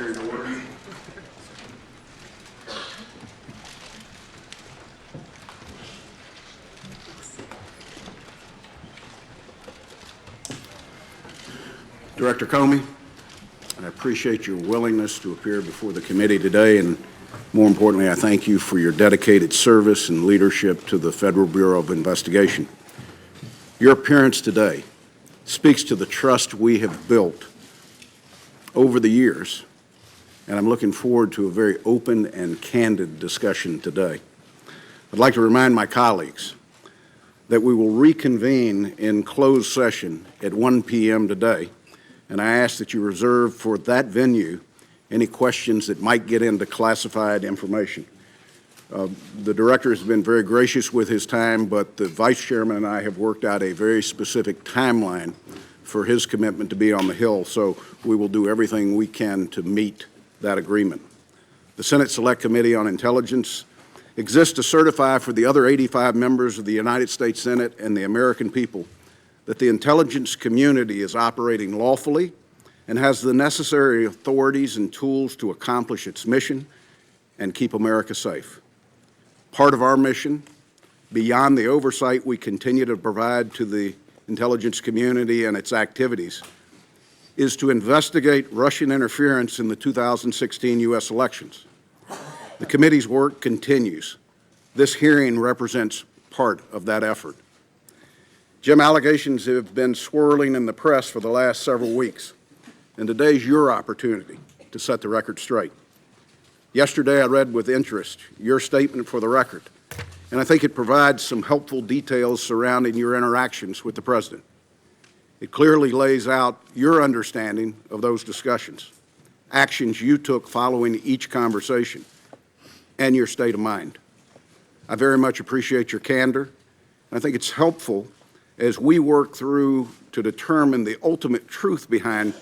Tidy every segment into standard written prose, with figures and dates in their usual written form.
Secretary to order. Director Comey, I appreciate your willingness to appear before the committee today, and more importantly, I thank you for your dedicated service and leadership to the Federal Bureau of Investigation. Your appearance today speaks to the trust we have built over the years, and I'm looking forward to a very open and candid discussion today. I'd like to remind my colleagues that we will reconvene in closed session at 1 p.m. today, and I ask that you reserve for that venue any questions that might get into classified information. The Director has been very gracious with his time, but the Vice Chairman and I have worked out a very specific timeline for his commitment to be on the Hill, so we will do everything we can to meet that agreement. The Senate Select Committee on Intelligence exists to certify for the other 85 members of the United States Senate and the American people that the intelligence community is operating lawfully and has the necessary authorities and tools to accomplish its mission and keep America safe. Part of our mission, beyond the oversight we continue to provide to the intelligence community and its activities, is to investigate Russian interference in the 2016 U.S. elections. The committee's work continues. This hearing represents part of that effort. Jim, allegations have been swirling in the press for the last several weeks, and today's your opportunity to set the record straight. Yesterday, I read with interest your statement for the record, and I think it provides some helpful details surrounding your interactions with the President. It clearly lays out your understanding of those discussions, actions you took following each conversation, and your state of mind. I very much appreciate your candor, and I think it's helpful as we work through to determine the ultimate truth behind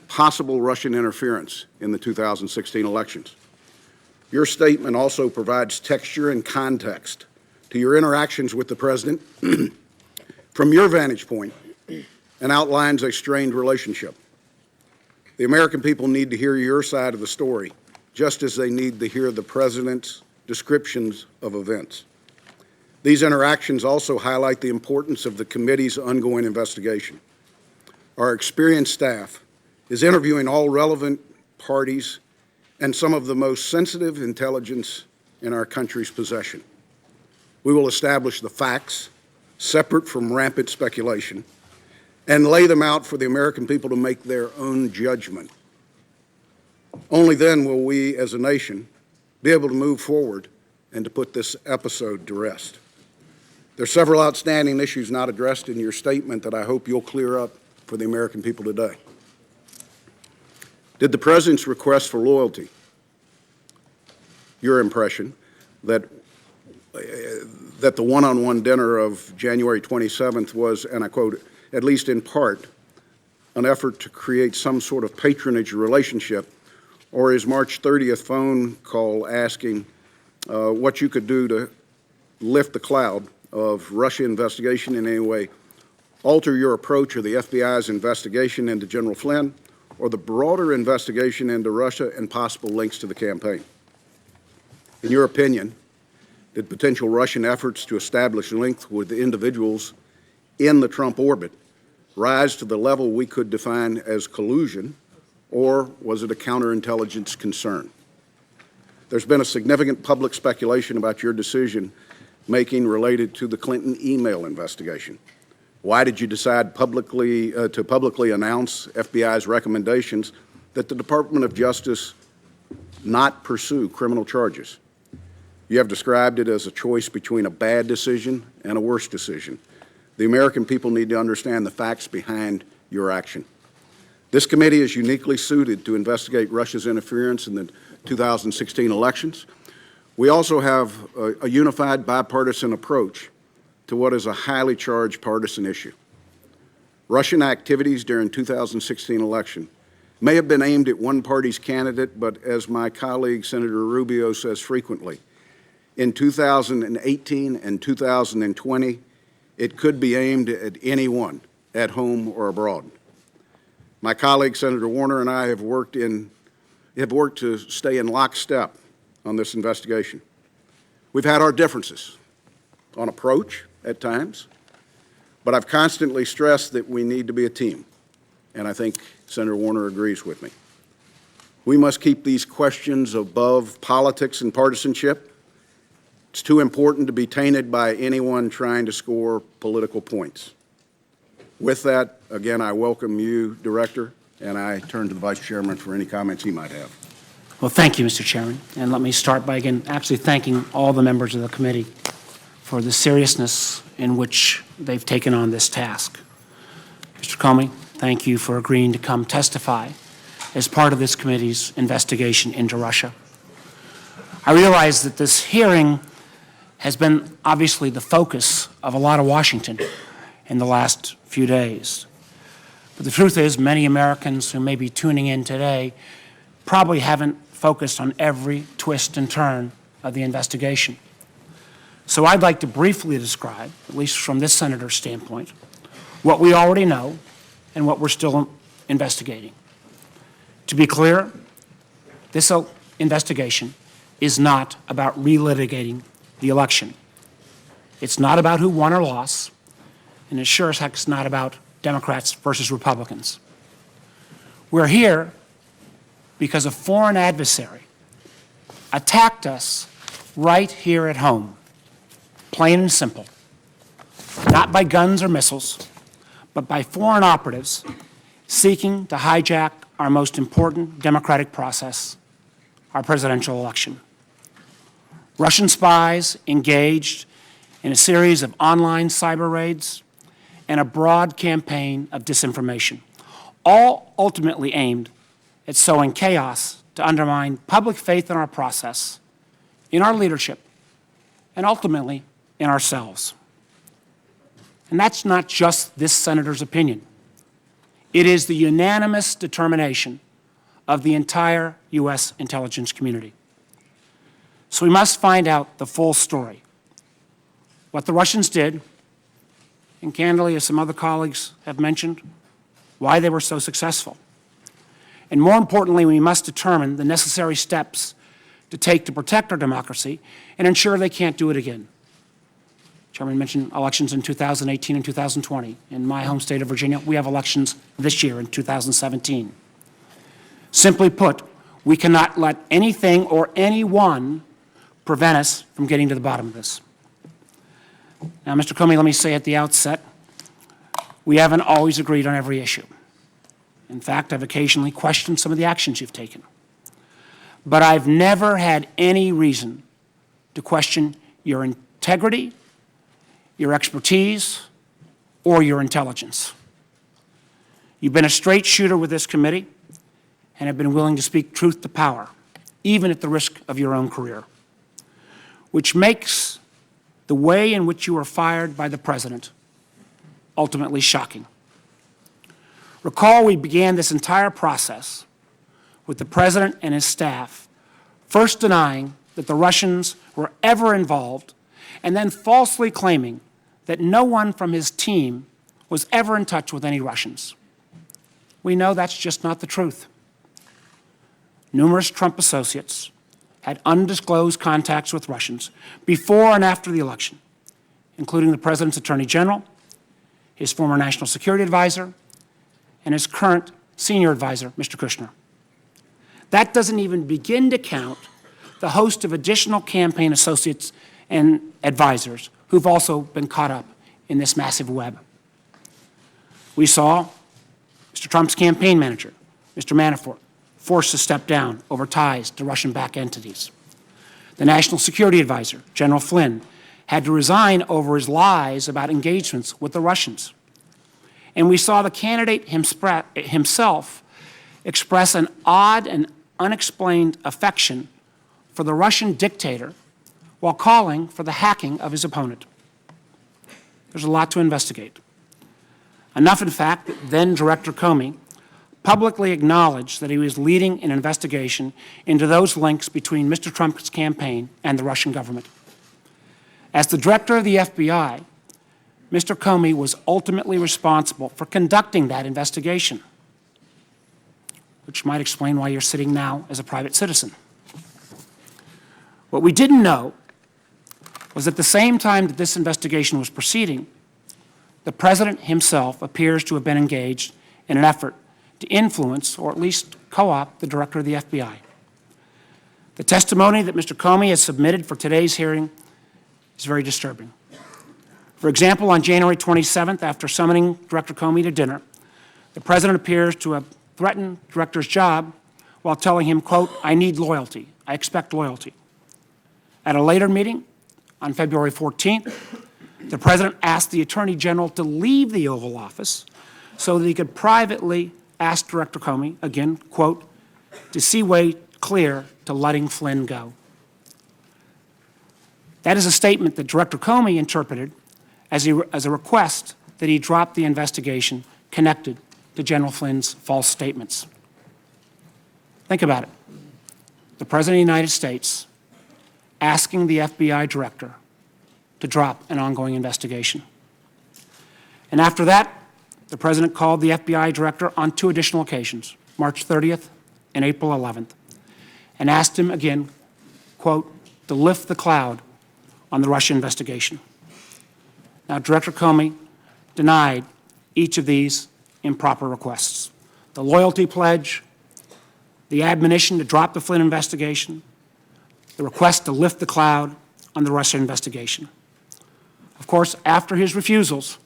possible Russian interference in the 2016 elections. Your statement also provides texture and context to your interactions with the President from your vantage point and outlines a strained relationship. The American people need to hear your side of the story, just as they need to hear the President's descriptions of events. These interactions also highlight the importance of the committee's ongoing investigation. Our experienced staff is interviewing all relevant parties and some of the most sensitive intelligence in our country's possession. We will establish the facts, separate from rampant speculation, and lay them out for the American people to make their own judgment. Only then will we, as a nation, be able to move forward and to put this episode to rest. There are several outstanding issues not addressed in your statement that I hope you'll clear up for the American people today. Did the President's request for loyalty, your impression that the one-on-one dinner of January 27th was, and I quote, at least in part, an effort to create some sort of patronage relationship, or his March 30th phone call asking what you could do to lift the cloud of Russia investigation in any way, alter your approach of the FBI's investigation into General Flynn, or the broader investigation into Russia and possible links to the campaign? In your opinion, did potential Russian efforts to establish links with individuals in the Trump orbit rise to the level we could define as collusion, or was it a counterintelligence concern? There's been a significant public speculation about your decision-making related to the Clinton email investigation. Why did you decide to publicly announce FBI's recommendations that the Department of Justice not pursue criminal charges? You have described it as a choice between a bad decision and a worse decision. The American people need to understand the facts behind your action. This committee is uniquely suited to investigate Russia's interference in the 2016 elections. We also have a unified bipartisan approach to what is a highly charged partisan issue. Russian activities during 2016 election may have been aimed at one party's candidate, but as my colleague Senator Rubio says frequently, in 2018 and 2020, it could be aimed at anyone, at home or abroad. My colleague Senator Warner and I have worked in have worked to stay in lockstep on this investigation. We've had our differences on approach at times, but I've constantly stressed that we need to be a team, and I think Senator Warner agrees with me. We must keep these questions above politics and partisanship. It's too important to be tainted by anyone trying to score political points. With that, again, I welcome you, Director, and I turn to the Vice Chairman for any comments he might have. Well, thank you, Mr. Chairman. And let me start by, again, absolutely thanking all the members of the committee for the seriousness in which they've taken on this task. Mr. Comey, thank you for agreeing to come testify as part of this committee's investigation into Russia. I realize that this hearing has been obviously the focus of a lot of Washington in the last few days. But the truth is, many Americans who may be tuning in today probably haven't focused on every twist and turn of the investigation. So I'd like to briefly describe, at least from this senator's standpoint, what we already know and what we're still investigating. To be clear, this investigation is not about relitigating the election. It's not about who won or lost, and it sure as heck is not about Democrats versus Republicans. We're here because a foreign adversary attacked us right here at home, plain and simple, not by guns or missiles, but by foreign operatives seeking to hijack our most important democratic process, our presidential election. Russian spies engaged in a series of online cyber raids and a broad campaign of disinformation, all ultimately aimed at sowing chaos to undermine public faith in our process, in our leadership, and ultimately in ourselves. And that's not just this senator's opinion. It is the unanimous determination of the entire U.S. intelligence community. So we must find out the full story. What the Russians did, and candidly, as some other colleagues have mentioned, why they were so successful. And more importantly, we must determine the necessary steps to take to protect our democracy and ensure they can't do it again. Chairman mentioned elections in 2018 and 2020. In my home state of Virginia, we have elections this year in 2017. Simply put, we cannot let anything or anyone prevent us from getting to the bottom of this. Now, Mr. Comey, let me say at the outset, we haven't always agreed on every issue. In fact, I've occasionally questioned some of the actions you've taken. But I've never had any reason to question your integrity, your expertise, or your intelligence. You've been a straight shooter with this committee and have been willing to speak truth to power, even at the risk of your own career, which makes the way in which you were fired by the president ultimately shocking. Recall, we began this entire process with the president and his staff first denying that the Russians were ever involved and then falsely claiming that no one from his team was ever in touch with any Russians. We know that's just not the truth. Numerous Trump associates had undisclosed contacts with Russians before and after the election, including the president's attorney general, his former national security advisor, and his current senior advisor, Mr. Kushner. That doesn't even begin to count the host of additional campaign associates and advisors who've also been caught up in this massive web. We saw Mr. Trump's campaign manager, Mr. Manafort, forced to step down over ties to Russian-backed entities. The national security advisor, General Flynn, had to resign over his lies about engagements with the Russians. And we saw the candidate himself express an odd and unexplained affection for the Russian dictator while calling for the hacking of his opponent. There's a lot to investigate. Enough, in fact, that then Director Comey publicly acknowledged that he was leading an investigation into those links between Mr. Trump's campaign and the Russian government. As the director of the FBI, Mr. Comey was ultimately responsible for conducting that investigation. which might explain why you're sitting now as a private citizen. What we didn't know was at the same time that this investigation was proceeding, the President himself appears to have been engaged in an effort to influence, or at least co-opt, the Director of the FBI. The testimony that Mr. Comey has submitted for today's hearing is very disturbing. For example, on January 27th, after summoning Director Comey to dinner, the President appears to have threatened the Director's job while telling him, quote, "I need loyalty. I expect loyalty." At a later meeting, on February 14th, the President asked the Attorney General to leave the Oval Office so that he could privately ask Director Comey, again, quote, "to see way clear to letting Flynn go." That is a statement that Director Comey interpreted as a request that he drop the investigation connected to General Flynn's false statements. Think about it. The President of the United States asking the FBI Director to drop an ongoing investigation. And after that, the President called the FBI Director on 2 additional occasions, March 30th and April 11th, and asked him again, quote, to lift the cloud on the Russia investigation. Now, Director Comey denied each of these improper requests. The loyalty pledge, the admonition to drop the Flynn investigation, the request to lift the cloud on the Russia investigation. Of course, after his refusals,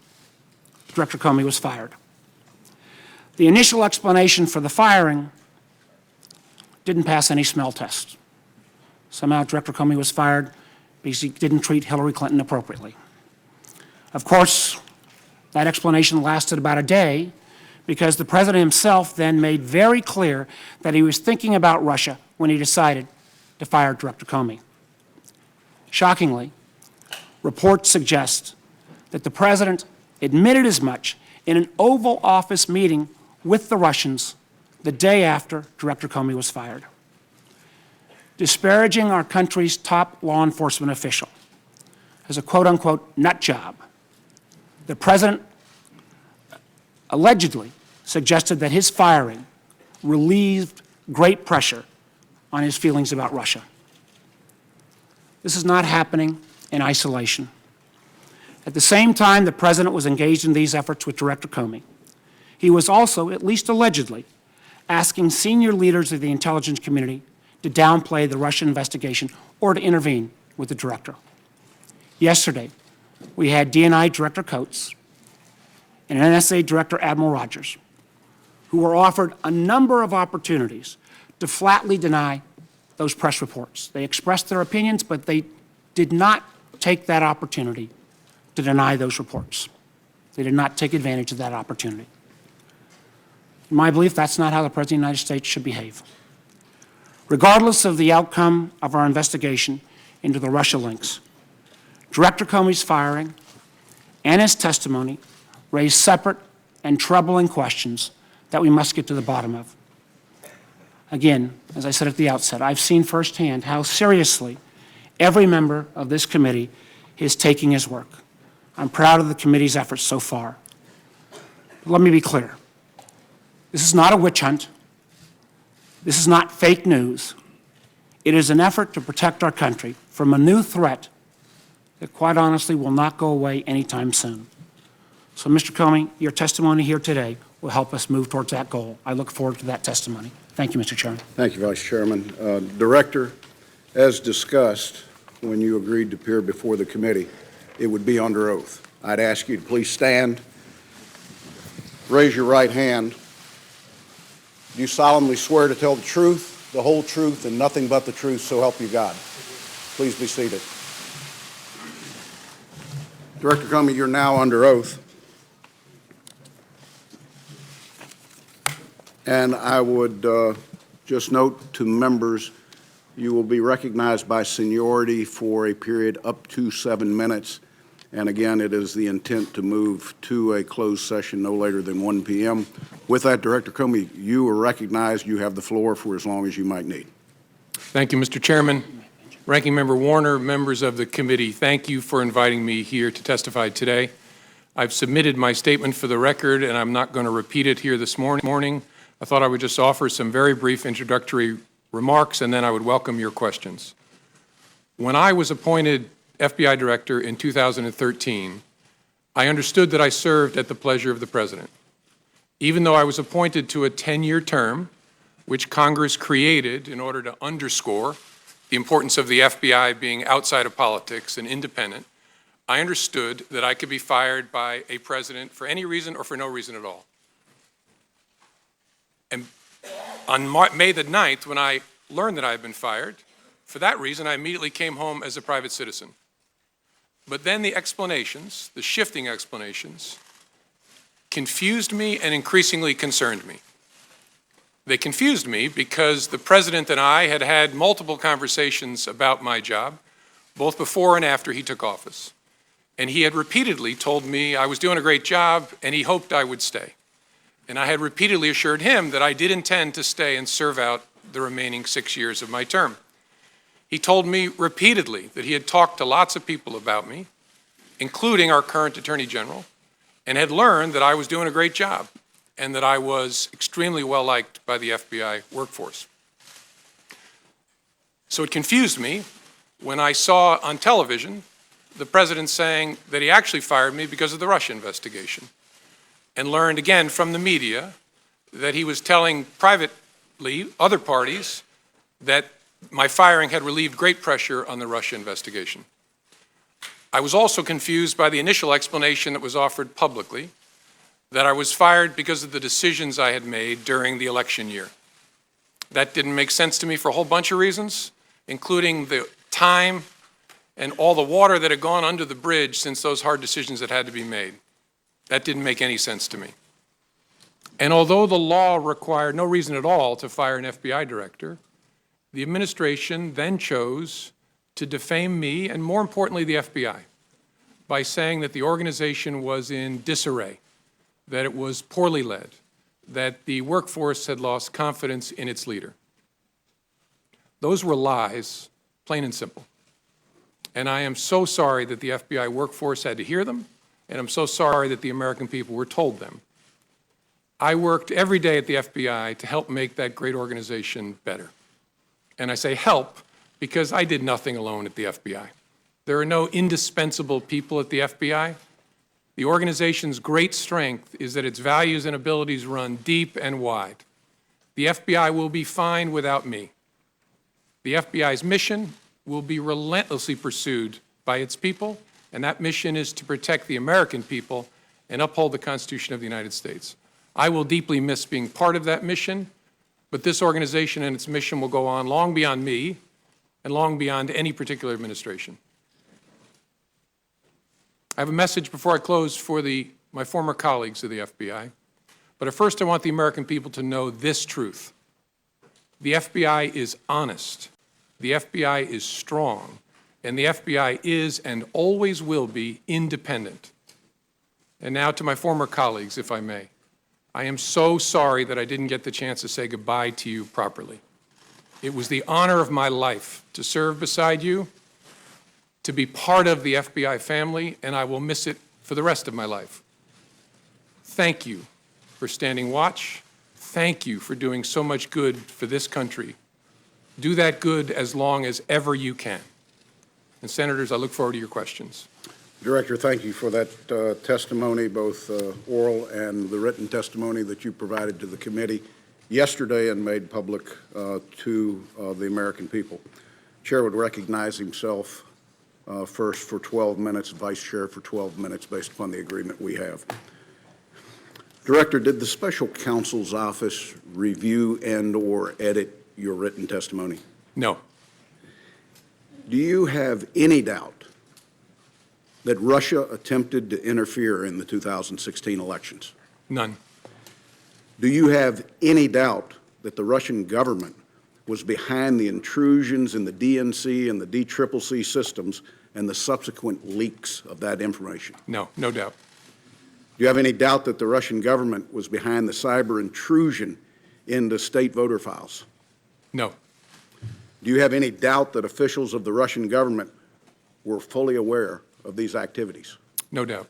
Director Comey was fired. The initial explanation for the firing didn't pass any smell test. Somehow Director Comey was fired because he didn't treat Hillary Clinton appropriately. Of course, that explanation lasted about a day because the President himself then made very clear that he was thinking about Russia when he decided to fire Director Comey. Shockingly, reports suggest that the President admitted as much in an Oval Office meeting with the Russians the day after Director Comey was fired. Disparaging our country's top law enforcement official as a quote-unquote nut job, the President allegedly suggested that his firing relieved great pressure on his feelings about Russia. This is not happening in isolation. At the same time the President was engaged in these efforts with Director Comey, he was also, at least allegedly, asking senior leaders of the intelligence community to downplay the Russian investigation or to intervene with the Director. Yesterday, we had DNI Director Coates and NSA Director Admiral Rogers, who were offered a number of opportunities to flatly deny those press reports. They expressed their opinions, but they did not take that opportunity to deny those reports. They did not take advantage of that opportunity. In my belief, that's not how the President of the United States should behave. Regardless of the outcome of our investigation into the Russia links, Director Comey's firing and his testimony raise separate and troubling questions that we must get to the bottom of. Again, as I said at the outset, I've seen firsthand how seriously every member of this committee is taking his work. I'm proud of the committee's efforts so far. But let me be clear. This is not a witch hunt. This is not fake news. It is an effort to protect our country from a new threat that, quite honestly, will not go away anytime soon. So, Mr. Comey, your testimony here today will help us move towards that goal. I look forward to that testimony. Thank you, Mr. Chairman. Thank you, Vice Chairman. Director, as discussed, when you agreed to appear before the committee, it would be under oath. I'd ask you to please stand, raise your right hand. Do you solemnly swear to tell the truth, the whole truth, and nothing but the truth, so help you God? Please be seated. Director Comey, you're now under oath. And I would just note to members, you will be recognized by seniority for a period up to 7 minutes. And again, it is the intent to move to a closed session no later than 1 p.m. With that, Director Comey, you are recognized. You have the floor for as long as you might need. Thank you, Mr. Chairman. Ranking Member Warner, members of the committee, thank you for inviting me here to testify today. I've submitted my statement for the record, and I'm not going to repeat it here this morning, I thought I would just offer some very brief introductory remarks, and then I would welcome your questions. When I was appointed FBI Director in 2013, I understood that I served at the pleasure of the President. Even though I was appointed to a 10-year term, which Congress created in order to underscore the importance of the FBI being outside of politics and independent, I understood that I could be fired by a president for any reason or for no reason at all. And on May the 9th, when I learned that I had been fired, for that reason, I immediately came home as a private citizen. But then the explanations, the shifting explanations, confused me and increasingly concerned me. They confused me because the President and I had had multiple conversations about my job, both before and after he took office. And he had repeatedly told me I was doing a great job and he hoped I would stay. And I had repeatedly assured him that I did intend to stay and serve out the remaining 6 years of my term. He told me repeatedly that he had talked to lots of people about me, including our current Attorney General, and had learned that I was doing a great job and that I was extremely well liked by the FBI workforce. So it confused me when I saw on television the President saying that he actually fired me because of the Russia investigation, and learned again from the media that he was telling privately other parties that my firing had relieved great pressure on the Russia investigation. I was also confused by the initial explanation that was offered publicly that I was fired because of the decisions I had made during the election year. That didn't make sense to me for a whole bunch of reasons, including the time and all the water that had gone under the bridge since those hard decisions had had to be made. That didn't make any sense to me. And although the law required no reason at all to fire an FBI director, the administration then chose to defame me, and more importantly, the FBI, by saying that the organization was in disarray, that it was poorly led, that the workforce had lost confidence in its leader. Those were lies, plain and simple. And I am so sorry that the FBI workforce had to hear them, and I'm so sorry that the American people were told them. I worked every day at the FBI to help make that great organization better. And I say help because I did nothing alone at the FBI. There are no indispensable people at the FBI. The organization's great strength is that its values and abilities run deep and wide. The FBI will be fine without me. The FBI's mission will be relentlessly pursued by its people, and that mission is to protect the American people and uphold the Constitution of the United States. I will deeply miss being part of that mission, but this organization and its mission will go on long beyond me and long beyond any particular administration. I have a message before I close for my former colleagues of the FBI, but at first I want the American people to know this truth. The FBI is honest, the FBI is strong, and the FBI is and always will be independent. And now to my former colleagues, if I may. I am so sorry that I didn't get the chance to say goodbye to you properly. It was the honor of my life to serve beside you, to be part of the FBI family, and I will miss it for the rest of my life. Thank you for standing watch. Thank you for doing so much good for this country. Do that good as long as ever you can. And Senators, I look forward to your questions. Director, thank you for that testimony, both oral and the written testimony that you provided to the committee yesterday and made public to the American people. Chair would recognize himself first for 12 minutes, Vice Chair for 12 minutes based upon the agreement we have. Director, did the Special Counsel's Office review and/or edit your written testimony? No. Do you have any doubt that Russia attempted to interfere in the 2016 elections? None. Do you have any doubt that the Russian government was behind the intrusions in the DNC and the DCCC systems and the subsequent leaks of that information? No, no doubt. Do you have any doubt that the Russian government was behind the cyber intrusion into state voter files? No. Do you have any doubt that officials of the Russian government were fully aware of these activities? No doubt.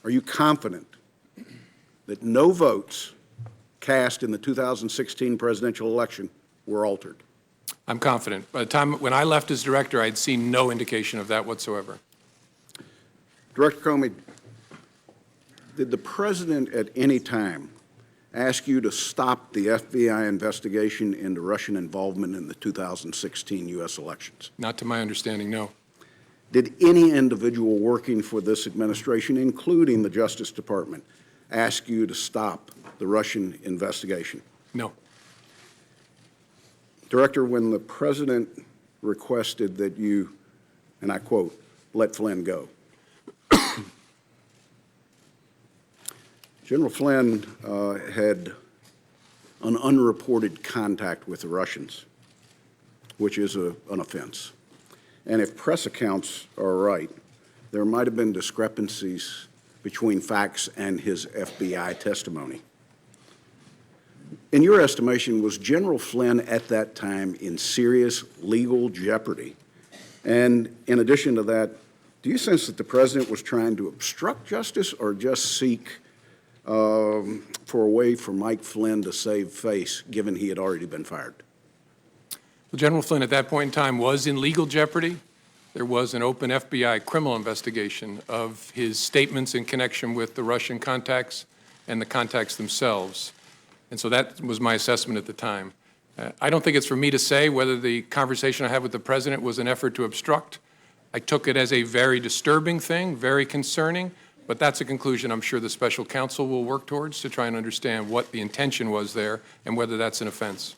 Are you confident that no votes cast in the 2016 presidential election were altered? I'm confident. By the time when I left as director, I'd seen no indication of that whatsoever. Director Comey, did the president at any time ask you to stop the FBI investigation into Russian involvement in the 2016 U.S. elections? Not to my understanding, no. Did any individual working for this administration, including the Justice Department, ask you to stop the Russian investigation? No. Director, when the president requested that you, and I quote, let Flynn go, General Flynn had an unreported contact with the Russians, which is an offense. And if press accounts are right, there might have been discrepancies between facts and his FBI testimony. In your estimation, was General Flynn at that time in serious legal jeopardy? And in addition to that, do you sense that the president was trying to obstruct justice or just seek for a way for Mike Flynn to save face, given he had already been fired? Well, General Flynn at that point in time was in legal jeopardy. There was an open FBI criminal investigation of his statements in connection with the Russian contacts and the contacts themselves. And so that was my assessment at the time. I don't think it's for me to say whether the conversation I had with the president was an effort to obstruct. I took it as a very disturbing thing, very concerning, but that's a conclusion I'm sure the special counsel will work towards to try and understand what the intention was there and whether that's an offense.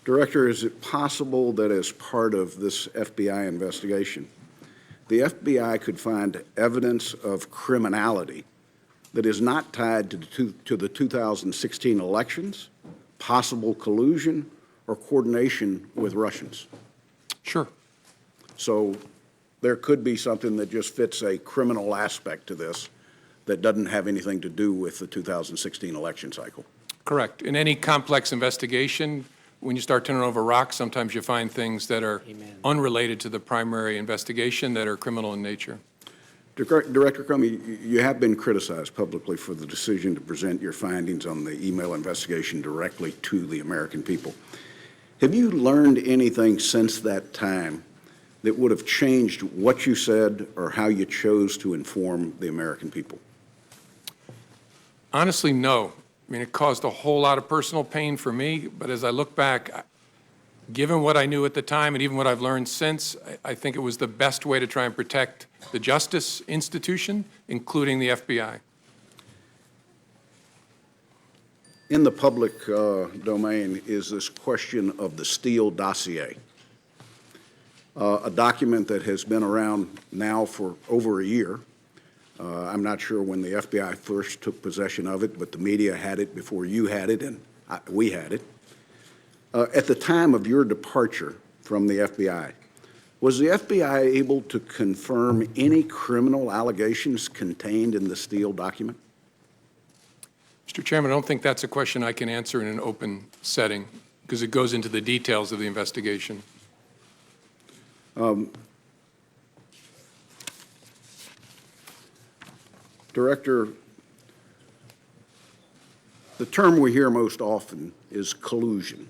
Director, is it possible that as part of this FBI investigation, the FBI could find evidence of criminality that is not tied to the 2016 elections, possible collusion, or coordination with Russians? Sure. So there could be something that just fits a criminal aspect to this that doesn't have anything to do with the 2016 election cycle. Correct. In any complex investigation, when you start turning over rocks, sometimes you find things that are unrelated to the primary investigation that are criminal in nature. Director Comey, you have been criticized publicly for the decision to present your findings on the email investigation directly to the American people. Have you learned anything since that time that would have changed what you said or how you chose to inform the American people? Honestly, no. I mean, it caused a whole lot of personal pain for me, but as I look back, given what I knew at the time and even what I've learned since, I think it was the best way to try and protect the justice institution, including the FBI. In the public domain is this question of the Steele dossier, a document that has been around now for over a year. I'm not sure when the FBI first took possession of it, but the media had it before you had it and we had it. At the time of your departure from the FBI, was the FBI able to confirm any criminal allegations contained in the Steele document? Mr. Chairman, I don't think that's a question I can answer in an open setting because it goes into the details of the investigation. Director, the term we hear most often is collusion.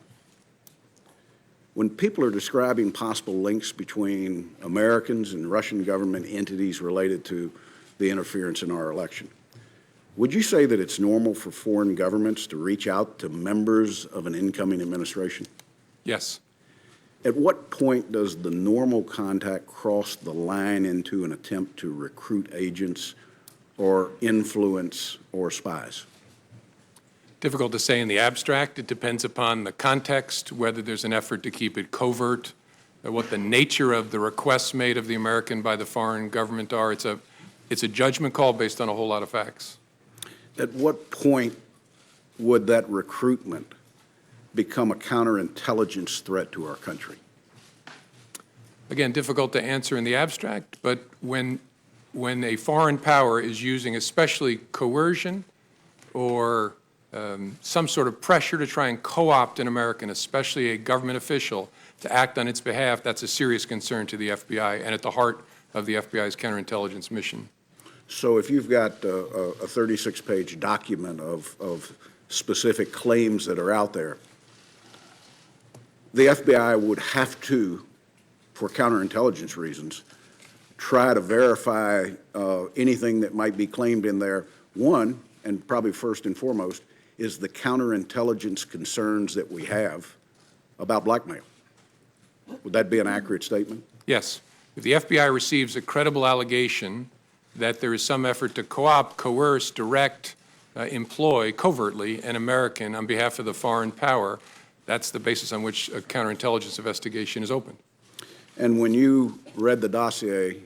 When people are describing possible links between Americans and Russian government entities related to the interference in our election, would you say that it's normal for foreign governments to reach out to members of an incoming administration? Yes. At what point does the normal contact cross the line into an attempt to recruit agents or influence or spies? Difficult to say in the abstract. It depends upon the context, whether there's an effort to keep it covert, what the nature of the requests made of the American by the foreign government are. It's a judgment call based on a whole lot of facts. At what point would that recruitment become a counterintelligence threat to our country? Again, difficult to answer in the abstract, but when a foreign power is using especially coercion or some sort of pressure to try and co-opt an American, especially a government official, to act on its behalf, that's a serious concern to the FBI and at the heart of the FBI's counterintelligence mission. So if you've got a 36-page document of specific claims that are out there, the FBI would have to, for counterintelligence reasons, try to verify anything that might be claimed in there. One, and probably first and foremost, is the counterintelligence concerns that we have about blackmail. Would that be an accurate statement? Yes. If the FBI receives a credible allegation that there is some effort to co-opt, coerce, direct, employ covertly an American on behalf of the foreign power, that's the basis on which a counterintelligence investigation is opened. And when you read the dossier,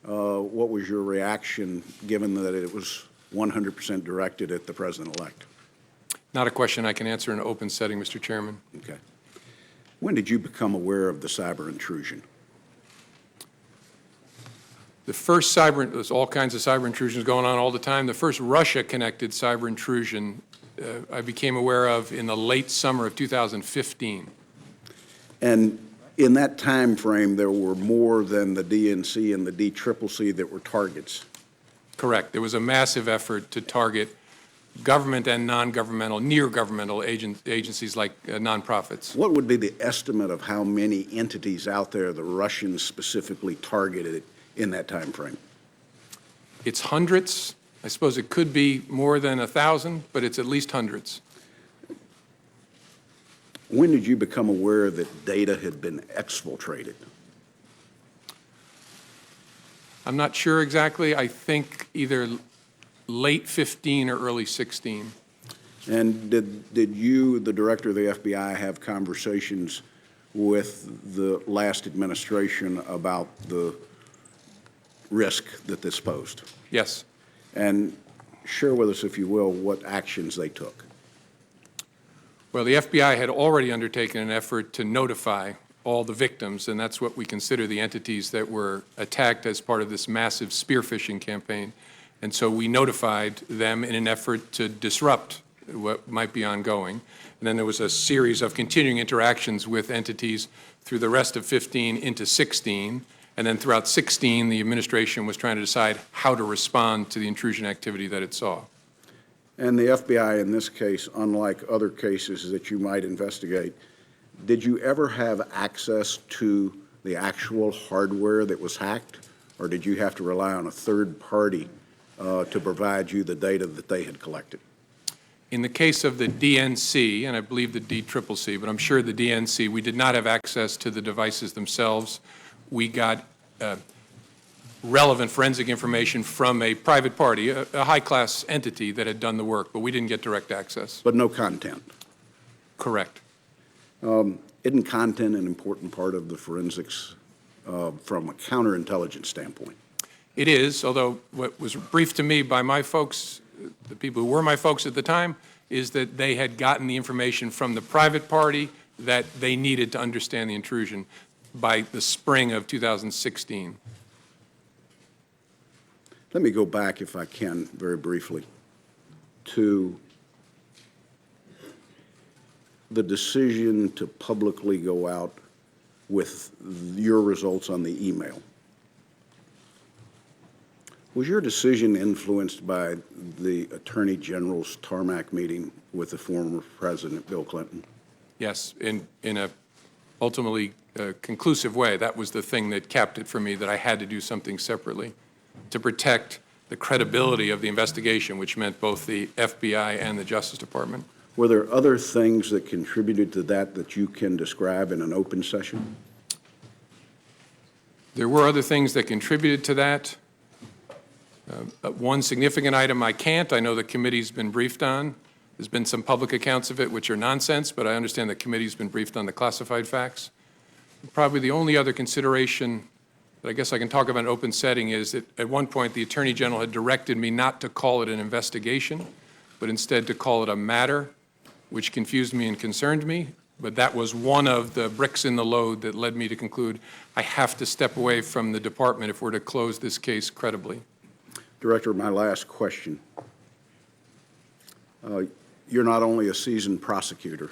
what was your reaction, given that it was 100% directed at the president-elect? Not a question I can answer in an open setting, Mr. Chairman. Okay. When did you become aware of the cyber intrusion? The first cyber, there's all kinds of cyber intrusions going on all the time. The first Russia-connected cyber intrusion I became aware of in the late summer of 2015. And in that time frame, there were more than the DNC and the DCCC that were targets. Correct. There was a massive effort to target government and non-governmental, near-governmental agencies like nonprofits. What would be the estimate of how many entities out there the Russians specifically targeted in that time frame? It's hundreds. I suppose it could be more than 1,000, but it's at least hundreds. When did you become aware that data had been exfiltrated? I'm not sure exactly. I think either late 15 or early 16. And did you, the director of the FBI, have conversations with the last administration about the risk that this posed? Yes. And share with us, if you will, what actions they took. Well, the FBI had already undertaken an effort to notify all the victims, and that's what we consider the entities that were attacked as part of this massive spear phishing campaign. And so we notified them in an effort to disrupt what might be ongoing. And then there was a series of continuing interactions with entities through the rest of 15 into 16. And then throughout 16, the administration was trying to decide how to respond to the intrusion activity that it saw. And the FBI, in this case, unlike other cases that you might investigate, did you ever have access to the actual hardware that was hacked, or did you have to rely on a third party to provide you the data that they had collected? In the case of the DNC, and I believe the DCCC, but I'm sure the DNC, we did not have access to the devices themselves. We got relevant forensic information from a private party, a high-class entity that had done the work, but we didn't get direct access. But no content? Correct. Isn't content an important part of the forensics from a counterintelligence standpoint? It is, although what was briefed to me by my folks, the people who were my folks at the time, is that they had gotten the information from the private party that they needed to understand the intrusion by the spring of 2016. Let me go back, if I can, very briefly, to the decision to publicly go out with your results on the email. Was your decision influenced by the Attorney General's tarmac meeting with the former President Bill Clinton? Yes, in a ultimately conclusive way. That was the thing that capped it for me, that I had to do something separately to protect the credibility of the investigation, which meant both the FBI and the Justice Department. Were there other things that contributed to that that you can describe in an open session? There were other things that contributed to that. One significant item I can't. I know the committee's been briefed on. There's been some public accounts of it which are nonsense, but I understand the committee's been briefed on the classified facts. Probably the only other consideration that I guess I can talk about in an open setting is that at one point the Attorney General had directed me not to call it an investigation, but instead to call it a matter, which confused me and concerned me. But that was one of the bricks in the load that led me to conclude I have to step away from the department if we're to close this case credibly. Director, my last question. You're not only a seasoned prosecutor,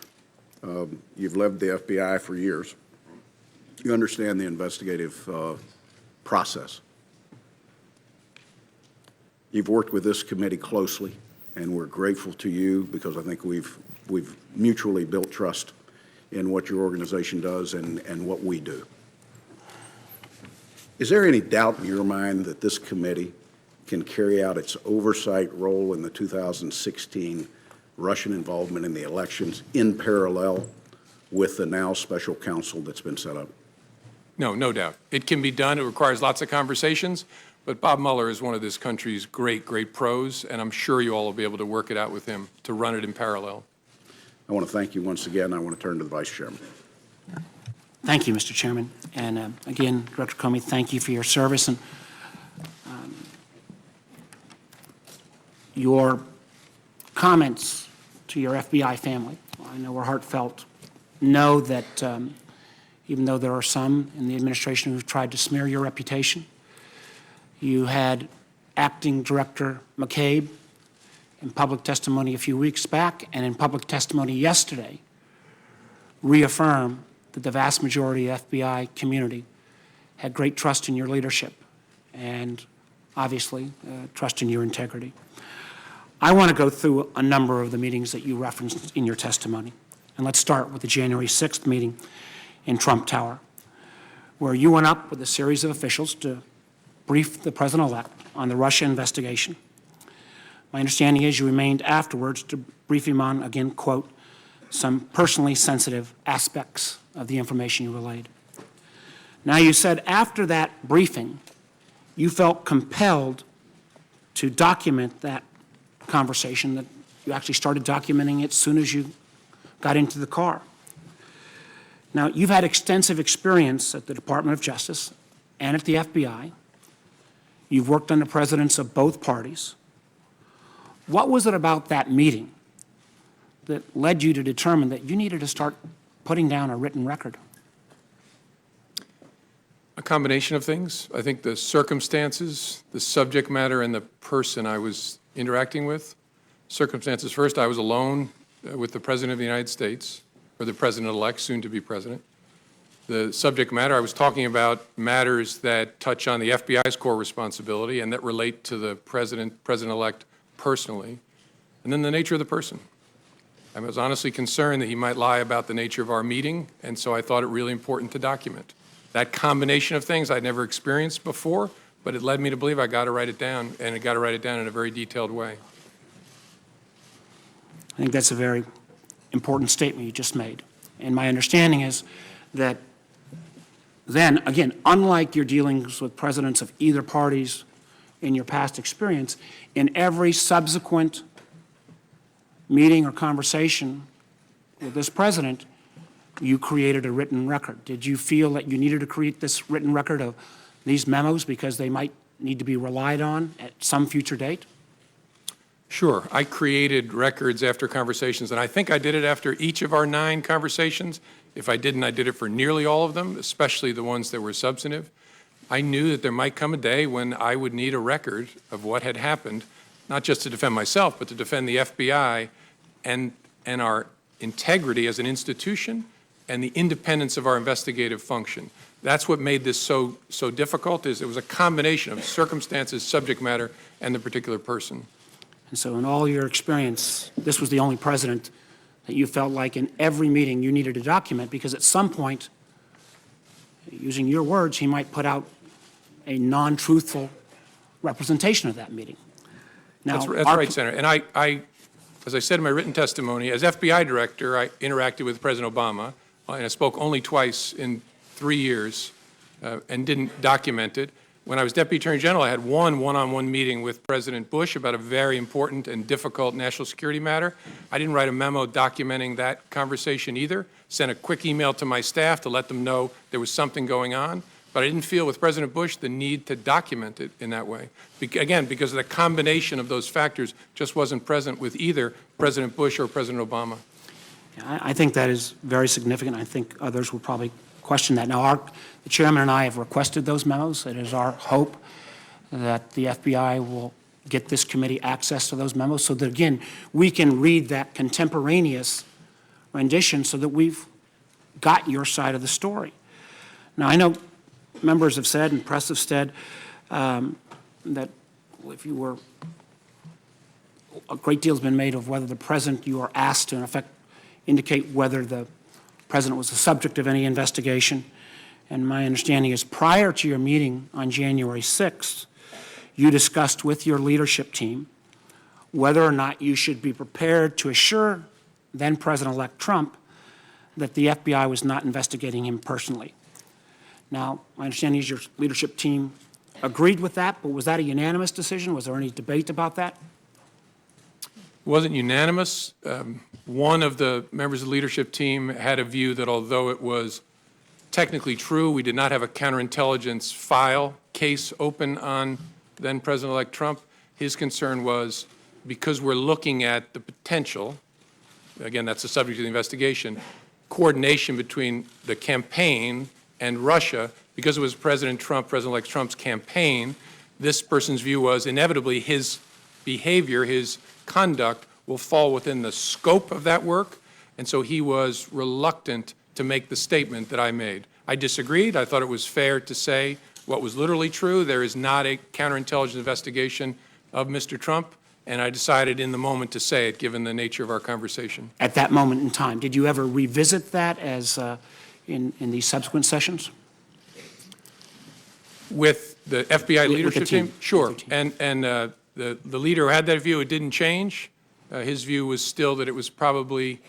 you've led the FBI for years. You understand the investigative process. You've worked with this committee closely. and we're grateful to you because I think we've mutually built trust in what your organization does and what we do. Is there any doubt in your mind that this committee can carry out its oversight role in the 2016 Russian involvement in the elections in parallel with the now special counsel that's been set up? No, no doubt. It can be done. It requires lots of conversations, but Bob Mueller is one of this country's great, great pros, and I'm sure you all will be able to work it out with him to run it in parallel. I want to thank you once again. I want to turn to the Vice Chairman. Thank you, Mr. Chairman. And again, Director Comey, thank you for your service. And your comments to your FBI family, I know were heartfelt. Know that even though there are some in the administration who've tried to smear your reputation, you had Acting Director McCabe in public testimony a few weeks back and in public testimony yesterday reaffirm that the vast majority of the FBI community had great trust in your leadership and obviously trust in your integrity. I want to go through a number of the meetings that you referenced in your testimony. And let's start with the January 6th meeting in Trump Tower, where you went up with a series of officials to brief the President-elect on the Russia investigation. My understanding is you remained afterwards to brief him on, again, quote, some personally sensitive aspects of the information you relayed. Now, you said after that briefing, you felt compelled to document that conversation, that you actually started documenting it as soon as you got into the car. Now, you've had extensive experience at the Department of Justice and at the FBI. You've worked under presidents of both parties. What was it about that meeting that led you to determine that you needed to start putting down a written record? A combination of things. I think the circumstances, the subject matter, and the person I was interacting with. Circumstances first, I was alone with the President of the United States, or the President-elect, soon to be President. The subject matter, I was talking about matters that touch on the FBI's core responsibility and that relate to the President-elect personally. And then the nature of the person. I was honestly concerned that he might lie about the nature of our meeting, and so I thought it really important to document. That combination of things I'd never experienced before, but it led me to believe I got to write it down, and I got to write it down in a very detailed way. I think that's a very important statement you just made. And my understanding is that then, again, unlike your dealings with presidents of either parties in your past experience, in every subsequent meeting or conversation with this president, you created a written record. Did you feel that you needed to create this written record of these memos because they might need to be relied on at some future date? Sure. I created records after conversations, and I think I did it after each of our 9 conversations. If I didn't, I did it for nearly all of them, especially the ones that were substantive. I knew that there might come a day when I would need a record of what had happened, not just to defend myself, but to defend the FBI and our integrity as an institution and the independence of our investigative function. That's what made this so difficult, is it was a combination of circumstances, subject matter, and the particular person. And so in all your experience, this was the only president that you felt like in every meeting you needed to document, because at some point, using your words, he might put out a non-truthful representation of that meeting. Now, that's right, Senator. And I, as I said in my written testimony, as FBI director, I interacted with President Obama, and I spoke only twice in 3 years and didn't document it. When I was Deputy Attorney General, I had one one-on-one meeting with President Bush about a very important and difficult national security matter. I didn't write a memo documenting that conversation either. Sent a quick email to my staff to let them know there was something going on. But I didn't feel with President Bush the need to document it in that way. Again, because the combination of those factors just wasn't present with either President Bush or President Obama. I think that is very significant. I think others will probably question that. Now, the chairman and I have requested those memos. It is our hope that the FBI will get this committee access to those memos so that, again, we can read that contemporaneous rendition so that we've got your side of the story. Now, I know members have said and press have said that if you were a great deal has been made of whether the president, you are asked to, in effect, indicate whether the president was the subject of any investigation. And my understanding is prior to your meeting on January 6th, you discussed with your leadership team whether or not you should be prepared to assure then President-elect Trump that the FBI was not investigating him personally. Now, my understanding is your leadership team agreed with that, but was that a unanimous decision? Was there any debate about that? It wasn't unanimous. One of the members of the leadership team had a view that although it was technically true, we did not have a counterintelligence file case open on then President-elect Trump. His concern was because we're looking at the potential, again, that's the subject of the investigation, coordination between the campaign and Russia, because it was President Trump, President-elect Trump's campaign, this person's view was inevitably his behavior, his conduct will fall within the scope of that work, and so he was reluctant to make the statement that I made. I disagreed. I thought it was fair to say what was literally true. There is not a counterintelligence investigation of Mr. Trump, and I decided in the moment to say it, given the nature of our conversation. At that moment in time, did you ever revisit that as in these subsequent sessions? With the FBI leadership team. team? Sure. With the team. And the leader who had that view, it didn't change. His view was still that it was probably,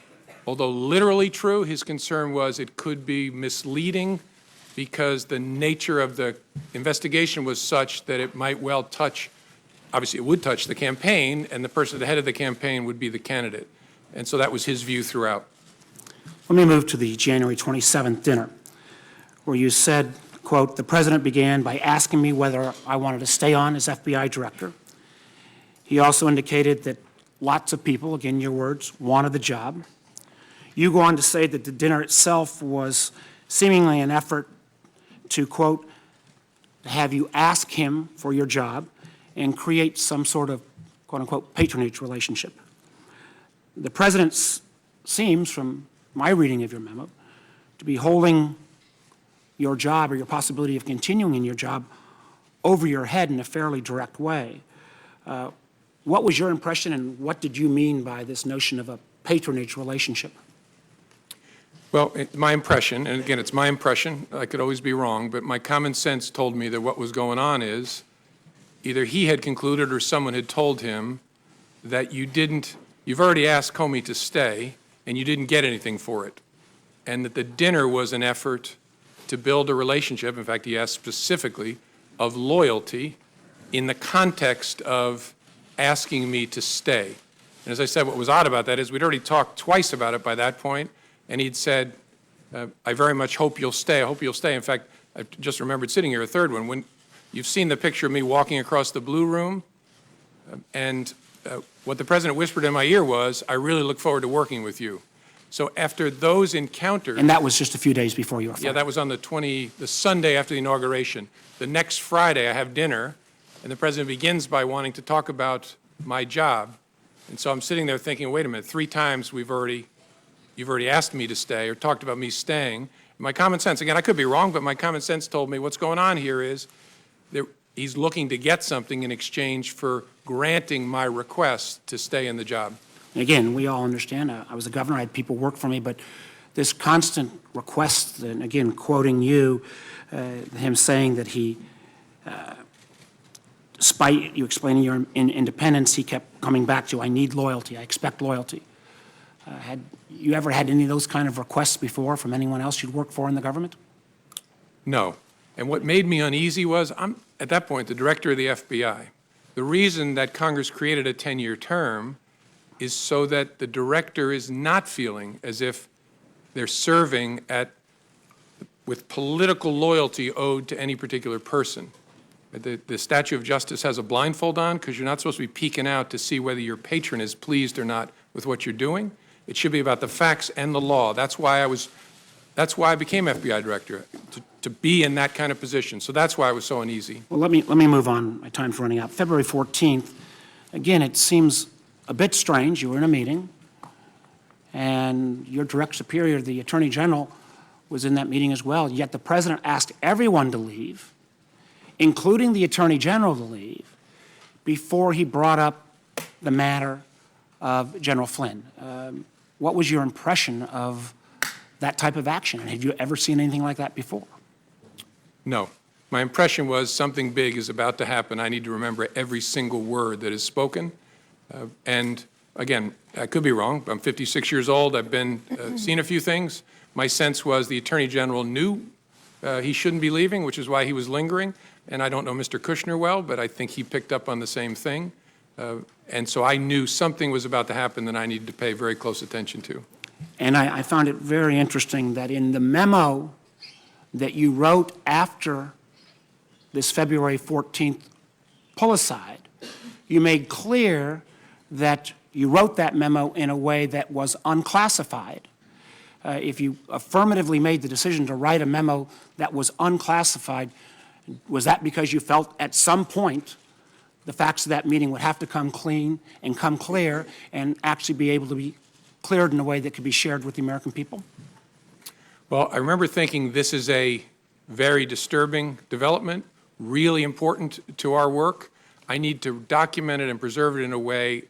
although literally true, his concern was it could be misleading because the nature of the investigation was such that it might well touch, obviously it would touch the campaign, and the person at the head of the campaign would be the candidate. And so that was his view throughout. Let me move to the January 27th dinner, where you said, quote, "The president began by asking me whether I wanted to stay on as FBI director. He also indicated that lots of people, again your words, wanted the job. You go on to say that the dinner itself was seemingly an effort to, quote, have you ask him for your job and create some sort of, quote unquote, patronage relationship. The president seems, from my reading of your memo, to be holding your job or your possibility of continuing in your job over your head in a fairly direct way. What was your impression, and what did you mean by this notion of a patronage relationship? Well, my impression, and again, it's my impression, I could always be wrong, but my common sense told me that what was going on is either he had concluded or someone had told him that you've already asked Comey to stay and you didn't get anything for it, and that the dinner was an effort to build a relationship, in fact, he asked specifically, of loyalty in the context of asking me to stay. And as I said, what was odd about that is we'd already talked twice about it by that point, and he'd said, I very much hope you'll stay. I hope you'll stay. In fact, I just remembered sitting here, a third one, when you've seen the picture of me walking across the blue room, and what the president whispered in my ear was, I really look forward to working with you. So after those encounters— And that was just a few days before you were fired. Yeah, that was on the Sunday after the inauguration. The next Friday, I have dinner, and the president begins by wanting to talk about my job. And so I'm sitting there thinking, wait a minute, 3 times you've already asked me to stay or talked about me staying. My common sense, again, I could be wrong, but my common sense told me what's going on here is that he's looking to get something in exchange for granting my request to stay in the job. Again, we all understand, I was a governor, I had people work for me, but this constant request, and again, quoting you, him saying that he, despite you explaining your independence, he kept coming back to, I need loyalty, I expect loyalty. Had you ever had any of those kind of requests before from anyone else you'd worked for in the government? No. And what made me uneasy was, I'm, at that point, the director of the FBI. The reason that Congress created a 10-year term is so that the director is not feeling as if they're serving with political loyalty owed to any particular person. The statue of justice has a blindfold on because you're not supposed to be peeking out to see whether your patron is pleased or not with what you're doing. It should be about the facts and the law. That's why I became FBI director, to be in that kind of position. So that's why I was so uneasy. Well, let me move on. My time's running out. February 14th, again, it seems a bit strange. You were in a meeting, and your direct superior, the Attorney General, was in that meeting as well, yet the President asked everyone to leave, including the Attorney General to leave, before he brought up the matter of General Flynn. What was your impression of that type of action? And had you ever seen anything like that before? No. My impression was something big is about to happen. I need to remember every single word that is spoken. And again, I could be wrong. I'm 56 years old. I've been seen a few things. My sense was the Attorney General knew he shouldn't be leaving, which is why he was lingering. And I don't know Mr. Kushner well, but I think he picked up on the same thing. And so I knew something was about to happen that I needed to pay very close attention to. And I found it very interesting that in the memo that you wrote after this February 14th pull-aside, you made clear that you wrote that memo in a way that was unclassified. If you affirmatively made the decision to write a memo that was unclassified, was that because you felt at some point the facts of that meeting would have to come clean and come clear and actually be able to be cleared in a way that could be shared with the American people? Well, I remember thinking this is a very disturbing development, really important to our work. I need to document it and preserve it in a way,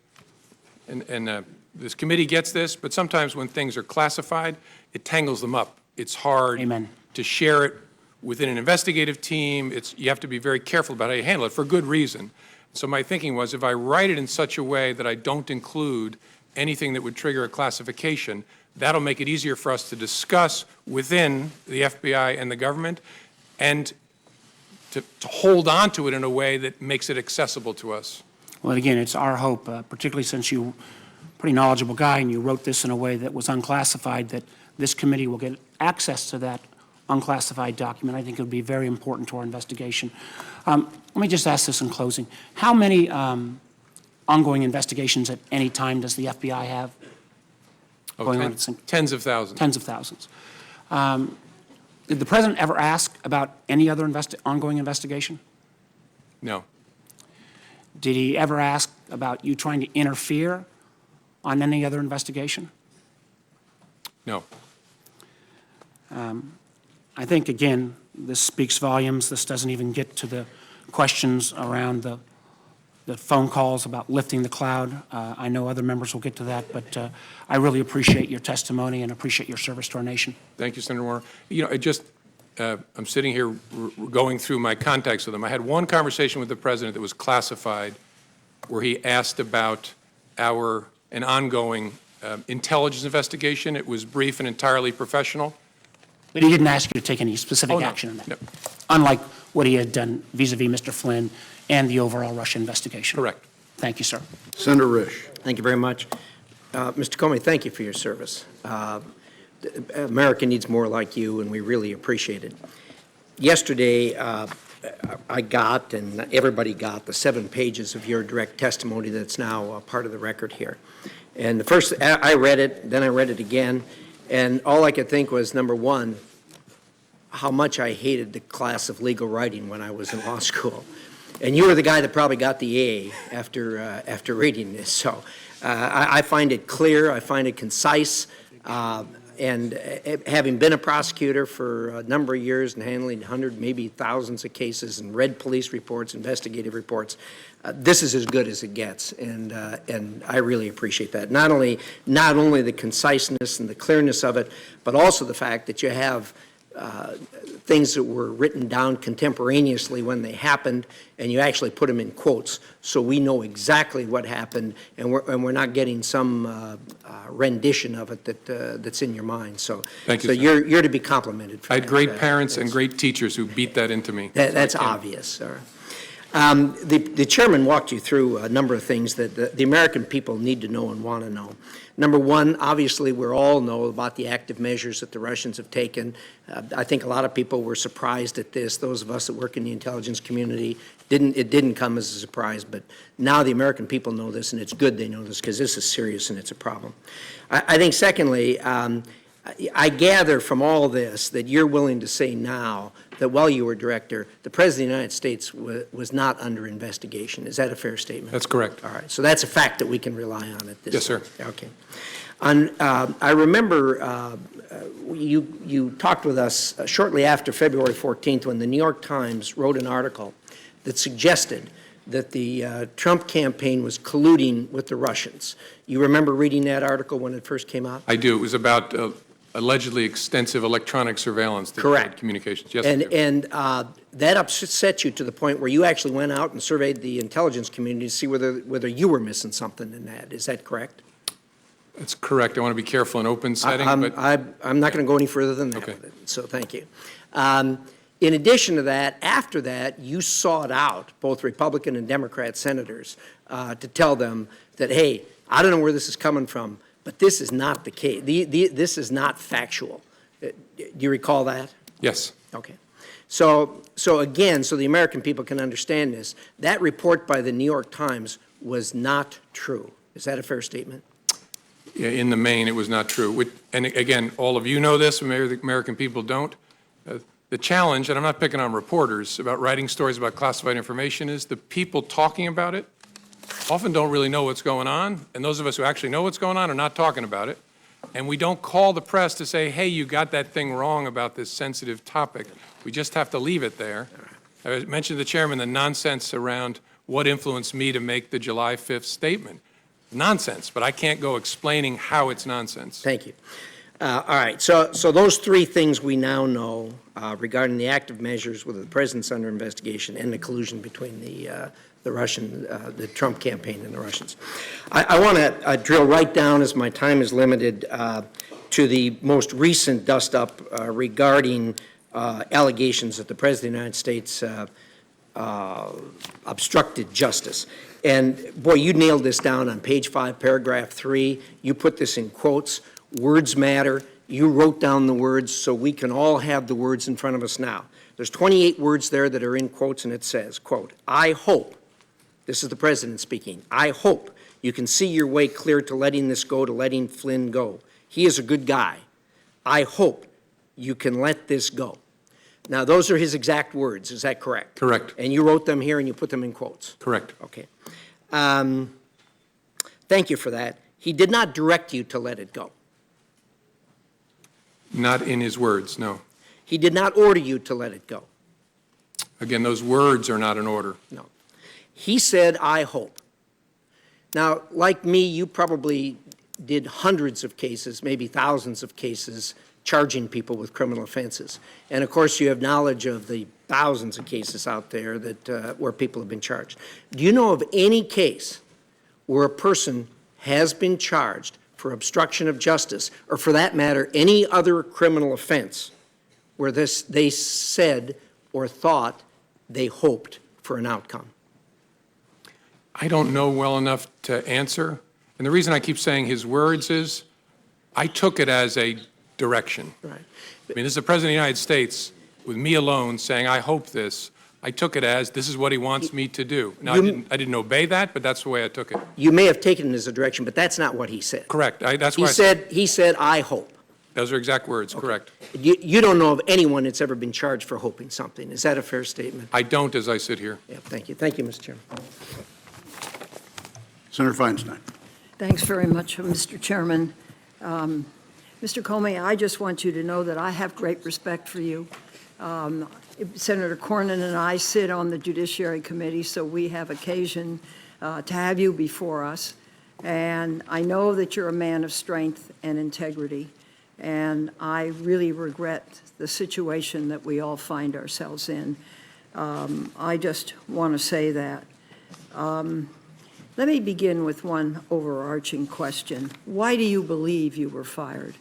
and this committee gets this, but sometimes when things are classified, it tangles them up. It's hard Amen. to share it within an investigative team. You have to be very careful about how you handle it for good reason. So my thinking was, if I write it in such a way that I don't include anything that would trigger a classification, that'll make it easier for us to discuss within the FBI and the government, and to hold on to it in a way that makes it accessible to us. Well, again, it's our hope, particularly since you're a pretty knowledgeable guy and you wrote this in a way that was unclassified, that this committee will get access to that unclassified document. I think it would be very important to our investigation. Let me just ask this in closing. How many ongoing investigations at any time does the FBI have going on? Tens of thousands. Tens of thousands. Did the President ever ask about any other ongoing investigation? No. Did he ever ask about you trying to interfere on any other investigation? No. I think, again, this speaks volumes. This doesn't even get to the questions around the phone calls about lifting the cloud. I know other members will get to that, but I really appreciate your testimony and appreciate your service to our nation. Thank you, Senator Warner. You know, I'm sitting here going through my contacts with him. I had one conversation with the President that was classified where he asked about an ongoing intelligence investigation. It was brief and entirely professional. But he didn't ask you to take any specific action on that, no. Unlike what he had done vis-a-vis Mr. Flynn and the overall Russia investigation. Correct. Thank you, sir. Senator Risch. Thank you very much. Mr. Comey, thank you for your service. America needs more like you, and we really appreciate it. Yesterday, I got, and everybody got, the 7 pages of your direct testimony that's now part of the record here. And the first, I read it, then I read it again, and all I could think was, number one, how much I hated the class of legal writing when I was in law school. And you were the guy that probably got the A after reading this. So I find it clear, I find it concise, and having been a prosecutor for a number of years and handling hundreds, maybe thousands of cases and read police reports, investigative reports, this is as good as it gets, and I really appreciate that. Not only the conciseness and the clearness of it, but also the fact that you have things that were written down contemporaneously when they happened, and you actually put them in quotes, so we know exactly what happened, and we're not getting some rendition of it that's in your mind. So, Thank you, so sir. you're to be complimented for I had that. great parents and great teachers who beat that into me. That's obvious, sir. The chairman walked you through a number of things that the American people need to know and want to know. Number one, obviously, we all know about the active measures that the Russians have taken. I think a lot of people were surprised at this. Those of us that work in the intelligence community, it didn't come as a surprise, but now the American people know this, and it's good they know this because this is serious and it's a problem. I think, secondly, I gather from all this that you're willing to say now that while you were director, the President of the United States was not under investigation. Is that a fair statement? That's correct. All right. So that's a fact that we can rely on at this Yes, sir. point. Okay. I remember you talked with us shortly after February 14th when the New York Times wrote an article that suggested that the Trump campaign was colluding with the Russians. You remember reading that article when it first came out? I do. It was about allegedly extensive electronic surveillance that Correct. had communications. Yes, I do. And that upset you to the point where you actually went out and surveyed the intelligence community to see whether you were missing something in that. Is that correct? That's correct. I want to be careful in open setting, but I'm not going to go any further than that Okay. with it, so thank you. In addition to that, after that, you sought out both Republican and Democrat senators to tell them that, hey, I don't know where this is coming from, but this is not the case. This is not factual. Do you recall that? yes. Okay. So again, so the American people can understand this, that report by the New York Times was not true. Is that a fair statement? Yeah, in the main, it was not true. And again, all of you know this, maybe the American people don't. The challenge, and I'm not picking on reporters about writing stories about classified information, is the people talking about it often don't really know what's going on, and those of us who actually know what's going on are not talking about it. And we don't call the press to say, hey, you got that thing wrong about this sensitive topic. We just have to leave it there. I mentioned to the chairman the nonsense around what influenced me to make the July 5th statement. Nonsense, but I can't go explaining how it's nonsense. Thank you. All right, so those three things we now know regarding the active measures with the president's under investigation and the collusion between the Russian, the Trump campaign and the Russians. I want to drill right down, as my time is limited, to the most recent dust-up regarding allegations that the President of the United States obstructed justice. And boy, you nailed this down on page 5, paragraph 3. You put this in quotes. Words matter. You wrote down the words so we can all have the words in front of us now. There's 28 words there that are in quotes, and it says, quote, I hope, this is the president speaking, I hope you can see your way clear to letting this go, to letting Flynn go. He is a good guy. I hope you can let this go. Now, those are his exact words. Is that correct? Correct. And you wrote them here and you put them in quotes? Correct. Okay. Thank you for that. He did not direct you to let it go. Not in his words, no. He did not order you to let it go. Again, those words are not in order. No. He said, I hope. Now, like me, you probably did hundreds of cases, maybe thousands of cases, charging people with criminal offenses. And of course, you have knowledge of the thousands of cases out there that where people have been charged. Do you know of any case where a person has been charged for obstruction of justice, or for that matter, any other criminal offense, where they said or thought they hoped for an outcome? I don't know well enough to answer. And the reason I keep saying his words is I took it as a direction. Right. I mean, this is the President of the United States with me alone saying, I hope this. I took it as this is what he wants me to do. Now, I didn't obey that, but that's the way I took it. You may have taken it as a direction, but that's not what he said. Correct. That's why He said, I hope. those are exact words. Okay. Correct. You don't know of anyone that's ever been charged for hoping something. Is that a fair statement? I don't as I sit here. Yeah, thank you. Thank you, Mr. Chairman. Senator Feinstein. Thanks very much, Mr. Chairman. Mr. Comey, I just want you to know that I have great respect for you. Senator Cornyn and I sit on the Judiciary Committee, so we have occasion to have you before us. And I know that you're a man of strength and integrity, and I really regret the situation that we all find ourselves in. I just want to say that. Let me begin with one overarching question. Why do you believe you were fired?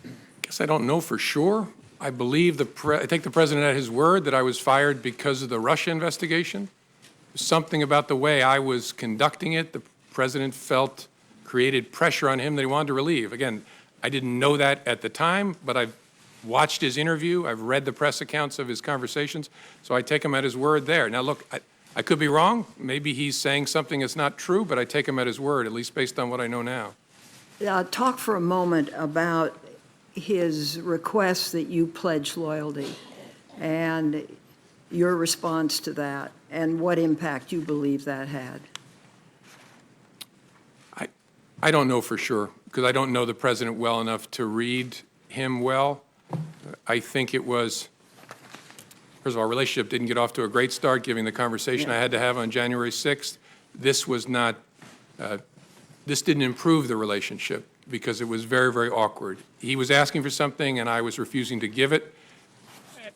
I guess I don't know for sure. I believe I take the president at his word that I was fired because of the Russia investigation. Something about the way I was conducting it, the president felt created pressure on him that he wanted to relieve. Again, I didn't know that at the time, but I've watched his interview. I've read the press accounts of his conversations, so I take him at his word there. Now, look, I could be wrong. Maybe he's saying something that's not true, but I take him at his word, at least based on what I know now. Talk for a moment about his request that you pledge loyalty and your response to that and what impact you believe that had. I don't know for sure because I don't know the president well enough to read him well. I think it was first of all, our relationship didn't get off to a great start, given the conversation I had to have on January 6th. This was not, this didn't improve the relationship because it was very, very awkward. He was asking for something and I was refusing to give it.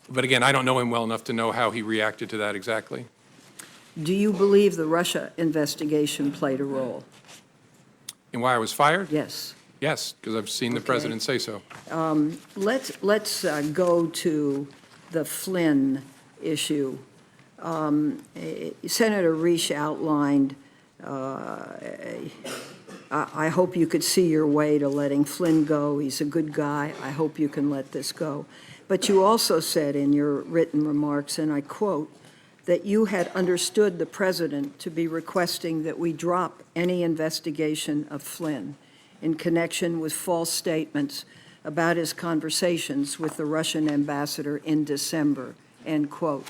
But again, I don't know him well enough to know how he reacted to that exactly. Do you believe the Russia investigation played a role? And why I was fired? Yes. Yes, because I've seen the Okay. president say so. Let's go to the Flynn issue. Senator Risch outlined, I hope you could see your way to letting Flynn go. He's a good guy. I hope you can let this go. But you also said in your written remarks, and I quote, that you had understood the president to be requesting that we drop any investigation of Flynn in connection with false statements about his conversations with the Russian ambassador in December, end quote.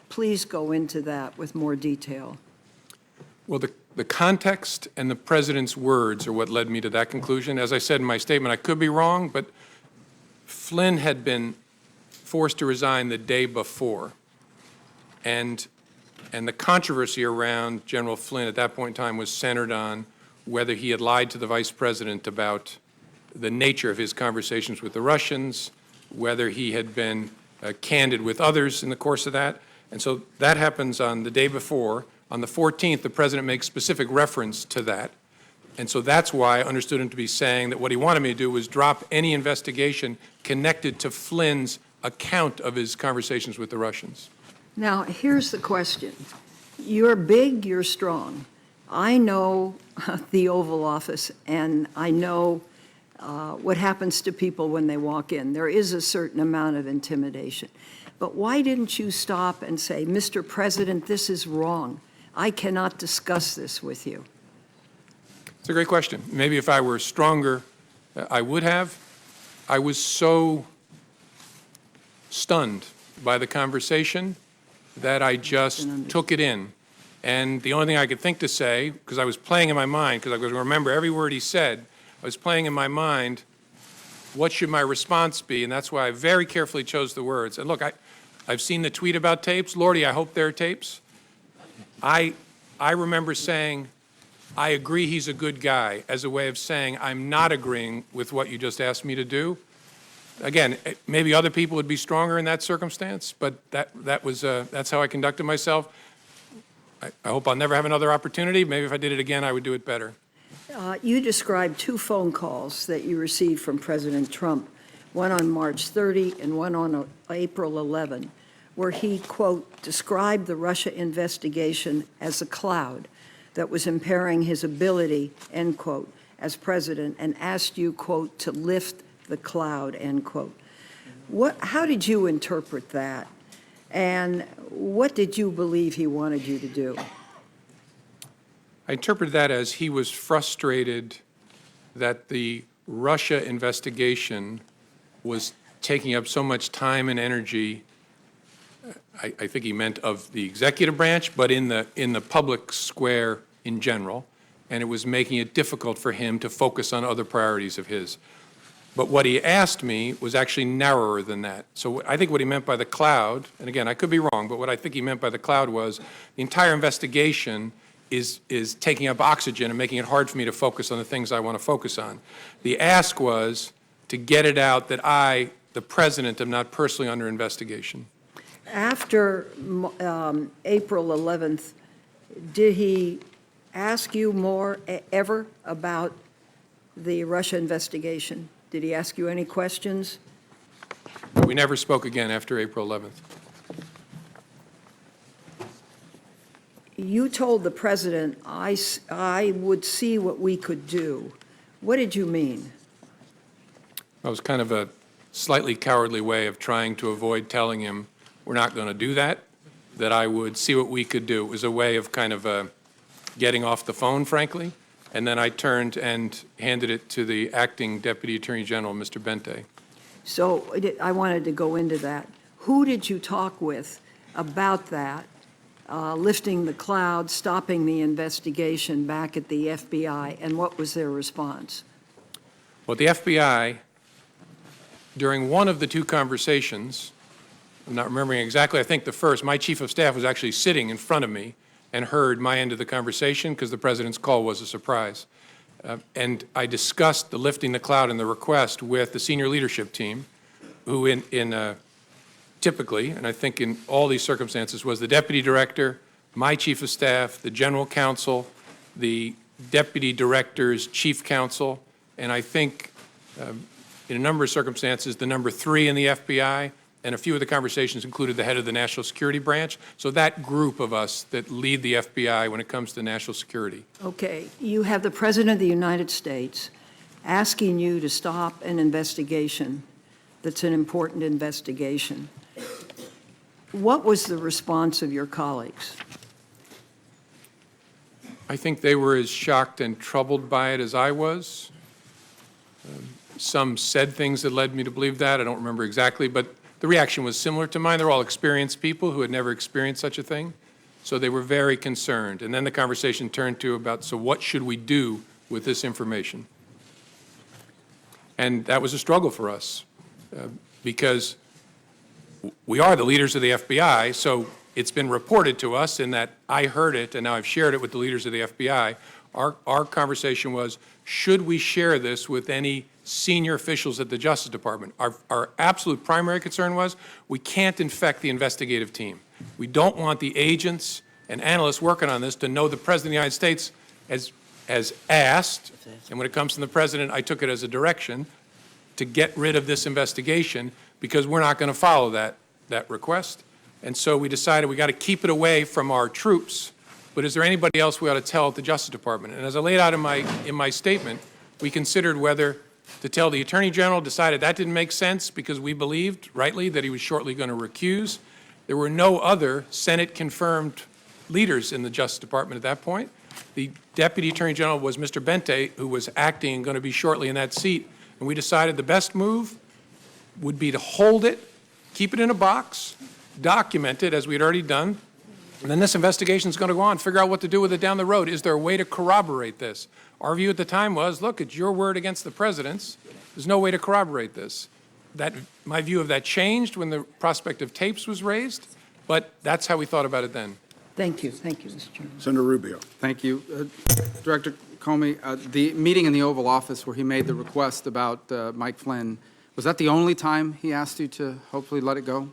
Please go into that with more detail. Well, the context and the president's words are what led me to that conclusion. As I said in my statement, I could be wrong, but Flynn had been forced to resign the day before. And the controversy around General Flynn at that point in time was centered on whether he had lied to the vice president about the nature of his conversations with the Russians, whether he had been candid with others in the course of that. And so that happens on the day before. On the 14th, the president makes specific reference to that. And so that's why I understood him to be saying that what he wanted me to do was drop any investigation connected to Flynn's account of his conversations with the Russians. Now, here's the question. You're big, you're strong. I know the Oval Office, and I know what happens to people when they walk in. There is a certain amount of intimidation. But why didn't you stop and say, Mr. President, this is wrong. I cannot discuss this with you? It's a great question. Maybe if I were stronger, I would have. I was so stunned by the conversation that I just took it in. And the only thing I could think to say, because I was playing in my mind, because I was going to remember every word he said, I was playing in my mind, what should my response be? And that's why I very carefully chose the words. And look, I've seen the tweet about tapes. Lordy, I hope there are tapes. I remember saying, I agree he's a good guy, as a way of saying I'm not agreeing with what you just asked me to do. Again, maybe other people would be stronger in that circumstance, but that's how I conducted myself. I hope I'll never have another opportunity. Maybe if I did it again, I would do it better. You described 2 phone calls that you received from President Trump, one on March 30 and one on April 11, where he, quote, described the Russia investigation as a cloud that was impairing his ability, end quote, as president, and asked you, quote, to lift the cloud, end quote. How did you interpret that? And what did you believe he wanted you to do? I interpreted that as he was frustrated that the Russia investigation was taking up so much time and energy. I think he meant of the executive branch, but in the public square in general, and it was making it difficult for him to focus on other priorities of his. But what he asked me was actually narrower than that. So I think what he meant by the cloud, and again, I could be wrong, but what I think he meant by the cloud was the entire investigation is taking up oxygen and making it hard for me to focus on the things I want to focus on. The ask was to get it out that I, the president, am not personally under investigation. After April 11th, did he ask you more ever about the Russia investigation? Did he ask you any questions? We never spoke again after April 11th. You told the president, I would see what we could do. What did you mean? That was kind of a slightly cowardly way of trying to avoid telling him we're not going to do that, that I would see what we could do. It was a way of kind of getting off the phone, frankly. And then I turned and handed it to the acting Deputy Attorney General, Mr. Bente. So I wanted to go into that. Who did you talk with about that, lifting the cloud, stopping the investigation back at the FBI, and what was their response? Well, the FBI, during one of the 2 conversations, I'm not remembering exactly, I think the first, my chief of staff was actually sitting in front of me and heard my end of the conversation because the president's call was a surprise. And I discussed the lifting the cloud and the request with the senior leadership team, who typically, and I think in all these circumstances, was the deputy director, my chief of staff, the general counsel, the deputy director's chief counsel, and I think in a number of circumstances, the number 3 in the FBI, and a few of the conversations included the head of the National Security Branch. So that group of us that lead the FBI when it comes to national security. Okay, you have the President of the United States asking you to stop an investigation that's an important investigation. What was the response of your colleagues? I think they were as shocked and troubled by it as I was. Some said things that led me to believe that. I don't remember exactly, but the reaction was similar to mine. They're all experienced people who had never experienced such a thing. So they were very concerned. And then the conversation turned to about, so what should we do with this information? And that was a struggle for us because we are the leaders of the FBI, so it's been reported to us in that I heard it and now I've shared it with the leaders of the FBI. Our conversation was, should we share this with any senior officials at the Justice Department? Our absolute primary concern was we can't infect the investigative team. We don't want the agents and analysts working on this to know the President of the United States has asked, and when it comes from the President, I took it as a direction, to get rid of this investigation because we're not going to follow that request. And so we decided we got to keep it away from our troops, but is there anybody else we ought to tell at the Justice Department? And as I laid out in my statement, we considered whether to tell the Attorney General, decided that didn't make sense because we believed, rightly, that he was shortly going to recuse. There were no other Senate-confirmed leaders in the Justice Department at that point. The Deputy Attorney General was Mr. Bente, who was acting and going to be shortly in that seat. And we decided the best move would be to hold it, keep it in a box, document it, as we had already done, and then this investigation is going to go on, figure out what to do with it down the road. Is there a way to corroborate this? Our view at the time was, look, it's your word against the President's. There's no way to corroborate this. My view of that changed when the prospect of tapes was raised, but that's how we thought about it then. Thank you, Mr. Chairman. Senator Rubio. Thank you. Director Comey, the meeting in the Oval Office where he made the request about Mike Flynn, was that the only time he asked you to hopefully let it go?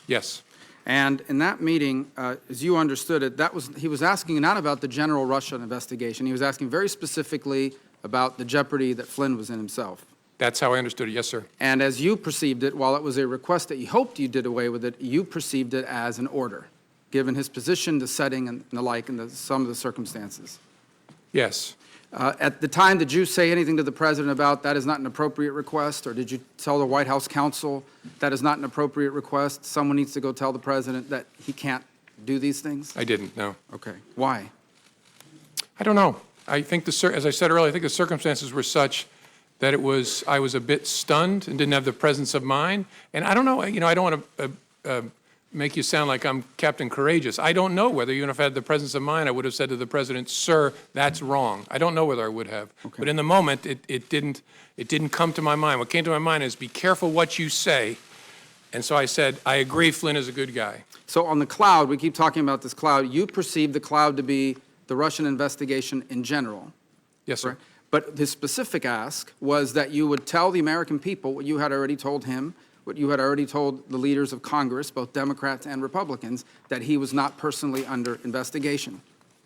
Yes. And in that meeting, as you understood it, he was asking not about the general Russia investigation. He was asking very specifically about the jeopardy that Flynn was in himself. That's how I understood it, yes, sir. And as you perceived it, while it was a request that you hoped you did away with it, you perceived it as an order, given his position, the setting, and the like, and some of the circumstances. Yes. At the time, did you say anything to the President about that is not an appropriate request, or did you tell the White House counsel that is not an appropriate request? Someone needs to go tell the President that he can't do these things? I didn't, no. Okay. Why? I don't know. I think, as I said earlier, I think the circumstances were such that I was a bit stunned and didn't have the presence of mind. And I don't know, I don't want to make you sound like I'm Captain Courageous. I don't know whether, even if I had the presence of mind, I would have said to the President, sir, that's wrong. I don't know whether I would have. Okay. But in the moment, it didn't come to my mind. What came to my mind is be careful what you say. And so I said, I agree, Flynn is a good guy. So on the cloud, we keep talking about this cloud. You perceive the cloud to be the Russian investigation in general. Yes, sir. Right? But his specific ask was that you would tell the American people what you had already told him, what you had already told the leaders of Congress, both Democrats and Republicans, that he was not personally under investigation.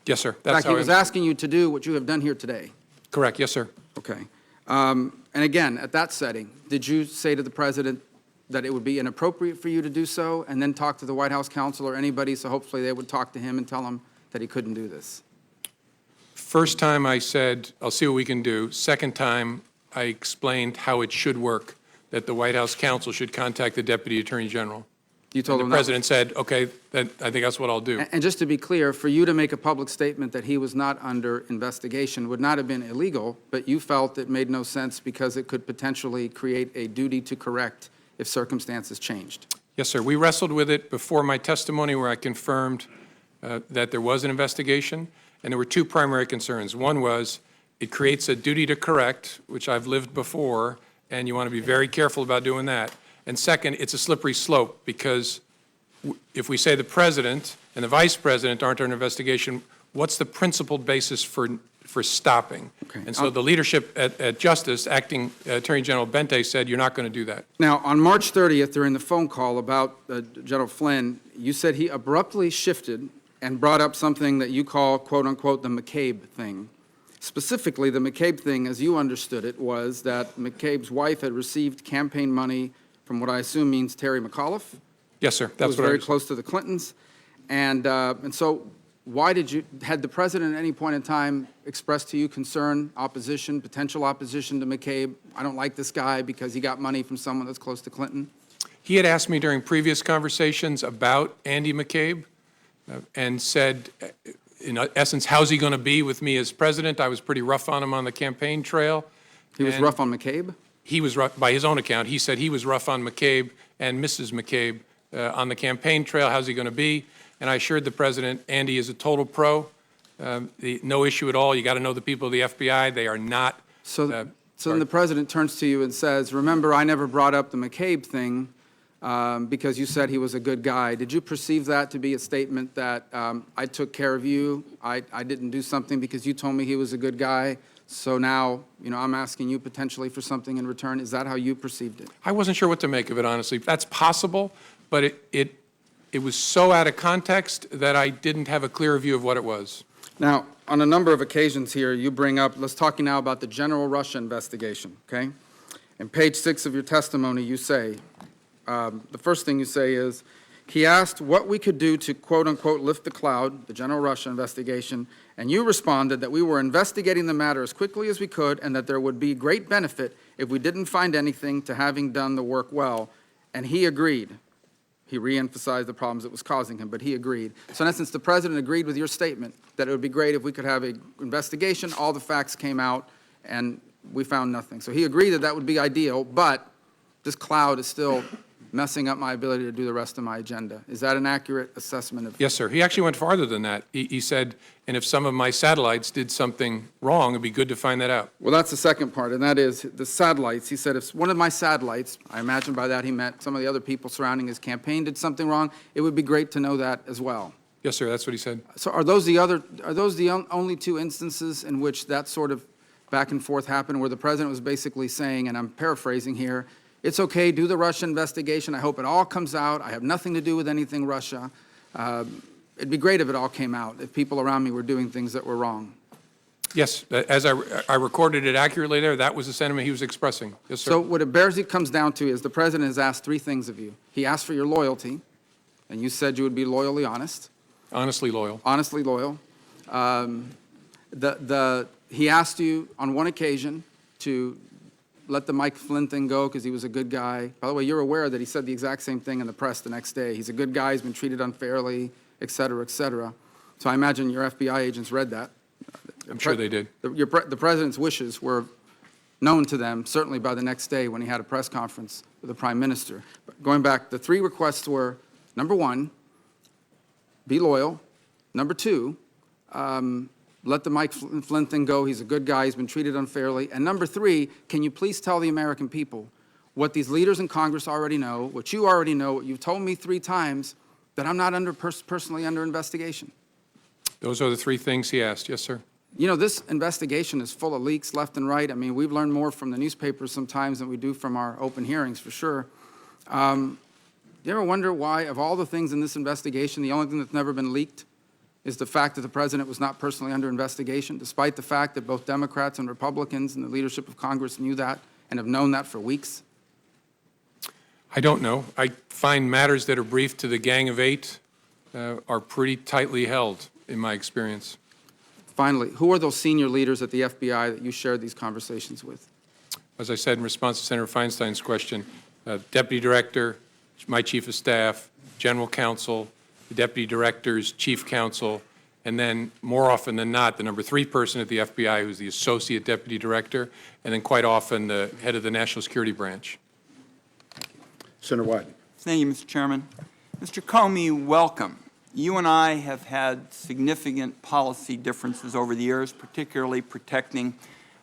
Yes, sir. In fact, he was asking you to do what you have done here today. Correct. Yes, sir. Okay. And again, at that setting, did you say to the President that it would be inappropriate for you to do so and then talk to the White House counsel or anybody so hopefully they would talk to him and tell him that he couldn't do this? First time I said, I'll see what we can do. Second time, I explained how it should work, that the White House counsel should contact the Deputy Attorney General. You told him the President said, okay, then I think that's what I'll do. And just to be clear, for you to make a public statement that he was not under investigation would not have been illegal, but you felt it made no sense because it could potentially create a duty to correct if circumstances changed. Yes, sir. We wrestled with it before my testimony where I confirmed that there was an investigation, and there were two primary concerns. One was it creates a duty to correct, which I've lived before, and you want to be very careful about doing that. And second, it's a slippery slope, because if we say the president and the vice president aren't under investigation, what's the principled basis for stopping? Okay. And so the leadership at Justice, Acting Attorney General Bente, said you're not going to do that. Now, on March 30th, during the phone call about General Flynn, you said he abruptly shifted and brought up something that you call, quote unquote, the McCabe thing. Specifically, the McCabe thing, as you understood it, was that McCabe's wife had received campaign money from what I assume means Terry McAuliffe. Yes, sir. That That's was what I very was. close to the Clintons. And so why had the president at any point in time expressed to you concern, opposition, potential opposition to McCabe? I don't like this guy because he got money from someone that's close to Clinton. He had asked me during previous conversations about Andy McCabe and said, in essence, how's he going to be with me as president? I was pretty rough on him on the campaign trail. He was And rough on McCabe? He was rough, by his own account. He said he was rough on McCabe and Mrs. McCabe on the campaign trail. How's he going to be? And I assured the president, Andy is a total pro. No issue at all. You got to know the people of the FBI. They are not. So then the president turns to you and says, remember, I never brought up the McCabe thing because you said he was a good guy. Did you perceive that to be a statement that I took care of you, I didn't do something because you told me he was a good guy, so now, I'm asking you potentially for something in return? Is that how you perceived it? I wasn't sure what to make of it, honestly. That's possible, but it was so out of context that I didn't have a clear view of what it was. Now, on a number of occasions here, you bring up, let's talk now about the general Russia investigation, okay? In page 6 of your testimony, you say, the first thing you say is, he asked what we could do to, quote unquote, lift the cloud, the general Russia investigation, and you responded that we were investigating the matter as quickly as we could and that there would be great benefit if we didn't find anything to having done the work well, and he agreed. He reemphasized the problems it was causing him, but he agreed. So in essence, the president agreed with your statement that it would be great if we could have an investigation, all the facts came out, and we found nothing. So he agreed that that would be ideal, but this cloud is still messing up my ability to do the rest of my agenda. Is that an accurate assessment of? Yes, sir. He actually went farther than that. He said, and if some of my satellites did something wrong, it'd be good to find that out. Well, that's the second part, and that is the satellites. He said if one of my satellites, I imagine by that he meant some of the other people surrounding his campaign did something wrong, it would be great to know that as well. Yes, sir. That's what he said. So are those the only two instances in which that sort of back and forth happened, where the president was basically saying, and I'm paraphrasing here, it's okay, do the Russia investigation. I hope it all comes out. I have nothing to do with anything Russia. It'd be great if it all came out, if people around me were doing things that were wrong. Yes, as I recorded it accurately there, that was the sentiment he was expressing. Yes, sir. So what it comes down to is the president has asked three things of you. He asked for your loyalty, and you said you would be loyally honest. Honestly loyal. Honestly loyal. He asked you on one occasion to let the Mike Flynn thing go because he was a good guy. By the way, you're aware that he said the exact same thing in the press the next day. He's a good guy, he's been treated unfairly, et cetera, et cetera. So I imagine your FBI agents read that. I'm sure they did. The president's wishes were known to them, certainly by the next day when he had a press conference with the prime minister. But going back, the three requests were, number one, be loyal. Number two, let the Mike Flynn thing go. He's a good guy. He's been treated unfairly. And number three, can you please tell the American people what these leaders in Congress already know, what you already know, what you've told me 3 times, that I'm not personally under investigation? Those are the 3 things he asked. Yes, sir. You know, this investigation is full of leaks left and right. I mean, we've learned more from the newspapers sometimes than we do from our open hearings, for sure. Do you ever wonder why, of all the things in this investigation, the only thing that's never been leaked is the fact that the president was not personally under investigation, despite the fact that both Democrats and Republicans and the leadership of Congress knew that and have known that for weeks? I don't know. I find matters that are briefed to the Gang of 8 are pretty tightly held, in my experience. Finally, who are those senior leaders at the FBI that you shared these conversations with? As I said in response to Senator Feinstein's question, Deputy Director, my Chief of Staff, General Counsel, the Deputy Director's Chief Counsel, and then more often than not, the number 3 person at the FBI who's the Associate Deputy Director, and then quite often the head of the National Security Branch. Senator Wyden. Thank you, Mr. Chairman. Mr. Comey, welcome. You and I have had significant policy differences over the years, particularly protecting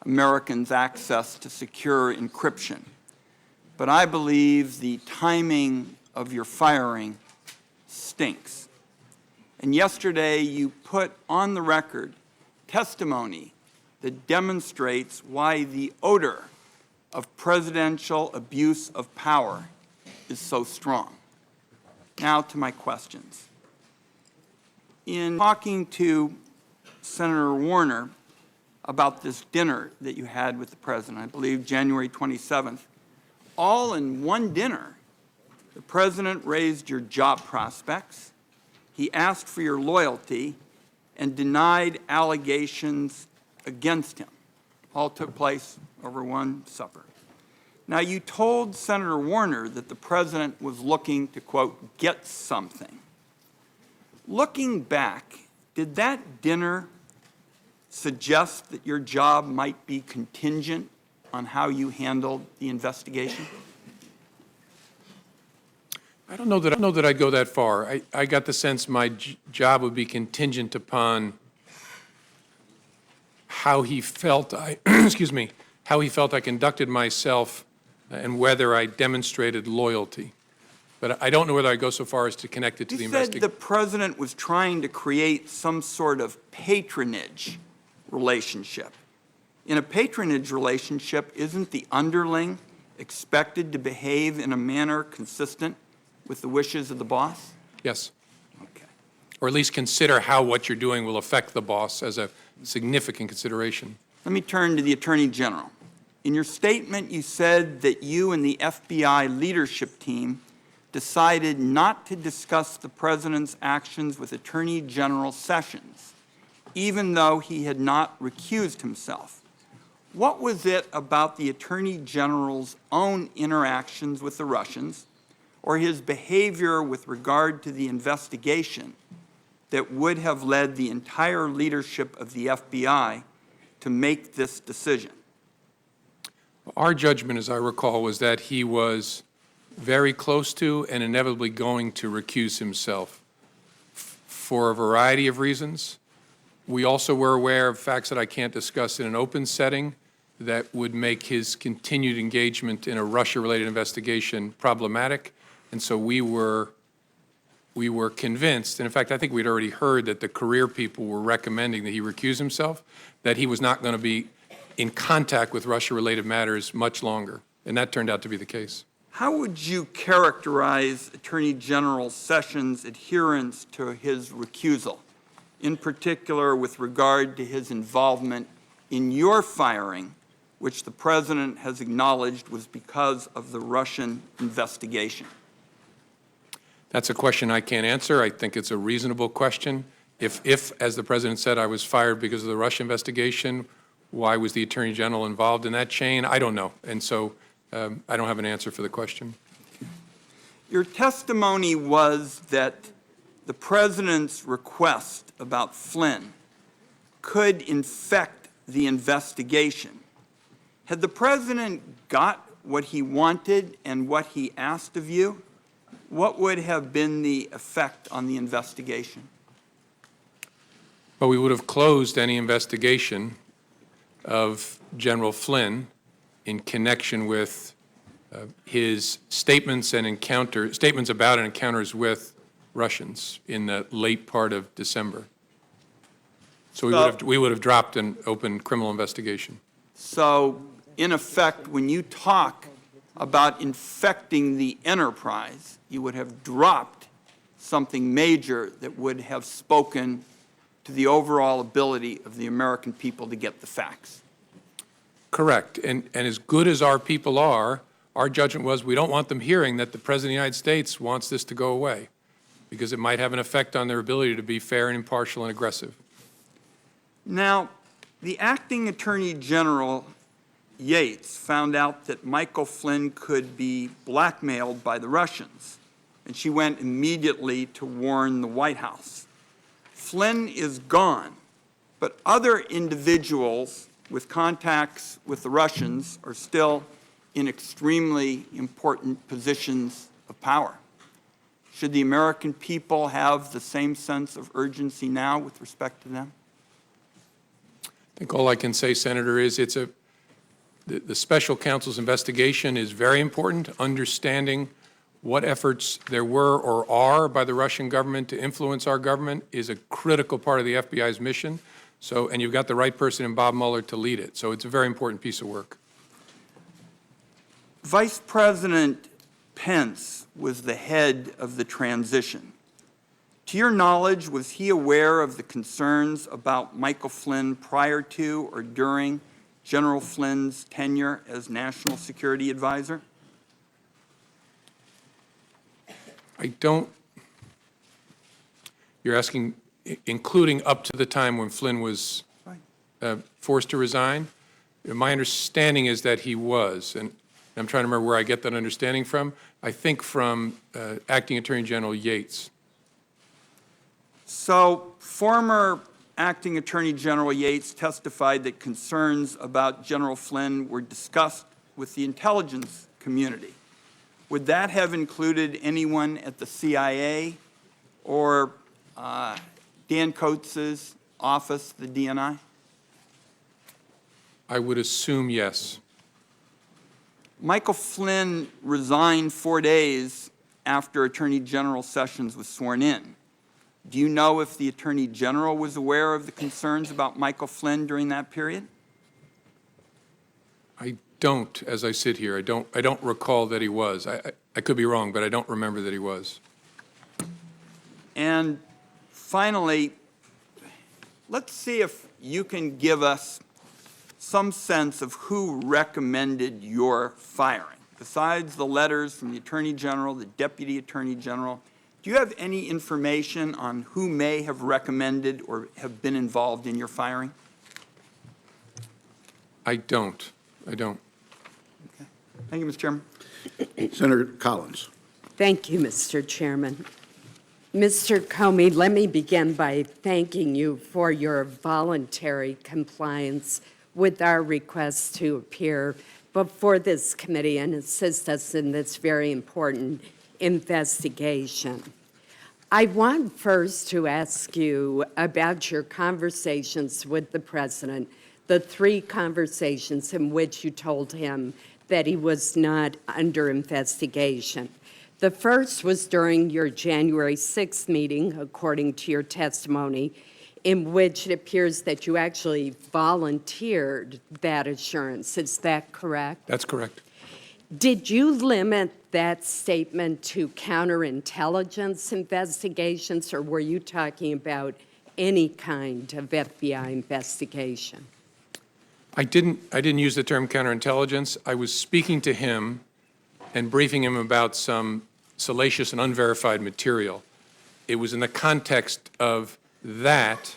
Americans' access to secure encryption. but I believe the timing of your firing stinks. And yesterday you put on the record testimony that demonstrates why the odor of presidential abuse of power is so strong. Now to my questions. In talking to Senator Warner about this dinner that you had with the president, I believe January 27th, all in one dinner, the president raised your job prospects, he asked for your loyalty, and denied allegations against him. All took place over one supper. Now, you told Senator Warner that the president was looking to, quote, get something. Looking back, did that dinner suggest that your job might be contingent on how you handled the investigation? I don't know that I'd go that far. I got the sense my job would be contingent upon how he felt excuse me, how he felt I conducted myself and whether I demonstrated loyalty. But I don't know whether I go so far as to connect it to the investigation. You said the president was trying to create some sort of patronage relationship. In a patronage relationship, isn't the underling expected to behave in a manner consistent with the wishes of the boss? Yes. Okay. Or at least consider how what you're doing will affect the boss as a significant consideration. Let me turn to the Attorney General. In your statement, you said that you and the FBI leadership team decided not to discuss the president's actions with Attorney General Sessions, even though he had not recused himself. What was it about the Attorney General's own interactions with the Russians or his behavior with regard to the investigation that would have led the entire leadership of the FBI to make this decision? Our judgment, as I recall, was that he was very close to and inevitably going to recuse himself for a variety of reasons. We also were aware of facts that I can't discuss in an open setting that would make his continued engagement in a Russia-related investigation problematic. And so we were convinced, and in fact, I think we'd already heard that the career people were recommending that he recuse himself, that he was not going to be in contact with Russia-related matters much longer. And that turned out to be the case. How would you characterize Attorney General Sessions' adherence to his recusal, in particular with regard to his involvement in your firing, which the president has acknowledged was because of the Russian investigation? That's a question I can't answer. I think it's a reasonable question. If, as the president said, I was fired because of the Russia investigation, why was the Attorney General involved in that chain? I don't know. And so I don't have an answer for the question. Your testimony was that the president's request about Flynn could infect the investigation. Had the president got what he wanted and what he asked of you, what would have been the effect on the investigation? Well, we would have closed any investigation of General Flynn in connection with his statements about and encounters with Russians in the late part of December. So we would have dropped an open criminal investigation. So, in effect, when you talk about infecting the enterprise, you would have dropped something major that would have spoken to the overall ability of the American people to get the facts. Correct. And as good as our people are, our judgment was we don't want them hearing that the President of the United States wants this to go away because it might have an effect on their ability to be fair and impartial and aggressive. Now, the acting Attorney General Yates found out that Michael Flynn could be blackmailed by the Russians, and she went immediately to warn the White House. Flynn is gone, but other individuals with contacts with the Russians are still in extremely important positions of power. Should the American people have the same sense of urgency now with respect to them? I think all I can say, Senator, is the special counsel's investigation is very important. Understanding what efforts there were or are by the Russian government to influence our government is a critical part of the FBI's mission. So, and you've got the right person in Bob Mueller to lead it. So it's a very important piece of work. Vice President Pence was the head of the transition. To your knowledge, was he aware of the concerns about Michael Flynn prior to or during General Flynn's tenure as National Security Advisor? I don't, you're asking, including up to the time when Flynn was forced to resign? My understanding is that he was, and I'm trying to remember where I get that understanding from. I think from Acting Attorney General Yates. So, former Acting Attorney General Yates testified that concerns about General Flynn were discussed with the intelligence community. Would that have included anyone at the CIA or Dan Coates' office, the DNI? I would assume yes. Michael Flynn resigned 4 days after Attorney General Sessions was sworn in. Do you know if the Attorney General was aware of the concerns about Michael Flynn during that period? I don't, as I sit here. I don't recall that he was. I could be wrong, but I don't remember that he was. And finally, let's see if you can give us some sense of who recommended your firing. Besides the letters from the Attorney General, the Deputy Attorney General, do you have any information on who may have recommended or have been involved in your firing? I don't. Okay. Thank you, Mr. Chairman. Senator Collins. Thank you, Mr. Chairman. Mr. Comey, let me begin by thanking you for your voluntary compliance with our request to appear before this committee and assist us in this very important investigation. I want first to ask you about your conversations with the president, the 3 conversations in which you told him that he was not under investigation. The first was during your January 6th meeting, according to your testimony, in which it appears that you actually volunteered that assurance. Is that correct? That's correct. Did you limit that statement to counterintelligence investigations, or were you talking about any kind of FBI investigation? I didn't use the term counterintelligence. I was speaking to him and briefing him about some salacious and unverified material. It was in the context of that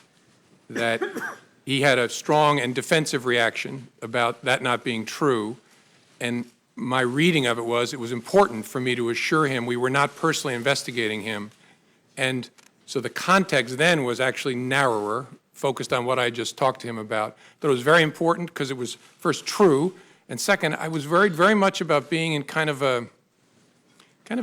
he had a strong and defensive reaction about that not being true. And my reading of it was important for me to assure him we were not personally investigating him. And so the context then was actually narrower, focused on what I just talked to him about. But it was very important because it was, first, true, and second, I was worried very much about being in kind of a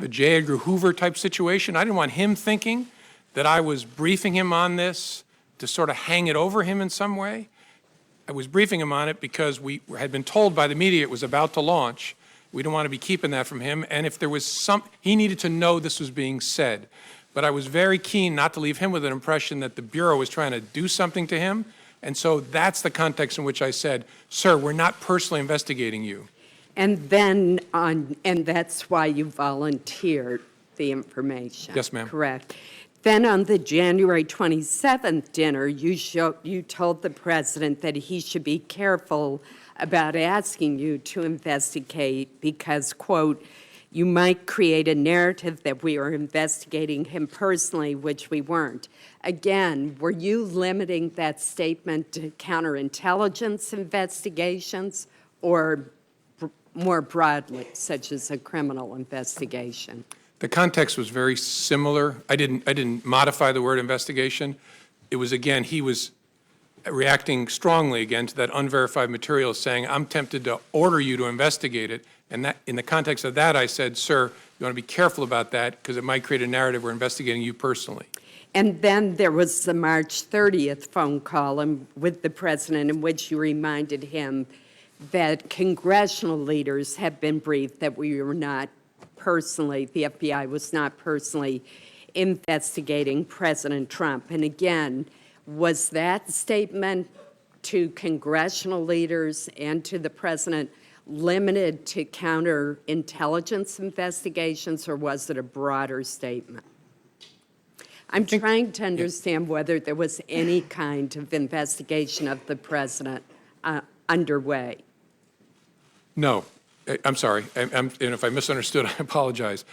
J. Edgar Hoover type situation. I didn't want him thinking that I was briefing him on this to sort of hang it over him in some way. I was briefing him on it because we had been told by the media it was about to launch. We didn't want to be keeping that from him, and if there was he needed to know this was being said. But I was very keen not to leave him with an impression that the Bureau was trying to do something to him, and so that's the context in which I said, sir, we're not personally investigating you. And then and that's why you volunteered the information. Yes, ma'am. Correct. Then on the January 27th dinner, you told the president that he should be careful about asking you to investigate because, quote, you might create a narrative that we were investigating him personally, which we weren't. Again, were you limiting that statement to counterintelligence investigations or more broadly, such as a criminal investigation? The context was very similar. I didn't modify the word investigation. It was, again, he was reacting strongly again to that unverified material, saying, I'm tempted to order you to investigate it. And that, in the context of that, I said, sir, you want to be careful about that because it might create a narrative we're investigating you personally. And then there was the March 30th phone call with the president in which you reminded him that congressional leaders have been briefed that we were not personally, the FBI was not personally investigating President Trump. And again, was that statement to congressional leaders and to the president limited to counterintelligence investigations, or was it a broader statement? I'm trying to understand whether there was any kind of investigation of the president underway. No, I'm sorry. And if I misunderstood, I apologize.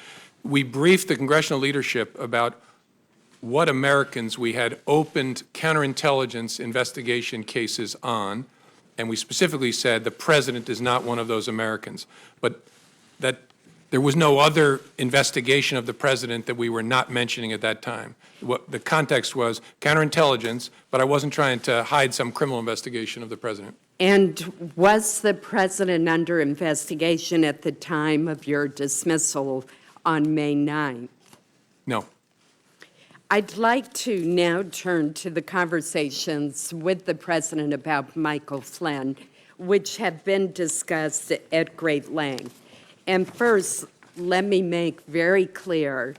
We briefed the congressional leadership about what Americans we had opened counterintelligence investigation cases on, and we specifically said the president is not one of those Americans. But that there was no other investigation of the president that we were not mentioning at that time. What the context was counterintelligence, but I wasn't trying to hide some criminal investigation of the president. And was the president under investigation at the time of your dismissal on May 9th? No. I'd like to now turn to the conversations with the president about Michael Flynn, which have been discussed at great length. And first, let me make very clear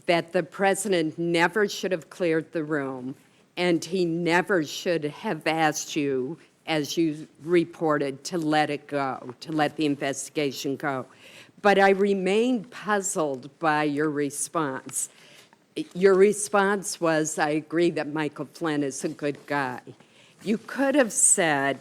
that the president never should have cleared the room, and he never should have asked you, as you reported, to let it go, to let the investigation go. But I remain puzzled by your response. Your response was, I agree that Michael Flynn is a good guy. You could have said,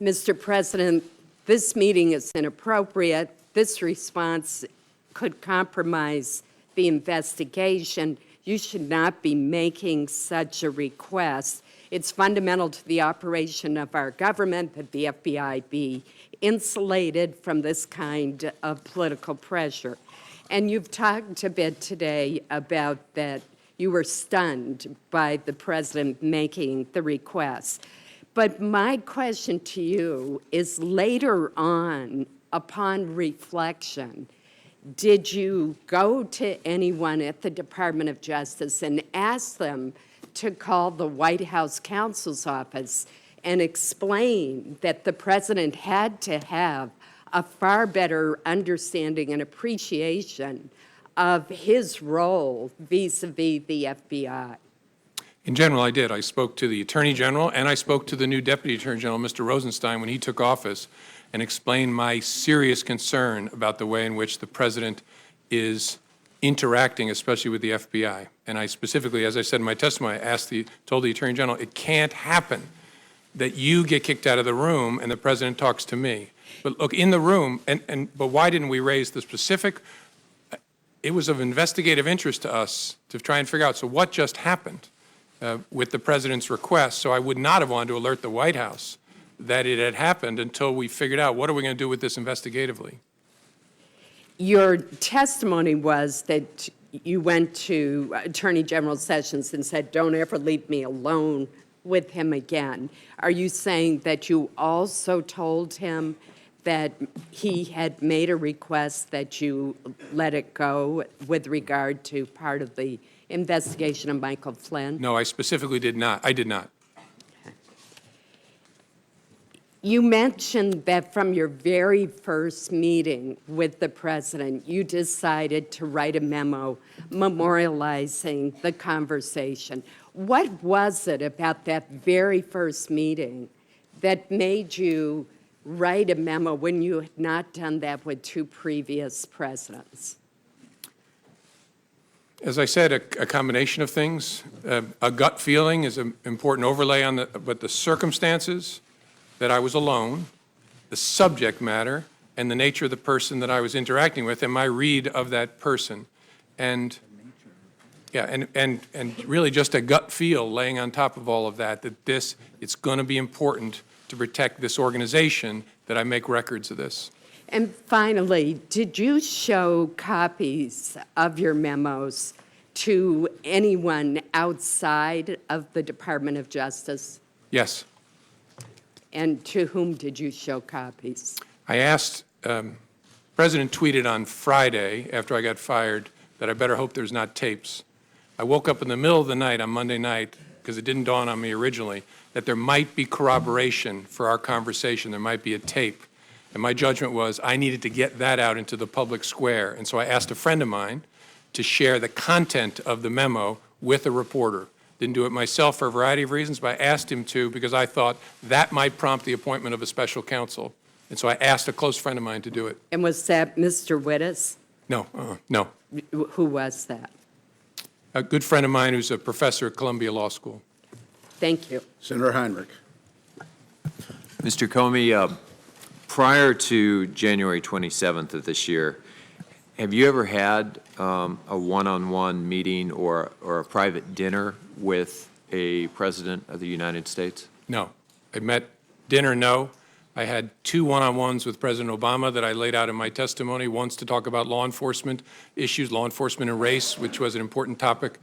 Mr. President, this meeting is inappropriate. This response could compromise the investigation. You should not be making such a request. It's fundamental to the operation of our government that the FBI be insulated from this kind of political pressure. And you've talked a bit today about that you were stunned by the president making the request. But my question to you is, later on, upon reflection, did you go to anyone at the Department of Justice and ask them to call the White House counsel's office and explain that the president had to have a far better understanding and appreciation of his role vis-a-vis the FBI? In general, I did. I spoke to the Attorney General, and I spoke to the new Deputy Attorney General, Mr. Rosenstein, when he took office, and explained my serious concern about the way in which the president is interacting, especially with the FBI. And I specifically, as I said in my testimony, told the Attorney General, it can't happen that you get kicked out of the room and the president talks to me. But look, in the room, but why didn't we raise the specific? It was of investigative interest to us to try and figure out, so what just happened with the president's request? So I would not have wanted to alert the White House that it had happened until we figured out what are we going to do with this investigatively. Your testimony was that you went to Attorney General Sessions and said, don't ever leave me alone with him again. Are you saying that you also told him that he had made a request that you let it go with regard to part of the investigation of Michael Flynn? No, I specifically did not. I did not. You mentioned that from your very first meeting with the president, you decided to write a memo memorializing the conversation. What was it about that very first meeting that made you write a memo when you had not done that with two previous presidents? As I said, a combination of things. A gut feeling is an important overlay on but the circumstances, that I was alone, the subject matter, and the nature of the person that I was interacting with, and my read of that person. And yeah, and really just a gut feel laying on top of all of that, it's going to be important to protect this organization that I make records of this. And finally, did you show copies of your memos to anyone outside of the Department of Justice? Yes. And to whom did you show copies? I asked, President tweeted on Friday after I got fired that I better hope there's not tapes. I woke up in the middle of the night on Monday night, because it didn't dawn on me originally, that there might be corroboration for our conversation. There might be a tape. And my judgment was I needed to get that out into the public square. And so I asked a friend of mine to share the content of the memo with a reporter. Didn't do it myself for a variety of reasons, but I asked him to because I thought that might prompt the appointment of a special counsel. And so I asked a close friend of mine to do it. And was that Mr. Wittes? No, no. Who was that? A good friend of mine who's a professor at Columbia Law School. Thank you. Senator Heinrich. Mr. Comey, prior to January 27th of this year, have you ever had a one-on-one meeting or a private dinner with a president of the United States? No. I met dinner, no. I had 2 one-on-ones with President Obama that I laid out in my testimony, once to talk about law enforcement issues, law enforcement and race, which was an important topic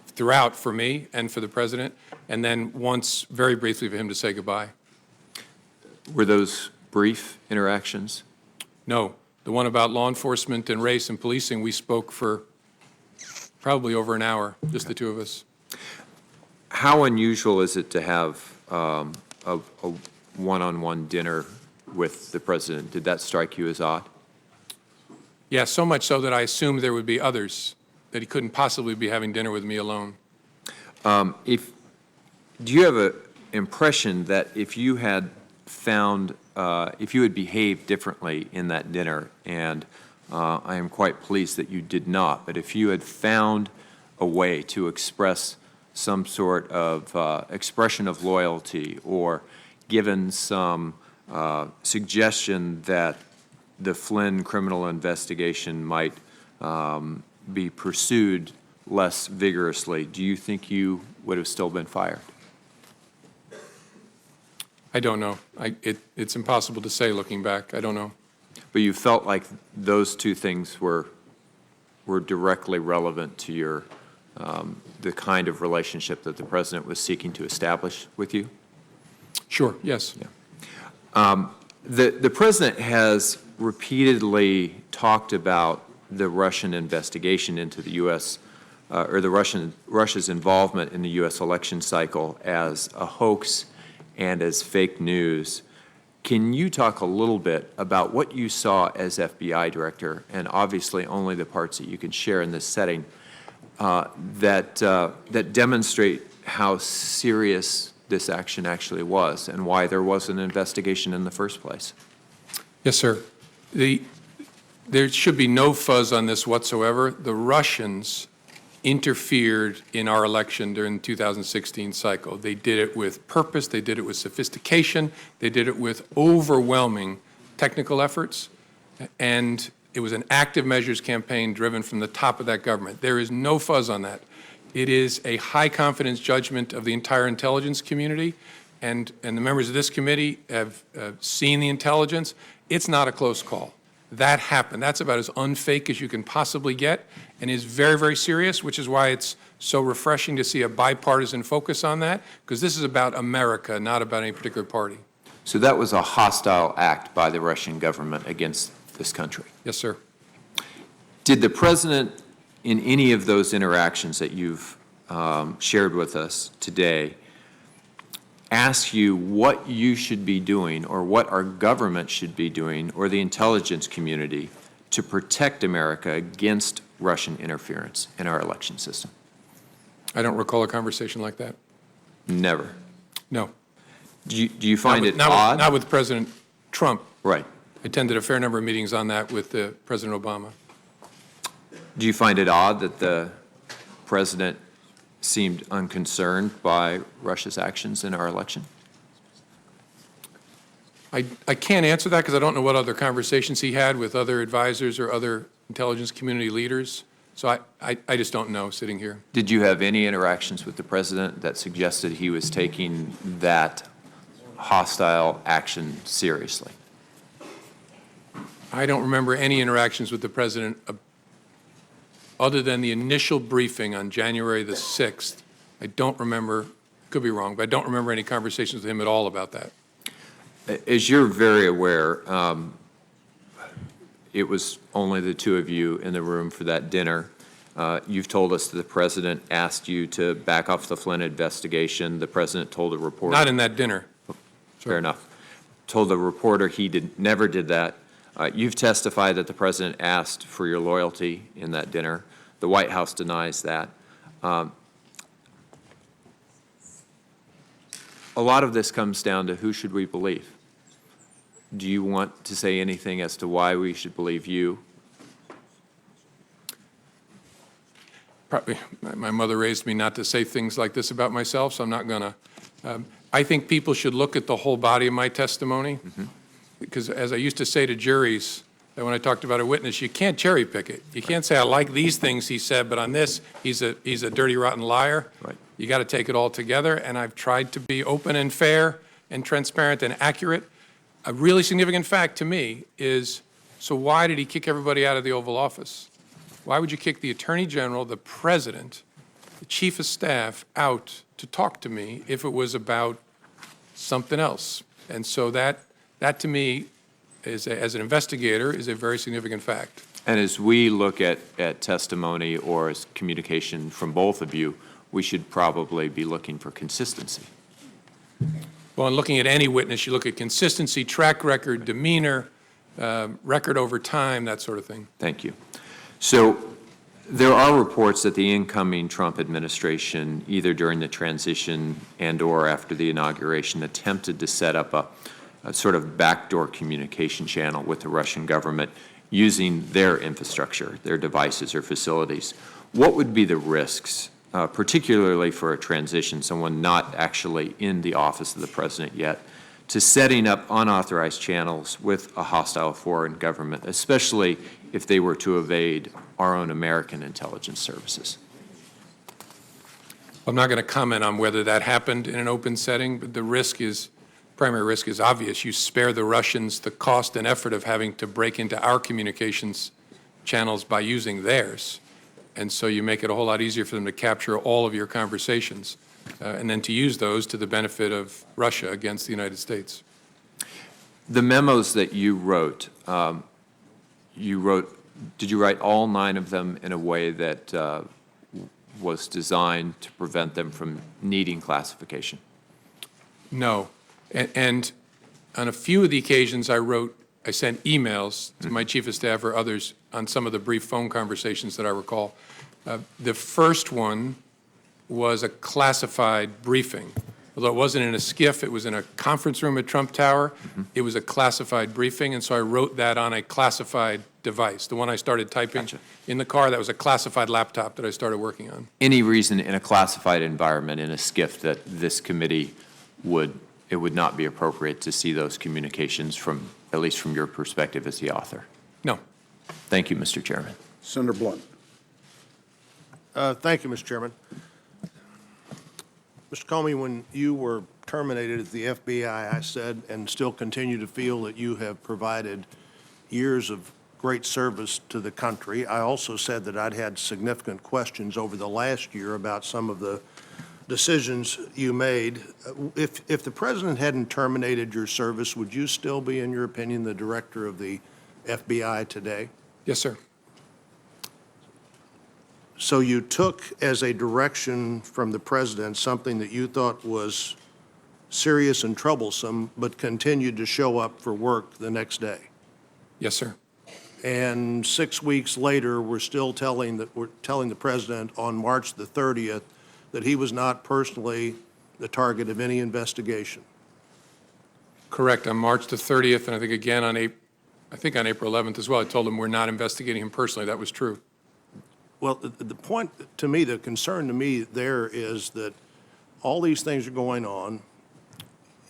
throughout for me and for the president, and then once very briefly for him to say goodbye. Were those brief interactions? No. The one about law enforcement and race and policing, we spoke for probably over an hour, just the two of us. How unusual is it to have a one-on-one dinner with the president? Did that strike you as odd? Yeah, so much so that I assumed there would be others, that he couldn't possibly be having dinner with me alone. Do you have an impression that if you had found, if you had behaved differently in that dinner, and I am quite pleased that you did not, but if you had found a way to express some sort of expression of loyalty or given some suggestion that the Flynn criminal investigation might be pursued less vigorously, do you think you would have still been fired? I don't know. It's impossible to say looking back. I don't know. But you felt like those two things were directly relevant to your the kind of relationship that the president was seeking to establish with you? Sure, yes. Yeah. The president has repeatedly talked about the Russian investigation into the U.S. Or Russia's involvement in the U.S. election cycle as a hoax and as fake news. Can you talk a little bit about what you saw as FBI director, and obviously only the parts that you can share in this setting, that demonstrate how serious this action actually was and why there was an investigation in the first place? Yes, sir. There should be no fuzz on this whatsoever. The Russians interfered in our election during the 2016 cycle. They did it with purpose, they did it with sophistication, they did it with overwhelming technical efforts, and it was an active measures campaign driven from the top of that government. There is no fuzz on that. It is a high confidence judgment of the entire intelligence community, and the members of this committee have seen the intelligence. It's not a close call. That happened. That's about as unfake as you can possibly get, and is very, very serious, which is why it's so refreshing to see a bipartisan focus on that, because this is about America, not about any particular party. So that was a hostile act by the Russian government against this country? Yes, sir. Did the president, in any of those interactions that you've shared with us today, ask you what you should be doing or what our government should be doing or the intelligence community to protect America against Russian interference in our election system? I don't recall a conversation like that. Never. No. Do you find it not odd? Not with President Trump. Right. I attended a fair number of meetings on that with President Obama. Do you find it odd that the president seemed unconcerned by Russia's actions in our election? I can't answer that because I don't know what other conversations he had with other advisors or other intelligence community leaders. So I just don't know sitting here. Did you have any interactions with the president that suggested he was taking that hostile action seriously? I don't remember any interactions with the president other than the initial briefing on January the 6th. I don't remember, could be wrong, but I don't remember any conversations with him at all about that. As you're very aware, it was only the two of you in the room for that dinner. You've told us that the president asked you to back off the Flynn investigation. The president told a reporter. Not in that dinner. Fair enough. told the reporter he never did that. You've testified that the president asked for your loyalty in that dinner. The White House denies that. A lot of this comes down to who should we believe? Do you want to say anything as to why we should believe you? Probably, my mother raised me not to say things like this about myself, so I'm not going to. I think people should look at the whole body of my testimony, because as I used to say to juries, that when I talked about a witness, you can't cherry pick it. You can't say, I like these things he said, but on this, he's a dirty, rotten liar. Right. You got to take it all together, and I've tried to be open and fair and transparent and accurate. A really significant fact to me is, so why did he kick everybody out of the Oval Office? Why would you kick the Attorney General, the President, the Chief of Staff out to talk to me if it was about something else? And so that to me, as an investigator, is a very significant fact. And as we look at testimony or as communication from both of you, we should probably be looking for consistency. Well, in looking at any witness, you look at consistency, track record, demeanor, record over time, that sort of thing. Thank you. So there are reports that the incoming Trump administration, either during the transition and or after the inauguration, attempted to set up a sort of backdoor communication channel with the Russian government using their infrastructure, their devices or facilities. What would be the risks, particularly for a transition, someone not actually in the office of the president yet, to setting up unauthorized channels with a hostile foreign government, especially if they were to evade our own American intelligence services? I'm not going to comment on whether that happened in an open setting, but the primary risk is obvious. You spare the Russians the cost and effort of having to break into our communications channels by using theirs. And so you make it a whole lot easier for them to capture all of your conversations and then to use those to the benefit of Russia against the United States. The memos that you wrote, did you write all 9 of them in a way that was designed to prevent them from needing classification? No. And on a few of the occasions I sent emails to my chief of staff or others on some of the brief phone conversations that I recall. The first one was a classified briefing. Although it wasn't in a SCIF, it was in a conference room at Trump Tower. It was a classified briefing, and so I wrote that on a classified device. The one I started typing in the car, that was a classified laptop that I started working on. Any reason in a classified environment, in a SCIF, that this committee it would not be appropriate to see those communications from, at least from your perspective as the author? No. Thank you, Mr. Chairman. Senator Blunt. Thank you, Mr. Chairman. Mr. Comey, when you were terminated at the FBI, I said and still continue to feel that you have provided years of great service to the country. I also said that I'd had significant questions over the last year about some of the decisions you made. If the president hadn't terminated your service, would you still be, in your opinion, the director of the FBI today? Yes, sir. So you took as a direction from the president something that you thought was serious and troublesome, but continued to show up for work the next day. Yes, sir. And 6 weeks later, we're telling the president on March the 30th that he was not personally the target of any investigation. Correct. On March the 30th, and I think again on April 11th as well, I told him we're not investigating him personally. That was true. Well, the point to me, the concern to me there is that all these things are going on.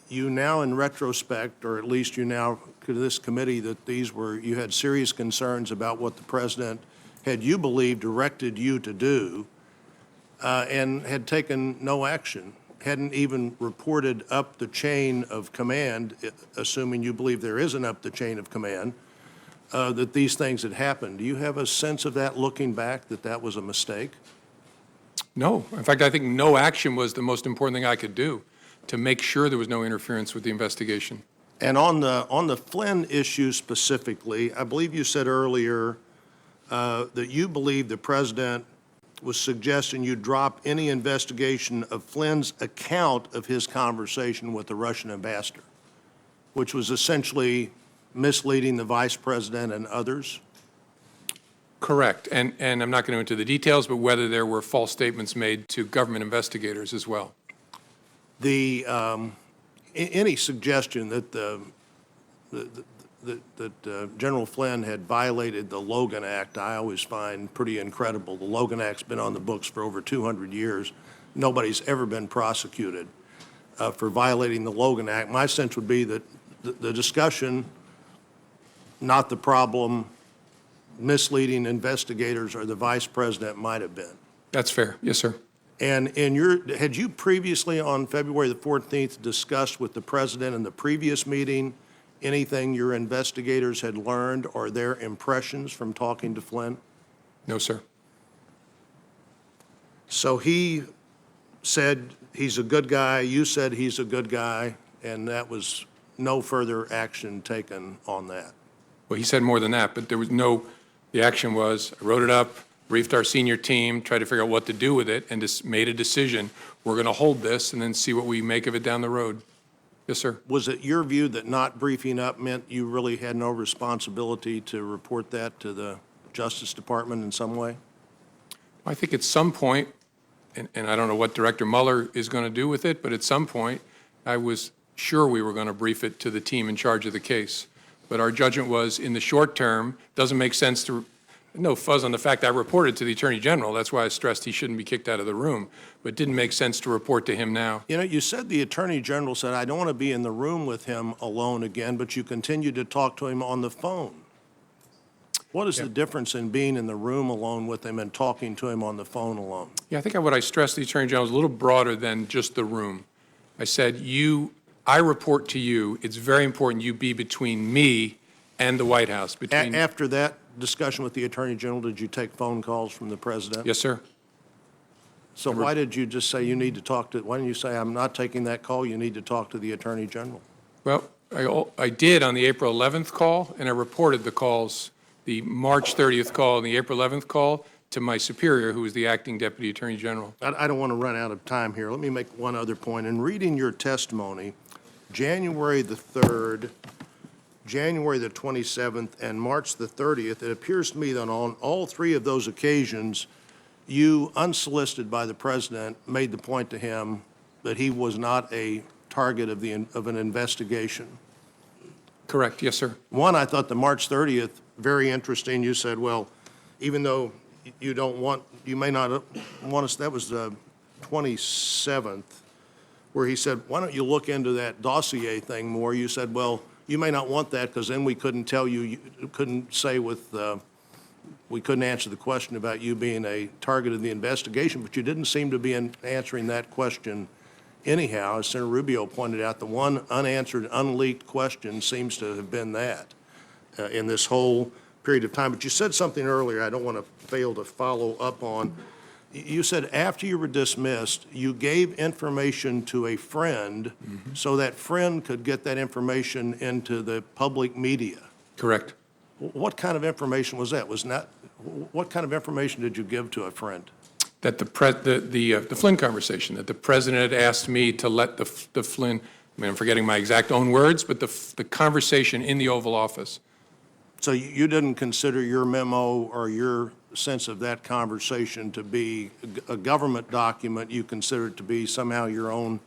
You now, in retrospect, or at least you now, to this committee, that you had serious concerns about what the president had, you believe, directed you to do, and had taken no action, hadn't even reported up the chain of command, assuming you believe there is an up the chain of command, that these things had happened. Do you have a sense of that, looking back, that that was a mistake? No. In fact, I think no action was the most important thing I could do to make sure there was no interference with the investigation. And on the Flynn issue specifically, I believe you said earlier that you believe the president was suggesting you drop any investigation of Flynn's account of his conversation with the Russian ambassador. which was essentially misleading the vice president and others? Correct. And I'm not going to go into the details, but whether there were false statements made to government investigators as well. Any suggestion that General Flynn had violated the Logan Act, I always find pretty incredible. The Logan Act's been on the books for over 200 years. Nobody's ever been prosecuted for violating the Logan Act. My sense would be that the discussion, not the problem, misleading investigators or the vice president might have been. That's fair. Yes, sir. And had you previously on February the 14th discussed with the president in the previous meeting anything your investigators had learned or their impressions from talking to Flynn? No, sir. So he said he's a good guy, you said he's a good guy, and that was no further action taken on that. Well, he said more than that, but there was no, the action was, I wrote it up, briefed our senior team, tried to figure out what to do with it, and just made a decision. We're going to hold this and then see what we make of it down the road. Yes, sir. Was it your view that not briefing up meant you really had no responsibility to report that to the Justice Department in some way? I think at some point, and I don't know what Director Mueller is going to do with it, but at some point, I was sure we were going to brief it to the team in charge of the case. But our judgment was, in the short term, doesn't make sense to, no fuzz on the fact I reported to the Attorney General. That's why I stressed he shouldn't be kicked out of the room. But it didn't make sense to report to him now. You know, you said the Attorney General said, I don't want to be in the room with him alone again, but you continued to talk to him on the phone. What is the difference in being in the room alone with him and talking to him on the phone alone? Yeah, I think what I stressed to the Attorney General is a little broader than just the room. I said, I report to you. It's very important you be between me and the White House. After that discussion with the Attorney General, did you take phone calls from the President? Yes, sir. So why did you just say you need to talk to, why didn't you say, I'm not taking that call, you need to talk to the Attorney General? Well, I did on the April 11th call, and I reported the calls, the March 30th call and the April 11th call, to my superior, who was the acting Deputy Attorney General. I don't want to run out of time here. Let me make one other point. In reading your testimony, January the 3rd, January the 27th, and March the 30th, it appears to me that on all three of those occasions, you, unsolicited by the President, made the point to him that he was not a target of an investigation. Correct, yes, sir. One, I thought the March 30th, very interesting. You said, well, even though you don't want, you may not want us, that was the 27th, where he said, why don't you look into that dossier thing more? You said, well, you may not want that because then we couldn't tell you, you couldn't say with, we couldn't answer the question about you being a target of the investigation, but you didn't seem to be answering that question anyhow. As Senator Rubio pointed out, the one unanswered, unleaked question seems to have been that in this whole period of time. But you said something earlier I don't want to fail to follow up on. You said after you were dismissed, you gave information to a friend so that friend could get that information into the public media. Correct. What kind of information was that? What kind of information did you give to a friend? That the Flynn conversation, that the President had asked me to let the Flynn, I mean, I'm forgetting my exact own words, but the conversation in the Oval Office. So you didn't consider your memo or your sense of that conversation to be a government document. You consider it to be somehow your own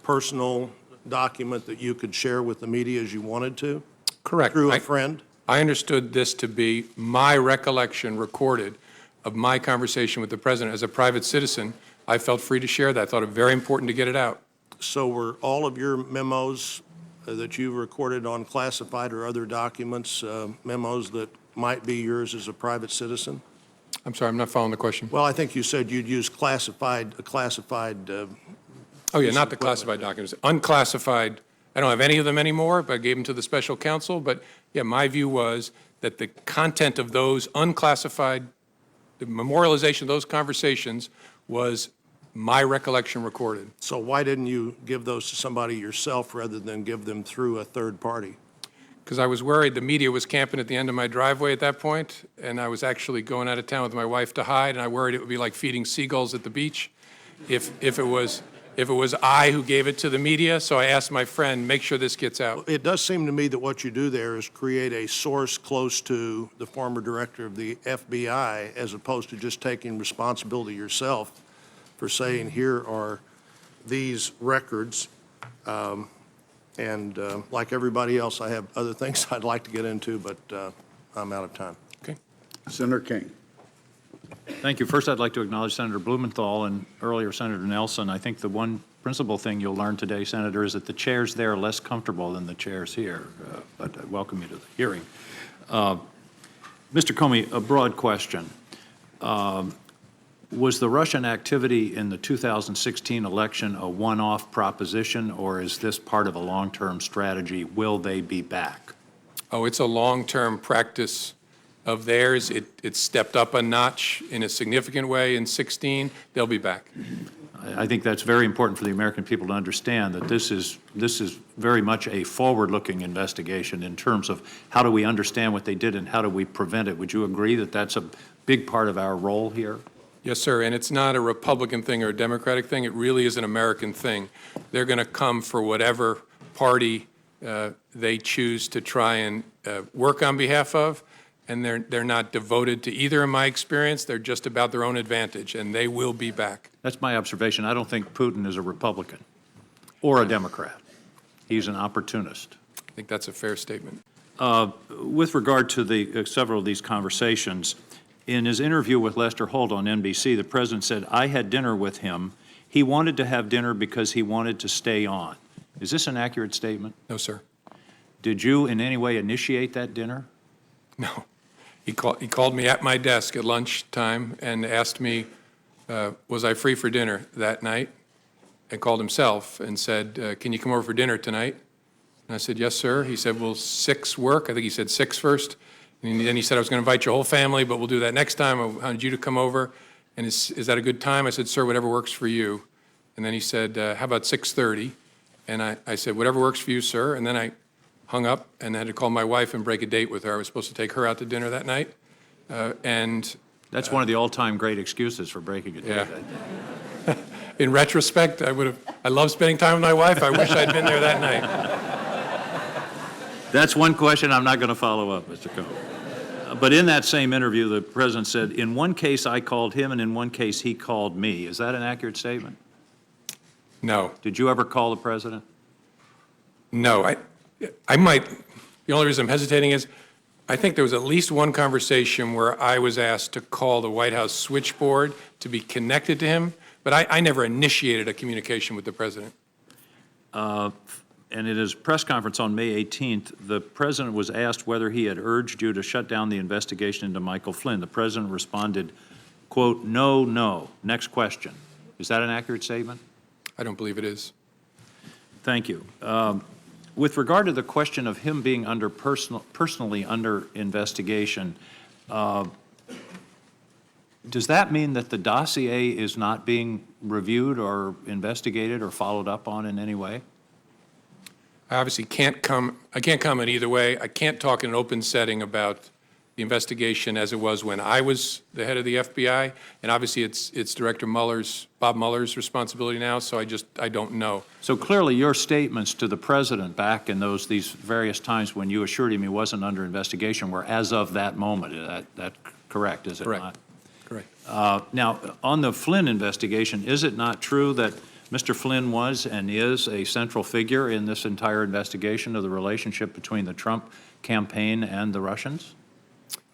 personal document that you could share with the media as you wanted to? Correct. Through a friend? I understood this to be my recollection recorded of my conversation with the President. As a private citizen, I felt free to share that. I thought it very important to get it out. So were all of your memos that you recorded on classified or other documents, memos that might be yours as a private citizen? I'm sorry, I'm not following the question. Well, I think you said you'd use classified. Oh, yeah, not the classified documents. Unclassified, I don't have any of them anymore, but I gave them to the special counsel. But, yeah, my view was that the content of those unclassified, the memorialization of those conversations was my recollection recorded. So why didn't you give those to somebody yourself rather than give them through a third party? Because I was worried the media was camping at the end of my driveway at that point, and I was actually going out of town with my wife to hide, and I worried it would be like feeding seagulls at the beach if it was if it was I who gave it to the media, so I asked my friend, make sure this gets out. It does seem to me that what you do there is create a source close to the former director of the FBI, as opposed to just taking responsibility yourself for saying, here are these records. Like everybody else, I have other things I'd like to get into, but I'm out of time. Okay. Senator King. Thank you. First, I'd like to acknowledge Senator Blumenthal and earlier Senator Nelson. I think the one principal thing you'll learn today, Senator, is that the chairs there are less comfortable than the chairs here, but I welcome you to the hearing. Mr. Comey, a broad question. Was the Russian activity in the 2016 election a one-off proposition, or is this part of a long-term strategy? Will they be back? Oh, it's a long-term practice of theirs. It stepped up a notch in a significant way in 16. They'll be back. I think that's very important for the American people to understand that this is very much a forward-looking investigation in terms of how do we understand what they did and how do we prevent it. Would you agree that that's a big part of our role here? Yes, sir, and it's not a Republican thing or a Democratic thing. It really is an American thing. They're going to come for whatever party they choose to try and work on behalf of, and they're not devoted to either in my experience. They're just about their own advantage, and they will be back. That's my observation. I don't think Putin is a Republican or a Democrat. He's an opportunist. I think that's a fair statement. With regard to the several of these conversations, in his interview with Lester Holt on NBC, the president said, I had dinner with him. He wanted to have dinner because he wanted to stay on. Is this an accurate statement? No, sir. Did you in any way initiate that dinner? No. He called me at my desk at lunchtime and asked me, was I free for dinner that night? And called himself and said, can you come over for dinner tonight? And I said, yes, sir. He said, will 6 work? I think he said 6 first. And then he said, I was going to invite your whole family, but we'll do that next time. I wanted you to come over. And is that a good time? I said, sir, whatever works for you. And then he said, how about 6:30? And I said, whatever works for you, sir. And then I hung up and had to call my wife and break a date with her. I was supposed to take her out to dinner that night. That's one of the all-time great excuses for breaking a date. Yeah. In retrospect, I love spending time with my wife. I wish I'd been there that night. That's one question I'm not going to follow up, Mr. Comey. But in that same interview, the president said, in one case I called him and in one case he called me. Is that an accurate statement? No. Did you ever call the president? No. I might. The only reason I'm hesitating is I think there was at least one conversation where I was asked to call the White House switchboard to be connected to him, but I never initiated a communication with the president. And in his press conference on May 18th, the president was asked whether he had urged you to shut down the investigation into Michael Flynn. The president responded, quote, no, no. Next question. Is that an accurate statement? I don't believe it is. Thank you. With regard to the question of him being personally under investigation, does that mean that the dossier is not being reviewed or investigated or followed up on in any way? I obviously can't comment either way. I can't talk in an open setting about the investigation as it was when I was the head of the FBI, and obviously it's Director Bob Mueller's responsibility now, so I don't know. So clearly your statements to the president back in these various times when you assured him he wasn't under investigation were as of that moment. Is that correct, is it not? Correct. Now, on the Flynn investigation, is it not true that Mr. Flynn was and is a central figure in this entire investigation of the relationship between the Trump campaign and the Russians?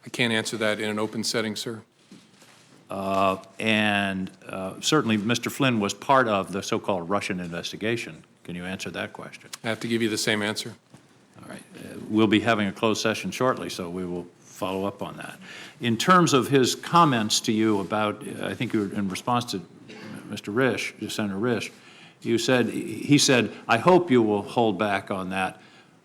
I can't answer that in an open setting, sir. Certainly Mr. Flynn was part of the so-called Russian investigation. Can you answer that question? I have to give you the same answer. All right. We'll be having a closed session shortly, so we will follow up on that. In terms of his comments to you about, I think you were in response to Mr. Risch, Senator Risch, he said, I hope you will hold back on that.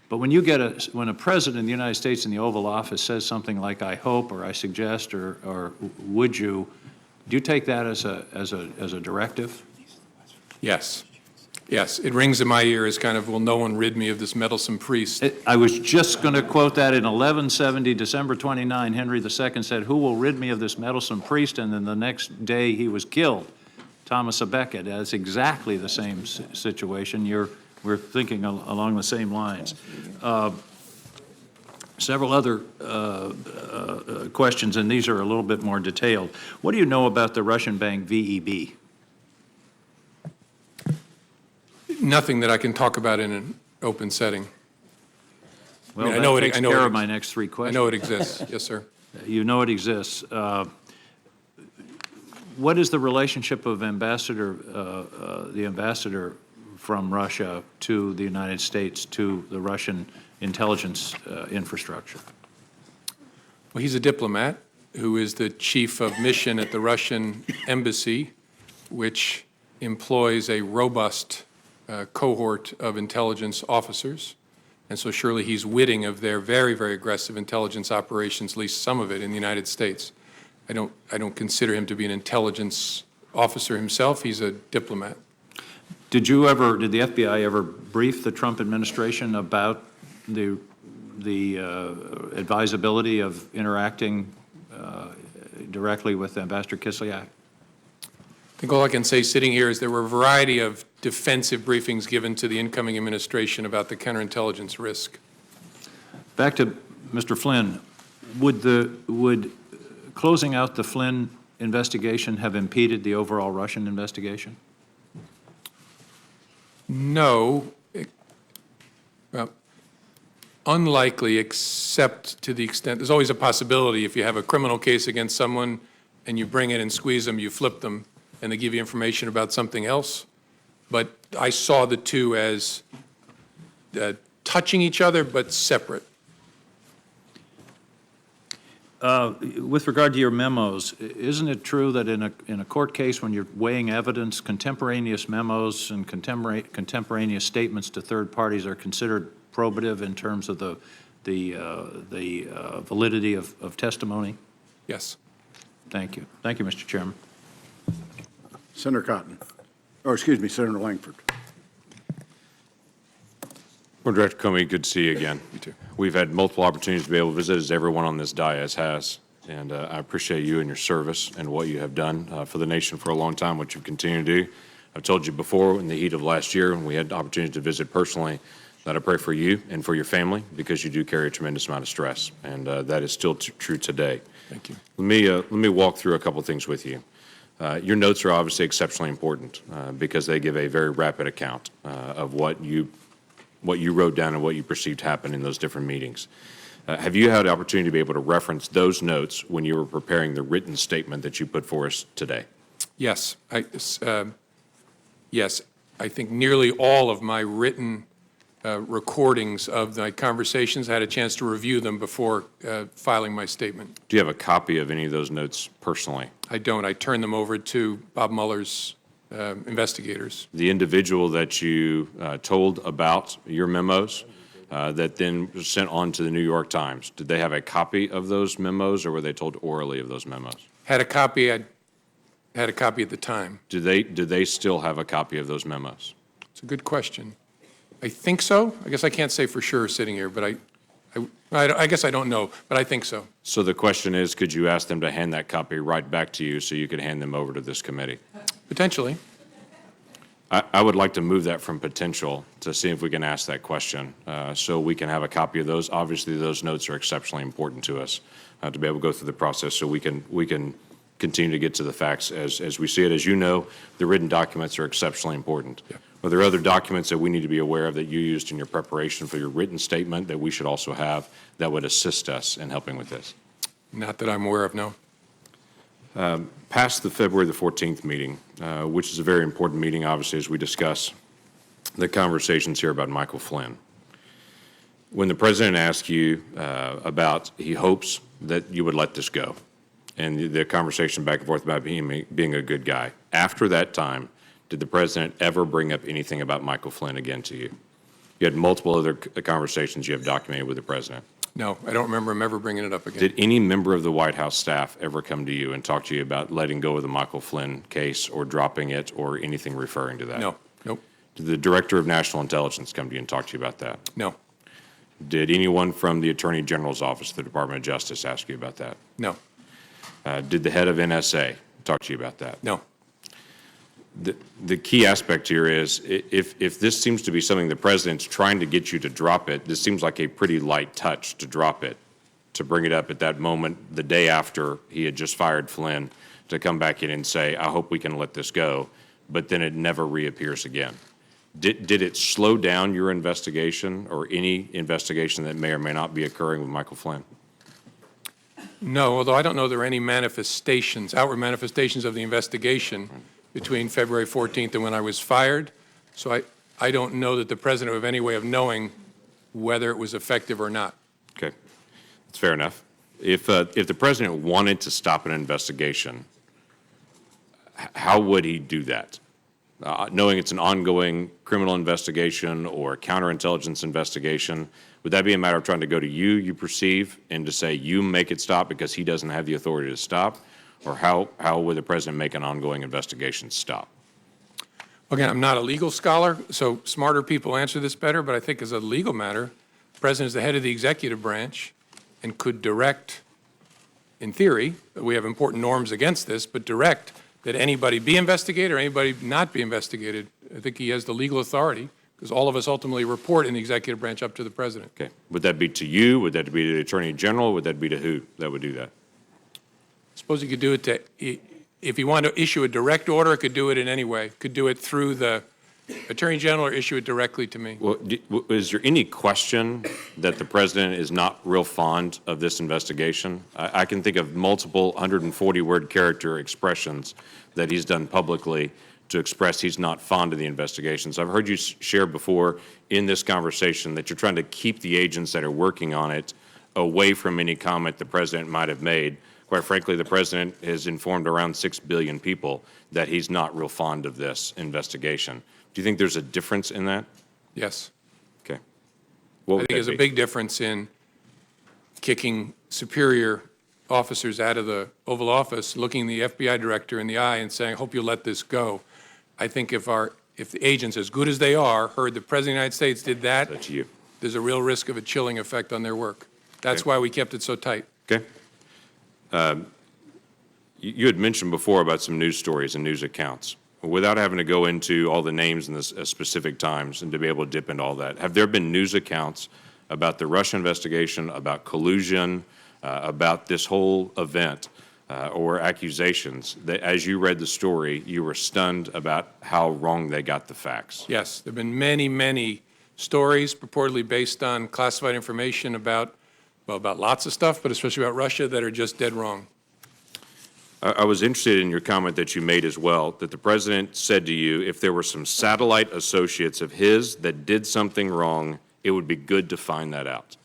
But when when a president of the United States in the Oval Office says something like I hope or I suggest or would you, do you take that as a directive? Yes. Yes, it rings in my ear as kind of, will no one rid me of this meddlesome priest? I was just going to quote that in 1170, December 29, Henry II said, who will rid me of this meddlesome priest? And then the next day he was killed. Thomas A. Becket. That's exactly the same situation. We're thinking along the same lines. Several other questions, and these are a little bit more detailed. What do you know about the Russian bank VEB? Nothing that I can talk about in an open setting. Well, I know that it- takes I know care it of my ex- next three I questions. know it exists. Yes, sir. You know it exists. What is the relationship of the ambassador from Russia to the United States, to the Russian intelligence infrastructure? Well, he's a diplomat who is the chief of mission at the Russian embassy, which employs a robust cohort of intelligence officers. And so surely he's witting of their very, very aggressive intelligence operations, at least some of it, in the United States. I don't consider him to be an intelligence officer himself. He's a diplomat. Did the FBI ever brief the Trump administration about the advisability of interacting directly with Ambassador Kislyak? I think all I can say sitting here is there were a variety of defensive briefings given to the incoming administration about the counterintelligence risk. Back to Mr. Flynn, would closing out the Flynn investigation have impeded the overall Russian investigation? No, well, unlikely, except to the extent, there's always a possibility if you have a criminal case against someone and you bring it and squeeze them, you flip them, and they give you information about something else. But I saw the two as touching each other, but separate. With regard to your memos, isn't it true that in a court case, when you're weighing evidence, contemporaneous memos and contemporaneous statements to third parties are considered probative in terms of the validity of testimony? Yes. Thank you. Thank you, Mr. Chairman. Senator Cotton, or excuse me, Senator Langford. Well, Director Comey, good to see you again. You too. We've had multiple opportunities to be able to visit, as everyone on this dais has, and I appreciate you and your service and what you have done for the nation for a long time, what you've continued to do. I've told you before, in the heat of last year, when we had the opportunity to visit personally, that I pray for you and for your family, because you do carry a tremendous amount of stress, and that is still true today. Thank you. Let me walk through a couple of things with you. Your notes are obviously exceptionally important because they give a very rapid account of what you wrote down and what you perceived happened in those different meetings. Have you had the opportunity to be able to reference those notes when you were preparing the written statement that you put for us today? Yes. Yes. I think nearly all of my written recordings of my conversations, I had a chance to review them before filing my statement. Do you have a copy of any of those notes personally? I don't. I turned them over to Bob Mueller's investigators. The individual that you told about your memos that then was sent on to the New York Times, did they have a copy of those memos, or were they told orally of those memos? Had a copy. I had a copy at the time. Do they still have a copy of those memos? It's a good question. I think so. I guess I can't say for sure sitting here, but I guess I don't know, but I think so. So the question is, could you ask them to hand that copy right back to you so you could hand them over to this committee? Potentially. I would like to move that from potential to see if we can ask that question so we can have a copy of those. Obviously, those notes are exceptionally important to us to be able to go through the process so we can continue to get to the facts as we see it. As you know, the written documents are exceptionally important. Yeah. Are there other documents that we need to be aware of that you used in your preparation for your written statement that we should also have that would assist us in helping with this? Not that I'm aware of, no. Past the February the 14th meeting, which is a very important meeting, obviously, as we discuss the conversations here about Michael Flynn. When the president asked you about he hopes that you would let this go, and the conversation back and forth about being a good guy, after that time, did the president ever bring up anything about Michael Flynn again to you? You had multiple other conversations you have documented with the president. No, I don't remember him ever bringing it up again. Did any member of the White House staff ever come to you and talk to you about letting go of the Michael Flynn case or dropping it or anything referring to that? No, nope, Did the Director of National Intelligence come to you and talk to you about that? no, Did anyone from the Attorney General's office, the Department of Justice, ask you about that? no, Did the head of NSA talk to you about that? no. The key aspect here is if this seems to be something the president's trying to get you to drop it, this seems like a pretty light touch to drop it, to bring it up at that moment, the day after he had just fired Flynn, to come back in and say, I hope we can let this go, but then it never reappears again. Did it slow down your investigation or any investigation that may or may not be occurring with Michael Flynn? No, although I don't know there are any manifestations, outward manifestations of the investigation between February 14th and when I was fired. So I don't know that the president would have any way of knowing whether it was effective or not. Okay, that's fair enough. If the president wanted to stop an investigation, how would he do that? Knowing it's an ongoing criminal investigation or counterintelligence investigation, would that be a matter of trying to go to you perceive, and to say you make it stop because he doesn't have the authority to stop? Or how would the president make an ongoing investigation stop? Again, I'm not a legal scholar, so smarter people answer this better, but I think as a legal matter, the president is the head of the executive branch and could direct, in theory, we have important norms against this, but direct that anybody be investigated or anybody not be investigated. I think he has the legal authority, because all of us ultimately report in the executive branch up to the president. Okay. Would that be to you? Would that be to the Attorney General? Would that be to who that would do that? Suppose he could do it to, if he wanted to issue a direct order, could do it in any way. Could do it through the Attorney General or issue it directly to me. Well, is there any question that the president is not real fond of this investigation? I can think of multiple 140-word character expressions that he's done publicly to express he's not fond of the investigations. I've heard you share before in this conversation that you're trying to keep the agents that are working on it away from any comment the president might have made. Quite frankly, the president has informed around 6 billion people that he's not real fond of this investigation. Do you think there's a difference in that? Yes. Okay. I think there's a big difference in kicking superior officers out of the Oval Office, looking the FBI director in the eye and saying, I hope you'll let this go. I think if the agents, as good as they are, heard the President of the United States did that, That's you. there's a real risk of a chilling effect on their work. That's why we kept it so tight. Okay. You had mentioned before about some news stories and news accounts. Without having to go into all the names and the specific times and to be able to dip into all that, have there been news accounts about the Russia investigation, about collusion, about this whole event, or accusations that, as you read the story, you were stunned about how wrong they got the facts? Yes, there have been many, many stories purportedly based on classified information about, well, about lots of stuff, but especially about Russia, that are just dead wrong. I was interested in your comment that you made as well, that the president said to you, if there were some satellite associates of his that did something wrong, it would be good to find that out.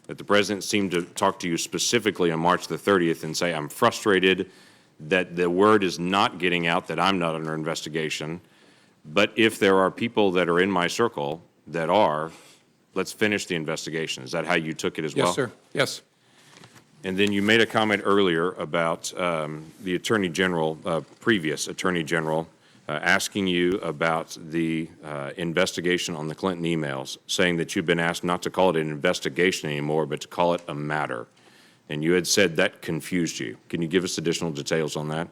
That the president seemed to talk to you specifically on March the 30th and say, I'm frustrated that the word is not getting out that I'm not under investigation, but if there are people that are in my circle that are, let's finish the investigation. Is that how you took it as well? Yes, sir. Yes. And then you made a comment earlier about the Attorney General, previous Attorney General, asking you about the investigation on the Clinton emails, saying that you've been asked not to call it an investigation anymore, but to call it a matter. And you had said that confused you. Can you give us additional details on that?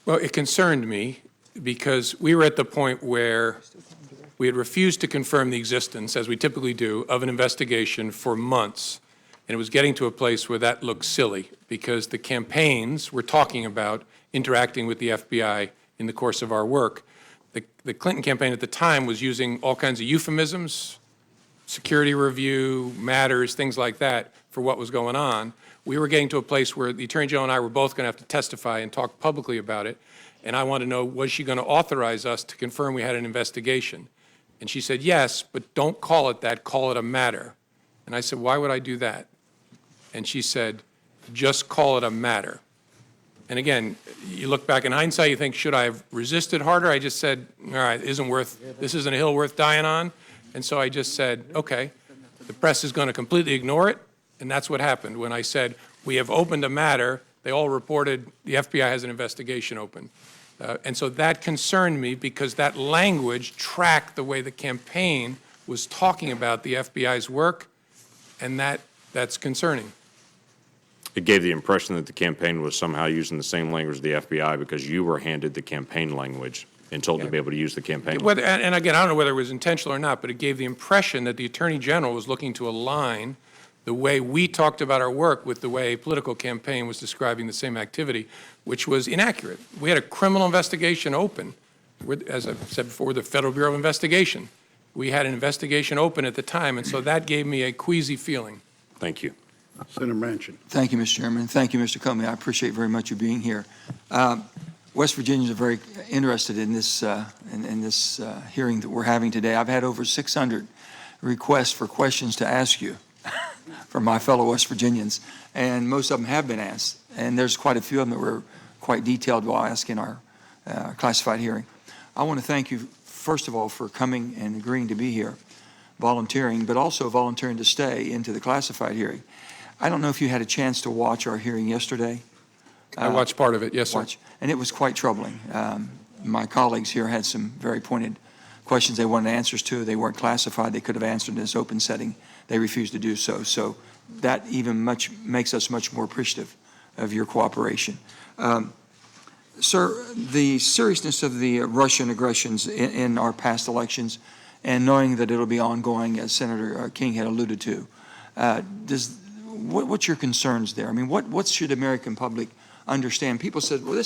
Well, it concerned me because we were at the point where we had refused to confirm the existence, as we typically do, of an investigation for months. And it was getting to a place where that looked silly because the campaigns were talking about interacting with the FBI in the course of our work. The Clinton campaign at the time was using all kinds of euphemisms, security review, matters, things like that for what was going on. We were getting to a place where the Attorney General and I were both going to have to testify and talk publicly about it. And I wanted to know, was she going to authorize us to confirm we had an investigation? And she said, yes, but don't call it that, call it a matter. And I said, why would I do that? And she said, just call it a matter. And again, you look back in hindsight, you think, should I have resisted harder? I just said, all right, this isn't a hill worth dying on. And so I just said, okay, the press is going to completely ignore it. And that's what happened. When I said, we have opened a matter, they all reported the FBI has an investigation open. And so that concerned me because that language tracked the way the campaign was talking about the FBI's work, and that's concerning. It gave the impression that the campaign was somehow using the same language as the FBI because you were handed the campaign language and told to be able to use the campaign language. Whether, and again, I don't know whether it was intentional or not, but it gave the impression that the Attorney General was looking to align the way we talked about our work with the way a political campaign was describing the same activity, which was inaccurate. We had a criminal investigation open. As I said before, the Federal Bureau of Investigation. We had an investigation open at the time, and so that gave me a queasy feeling. Thank you. Senator Manchin. Thank you, Mr. Chairman. Thank you, Mr. Comey. I appreciate very much you being here. West Virginians are very interested in this hearing that we're having today. I've had over 600 requests for questions to ask you from my fellow West Virginians, and most of them have been asked. And there's quite a few of them that were quite detailed while asking our classified hearing. I want to thank you, first of all, for coming and agreeing to be here, volunteering, but also volunteering to stay into the classified hearing. I don't know if you had a chance to watch our hearing yesterday. I watched part of it, yes, sir. And it was quite troubling. My colleagues here had some very pointed questions they wanted answers to. They weren't classified. They could have answered in this open setting. They refused to do so. So that even makes us much more appreciative of your cooperation. Sir, the seriousness of the Russian aggressions in our past elections, and knowing that it'll be ongoing, as Senator King had alluded to, what's your concerns there? I mean, what should the American public understand? People said, well,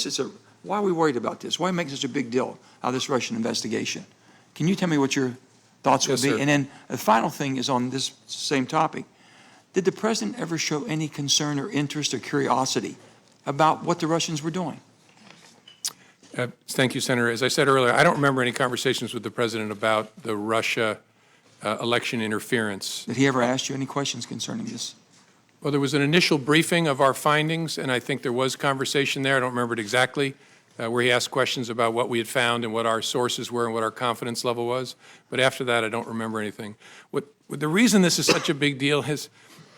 why are we worried about this? Why make such a big deal out of this Russian investigation? Can you tell me what your thoughts would be? Sir. And then the final thing is on this same topic. Did the president ever show any concern or interest or curiosity about what the Russians were doing? Thank you, Senator. As I said earlier, I don't remember any conversations with the president about the Russia election interference. Did he ever ask you any questions concerning this? Well, there was an initial briefing of our findings, and I think there was conversation there. I don't remember it exactly, where he asked questions about what we had found and what our sources were and what our confidence level was. But after that, I don't remember anything. The reason this is such a big deal is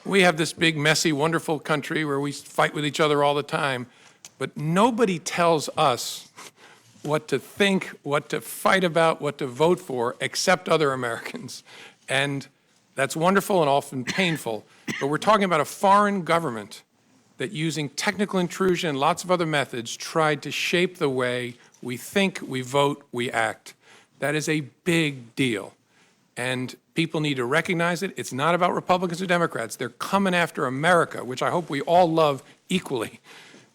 we have this big, messy, wonderful country where we fight with each other all the time, but nobody tells us what to think, what to fight about, what to vote for, except other Americans. And that's wonderful and often painful. But we're talking about a foreign government that, using technical intrusion and lots of other methods, tried to shape the way we think, we vote, we act. That is a big deal. And people need to recognize it. It's not about Republicans or Democrats. They're coming after America, which I hope we all love equally.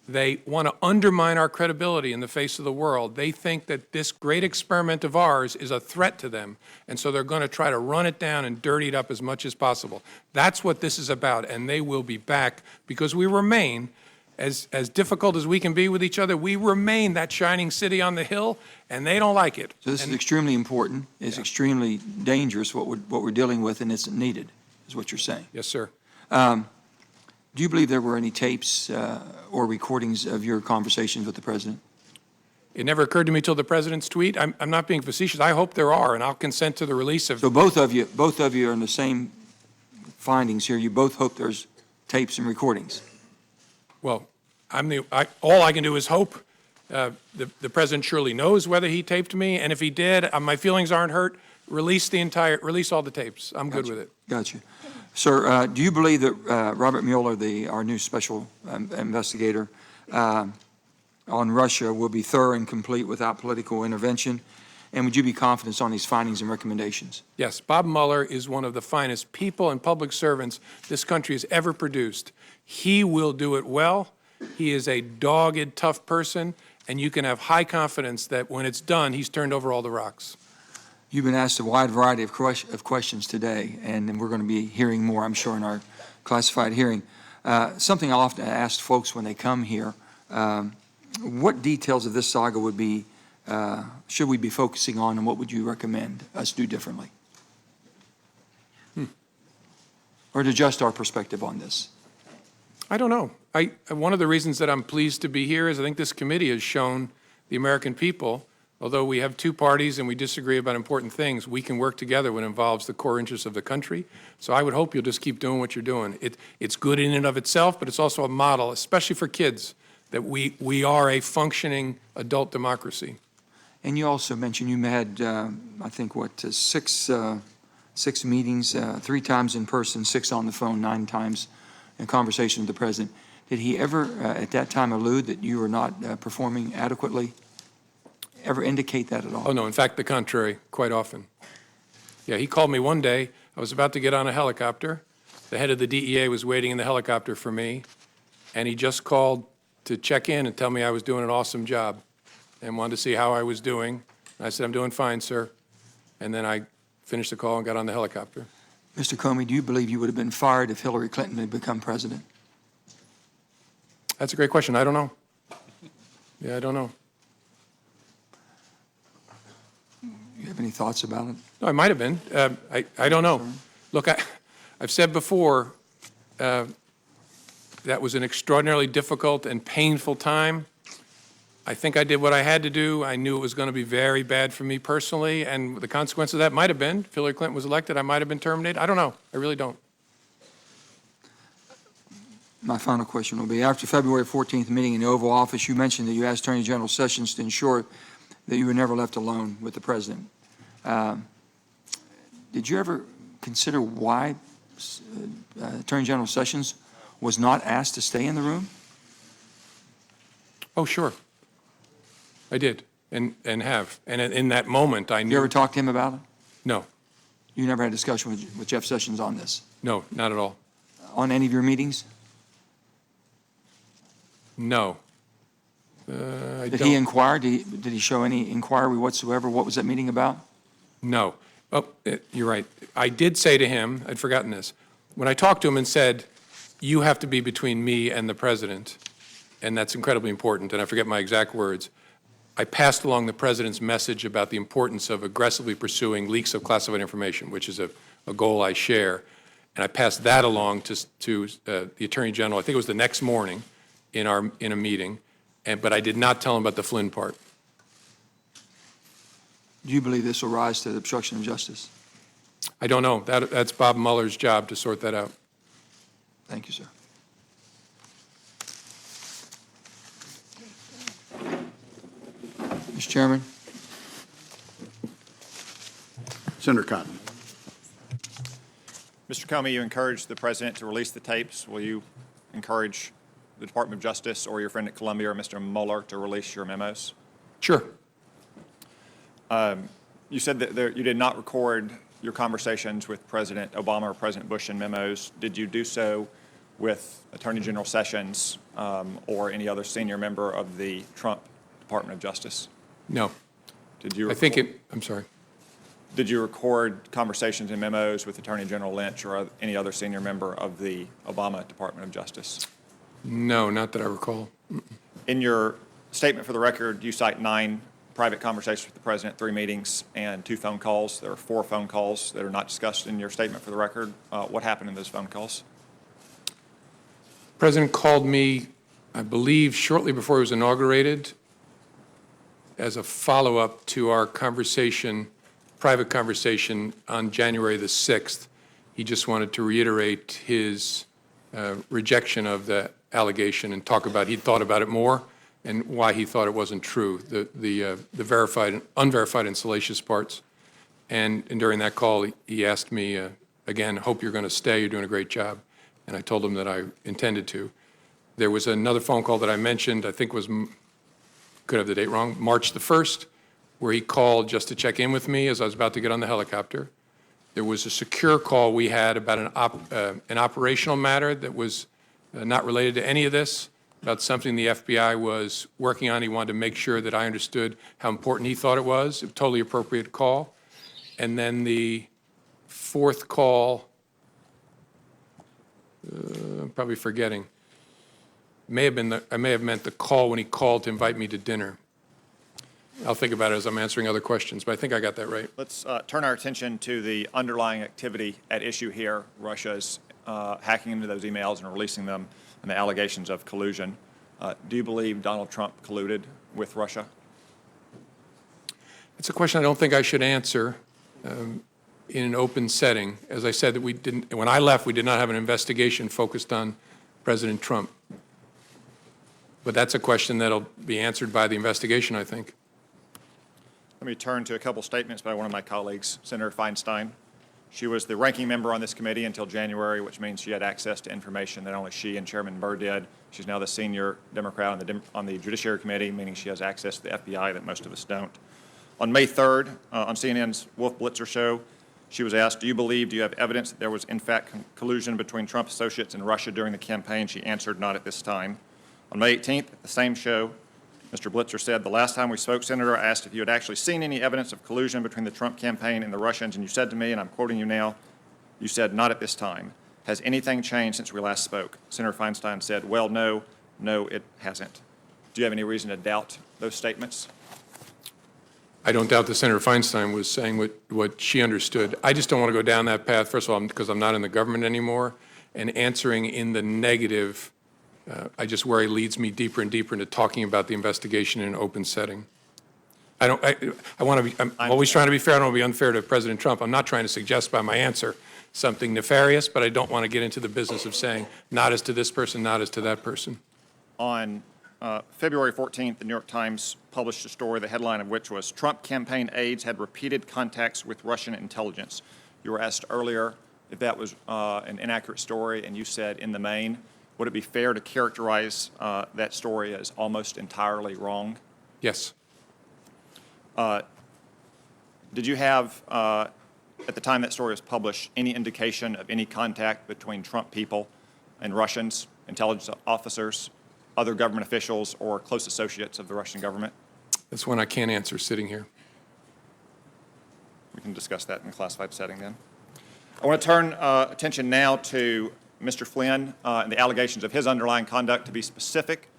They want to undermine our credibility in the face of the world. They think that this great experiment of ours is a threat to them, and so they're going to try to run it down and dirty it up as much as possible. That's what this is about, and they will be back because we remain, as difficult as we can be with each other, we remain that shining city on the hill, and they don't like it. So this is extremely important. It's extremely dangerous what we're dealing with, and it's needed, is what you're saying. Yes, sir. Do you believe there were any tapes or recordings of your conversations with the president? It never occurred to me till the president's tweet. I'm not being facetious. I hope there are, and I'll consent to the release of. So both of you are in the same findings here. You both hope there's tapes and recordings. Well, all I can do is hope. The president surely knows whether he taped me, and if he did, my feelings aren't hurt. Release all the tapes. I'm good with it. Gotcha. Sir, do you believe that Robert Mueller, our new special investigator on Russia, will be thorough and complete without political intervention? And would you be confident on these findings and recommendations? Yes, Bob Mueller is one of the finest people and public servants this country has ever produced. He will do it well. He is a dogged, tough person, and you can have high confidence that when it's done, he's turned over all the rocks. You've been asked a wide variety of questions today, and we're going to be hearing more, I'm sure, in our classified hearing. Something I often ask folks when they come here, what details of this saga should we be focusing on, and what would you recommend us do differently? Or to adjust our perspective on this? I don't know. One of the reasons that I'm pleased to be here is I think this committee has shown the American people, although we have two parties and we disagree about important things, we can work together when it involves the core interests of the country. So I would hope you'll just keep doing what you're doing. It's good in and of itself, but it's also a model, especially for kids, that we are a functioning adult democracy. And you also mentioned you had, I think, six meetings, 3 times in person, 6 on the phone, 9 times in conversation with the president. did he ever at that time allude that you were not performing adequately? Ever indicate that at all? Oh, no, in fact, the contrary, quite often. Yeah, he called me one day. I was about to get on a helicopter. The head of the DEA was waiting in the helicopter for me, and he just called to check in and tell me I was doing an awesome job and wanted to see how I was doing. And I said, I'm doing fine, sir. And then I finished the call and got on the helicopter. Mr. Comey, do you believe you would have been fired if Hillary Clinton had become president? That's a great question. I don't know. Yeah, I don't know. You have any thoughts about it? No, I might have been. I don't know. Look, I've said before, that was an extraordinarily difficult and painful time. I think I did what I had to do. I knew it was going to be very bad for me personally, and the consequence of that might have been, if Hillary Clinton was elected, I might have been terminated. I don't know. I really don't. My final question will be, after February 14th meeting in the Oval Office, you mentioned that you asked Attorney General Sessions to ensure that you were never left alone with the president. Did you ever consider why Attorney General Sessions was not asked to stay in the room? Oh, sure. I did, and have. And in that moment, I knew. You ever talked to him about it? No. You never had a discussion with Jeff Sessions on this? No, not at all. On any of your meetings? No. Did he inquire? Did he show any inquiry whatsoever? What was that meeting about? No. Oh, you're right. I did say to him, I'd forgotten this, when I talked to him and said, you have to be between me and the president, and that's incredibly important, and I forget my exact words, I passed along the president's message about the importance of aggressively pursuing leaks of classified information, which is a goal I share, and I passed that along to the Attorney General. I think it was the next morning in a meeting, but I did not tell him about the Flynn part. Do you believe this will rise to the obstruction of justice? I don't know. That's Bob Mueller's job to sort that out. Thank you, sir. Mr. Chairman. Senator Cotton. Mr. Comey, you encouraged the president to release the tapes. Will you encourage the Department of Justice or your friend at Columbia or Mr. Mueller to release your memos? Sure. You said that you did not record your conversations with President Obama or President Bush in memos. Did you do so with Attorney General Sessions or any other senior member of the Trump Department of Justice? No. Did you? I'm sorry. Did you record conversations and memos with Attorney General Lynch or any other senior member of the Obama Department of Justice? No, not that I recall. In your statement for the record, you cite 9 private conversations with the president, 3 meetings, and 2 phone calls. There are 4 phone calls that are not discussed in your statement for the record. What happened in those phone calls? The president called me, I believe, shortly before he was inaugurated as a follow-up to our conversation, private conversation on January the 6th. He just wanted to reiterate his rejection of the allegation and talk about, he'd thought about it more and why he thought it wasn't true, the verified and unverified and salacious parts. And during that call, he asked me, again, hope you're going to stay, you're doing a great job. And I told him that I intended to. There was another phone call that I mentioned, I think was, could have the date wrong, March the 1st, where he called just to check in with me as I was about to get on the helicopter. There was a secure call we had about an operational matter that was not related to any of this, about something the FBI was working on. He wanted to make sure that I understood how important he thought it was. A totally appropriate call. And then the 4th call, I'm probably forgetting, I may have meant the call when he called to invite me to dinner. I'll think about it as I'm answering other questions, but I think I got that right. Let's turn our attention to the underlying activity at issue here, Russia's hacking into those emails and releasing them, and the allegations of collusion. Do you believe Donald Trump colluded with Russia? It's a question I don't think I should answer in an open setting. As I said, that when I left, we did not have an investigation focused on President Trump. But that's a question that'll be answered by the investigation, I think. Let me turn to a couple statements by one of my colleagues, Senator Feinstein. She was the ranking member on this committee until January, which means she had access to information that only she and Chairman Burr did. She's now the senior Democrat on the Judiciary Committee, meaning she has access to the FBI that most of us don't. On May 3rd, on CNN's Wolf Blitzer show, she was asked, do you have evidence that there was in fact collusion between Trump associates and Russia during the campaign? She answered, not at this time. On May 18th, at the same show, Mr. Blitzer said, the last time we spoke, Senator, I asked if you had actually seen any evidence of collusion between the Trump campaign and the Russians, and you said to me, and I'm quoting you now, you said, not at this time. Has anything changed since we last spoke? Senator Feinstein said, well, no, it hasn't. Do you have any reason to doubt those statements? I don't doubt that Senator Feinstein was saying what she understood. I just don't want to go down that path, first of all, because I'm not in the government anymore, and answering in the negative, I just worry leads me deeper and deeper into talking about the investigation in an open setting. I'm always trying to be fair. I don't want to be unfair to President Trump. I'm not trying to suggest by my answer something nefarious, but I don't want to get into the business of saying not as to this person, not as to that person. On February 14th, the New York Times published a story, the headline of which was, Trump campaign aides had repeated contacts with Russian intelligence. You were asked earlier if that was an inaccurate story, and you said in the main. Would it be fair to characterize that story as almost entirely wrong? Yes. Did you have, at the time that story was published, any indication of any contact between Trump people and Russians, intelligence officers, other government officials, or close associates of the Russian government? That's one I can't answer sitting here. We can discuss that in a classified setting then. I want to turn attention now to Mr. Flynn and the allegations of his underlying conduct. To be specific,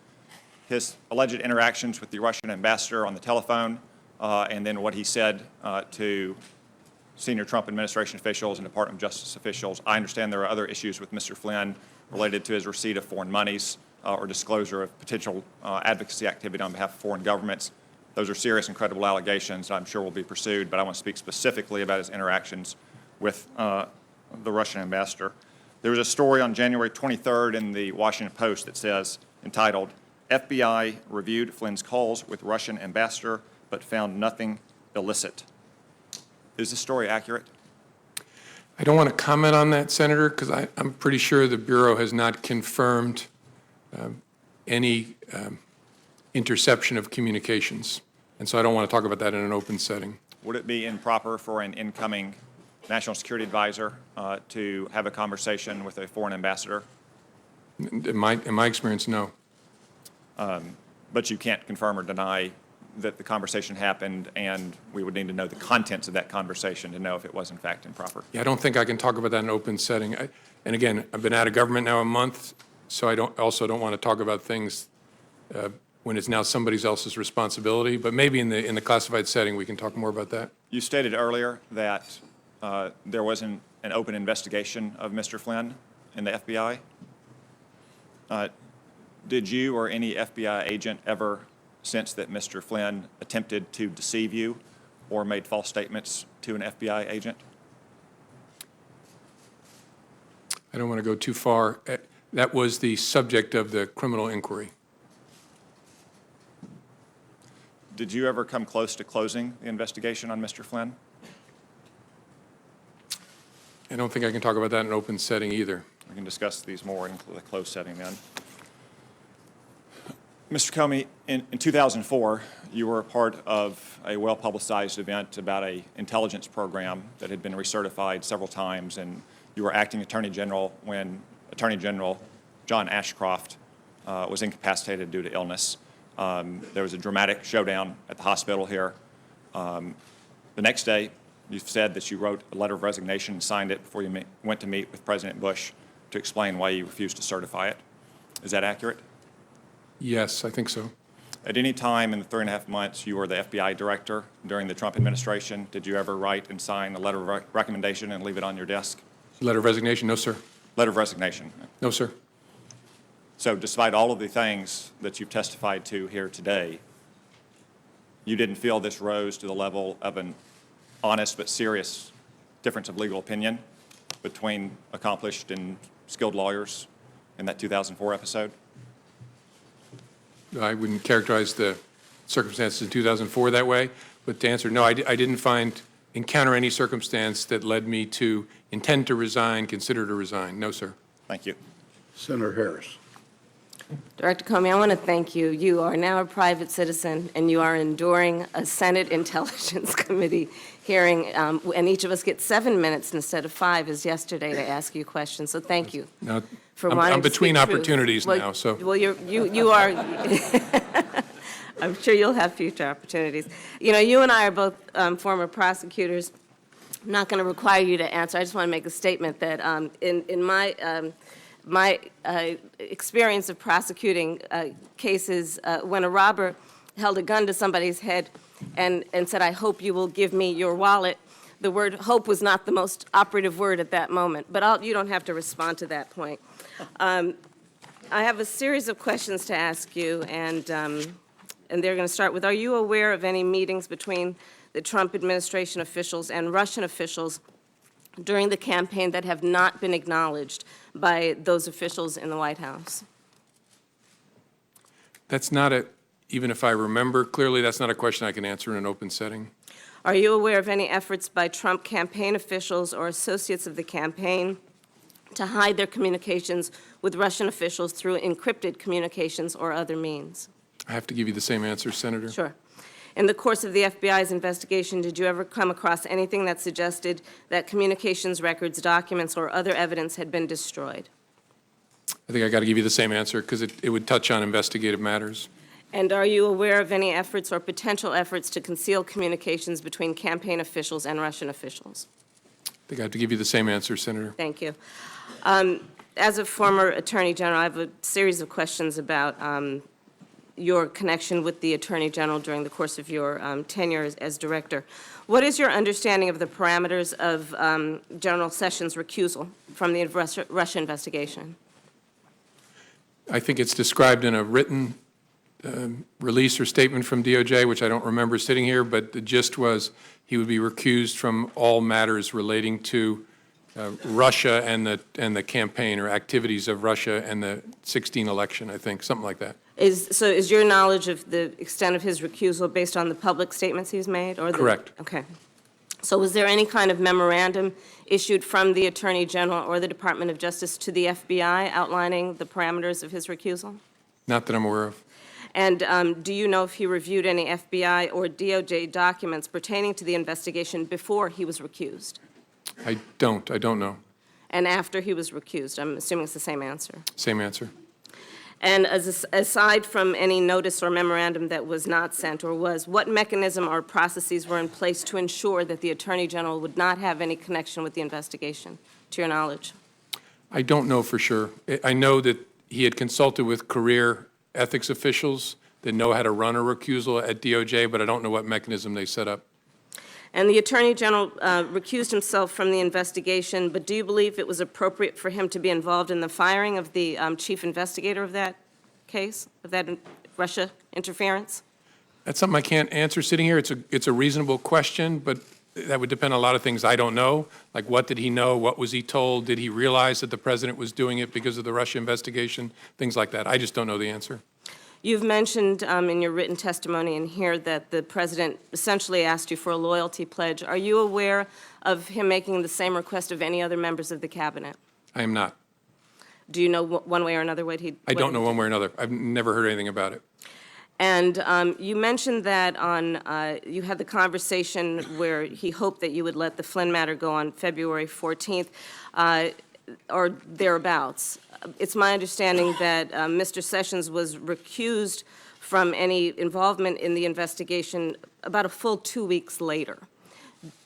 his alleged interactions with the Russian ambassador on the telephone, and then what he said to senior Trump administration officials and Department of Justice officials. I understand there are other issues with Mr. Flynn related to his receipt of foreign monies or disclosure of potential advocacy activity on behalf of foreign governments. Those are serious and credible allegations that I'm sure will be pursued, but I want to speak specifically about his interactions with the Russian ambassador. There was a story on January 23rd in the Washington Post that says, entitled, FBI reviewed Flynn's calls with Russian ambassador but found nothing illicit. Is this story accurate? I don't want to comment on that, Senator, because I'm pretty sure the Bureau has not confirmed any interception of communications. And so I don't want to talk about that in an open setting. Would it be improper for an incoming national security advisor to have a conversation with a foreign ambassador? In my experience, no. But you can't confirm or deny that the conversation happened, and we would need to know the contents of that conversation to know if it was in fact improper. Yeah, I don't think I can talk about that in an open setting. And again, I've been out of government now a month, so I also don't want to talk about things when it's now somebody else's responsibility. But maybe in the classified setting, we can talk more about that. You stated earlier that there wasn't an open investigation of Mr. Flynn in the FBI. Did you or any FBI agent ever sense that Mr. Flynn attempted to deceive you or made false statements to an FBI agent? I don't want to go too far. That was the subject of the criminal inquiry. Did you ever come close to closing the investigation on Mr. Flynn? I don't think I can talk about that in an open setting either. We can discuss these more in the closed setting then. Mr. Comey, in 2004, you were a part of a well-publicized event about an intelligence program that had been recertified several times, and you were acting Attorney General when Attorney General John Ashcroft was incapacitated due to illness. There was a dramatic showdown at the hospital here. The next day, you said that you wrote a letter of resignation and signed it before you went to meet with President Bush to explain why you refused to certify it. Is that accurate? Yes, I think so. At any time in the 3.5 months you were the FBI director during the Trump administration, did you ever write and sign a letter of recommendation and leave it on your desk? Letter of resignation? No, sir. Letter of resignation? No, sir. So despite all of the things that you've testified to here today, you didn't feel this rose to the level of an honest but serious difference of legal opinion between accomplished and skilled lawyers in that 2004 episode? I wouldn't characterize the circumstances in 2004 that way, but to answer, no, I didn't find encounter any circumstance that led me to intend to resign, consider to resign. No, sir. Thank you. Senator Harris. Director Comey, I want to thank you. You are now a private citizen, and you are enduring a Senate Intelligence Committee hearing, and each of us gets 7 minutes instead of 5 as yesterday to ask you questions. So thank you No, for I'm wanting to between speak truth. opportunities Well, now, so. Well, you are, I'm sure you'll have future opportunities. You know, you and I are both former prosecutors. I'm not going to require you to answer. I just want to make a statement that in my experience of prosecuting cases, when a robber held a gun to somebody's head and said, "I hope you will give me your wallet," the word hope was not the most operative word at that moment. But you don't have to respond to that point. I have a series of questions to ask you, and they're going to start with, are you aware of any meetings between the Trump administration officials and Russian officials during the campaign that have not been acknowledged by those officials in the White House? That's not even if I remember clearly, that's not a question I can answer in an open setting. Are you aware of any efforts by Trump campaign officials or associates of the campaign to hide their communications with Russian officials through encrypted communications or other means? I have to give you the same answer, Senator. Sure. In the course of the FBI's investigation, did you ever come across anything that suggested that communications records, documents, or other evidence had been destroyed? I think I got to give you the same answer because it would touch on investigative matters. And are you aware of any efforts or potential efforts to conceal communications between campaign officials and Russian officials? I think I have to give you the same answer, Senator. Thank you. As a former Attorney General, I have a series of questions about your connection with the Attorney General during the course of your tenure as Director. What is your understanding of the parameters of General Sessions' recusal from the Russia investigation? I think it's described in a written release or statement from DOJ, which I don't remember sitting here, but the gist was he would be recused from all matters relating to Russia and the campaign or activities of Russia and the 2016 election, I think, something like that. So is your knowledge of the extent of his recusal based on the public statements he's made? Or Correct. Okay. So was there any kind of memorandum issued from the Attorney General or the Department of Justice to the FBI outlining the parameters of his recusal? Not that I'm aware of. And do you know if he reviewed any FBI or DOJ documents pertaining to the investigation before he was recused? I don't know. And after he was recused? I'm assuming it's the same answer. Same answer. And aside from any notice or memorandum that was not sent or was, what mechanism or processes were in place to ensure that the Attorney General would not have any connection with the investigation, to your knowledge? I don't know for sure. I know that he had consulted with career ethics officials that know how to run a recusal at DOJ, but I don't know what mechanism they set up. And the Attorney General recused himself from the investigation, but do you believe it was appropriate for him to be involved in the firing of the chief investigator of that case, of that Russia interference? That's something I can't answer sitting here. It's a reasonable question, but that would depend on a lot of things I don't know, like what did he know, what was he told, did he realize that the president was doing it because of the Russia investigation, things like that. I just don't know the answer. You've mentioned in your written testimony in here that the president essentially asked you for a loyalty pledge. Are you aware of him making the same request of any other members of the cabinet? I am not. Do you know one way or another what he... I don't know one way or another. I've never heard anything about it. And you mentioned that you had the conversation where he hoped that you would let the Flynn matter go on February 14th or thereabouts. It's my understanding that Mr. Sessions was recused from any involvement in the investigation about a full 2 weeks later.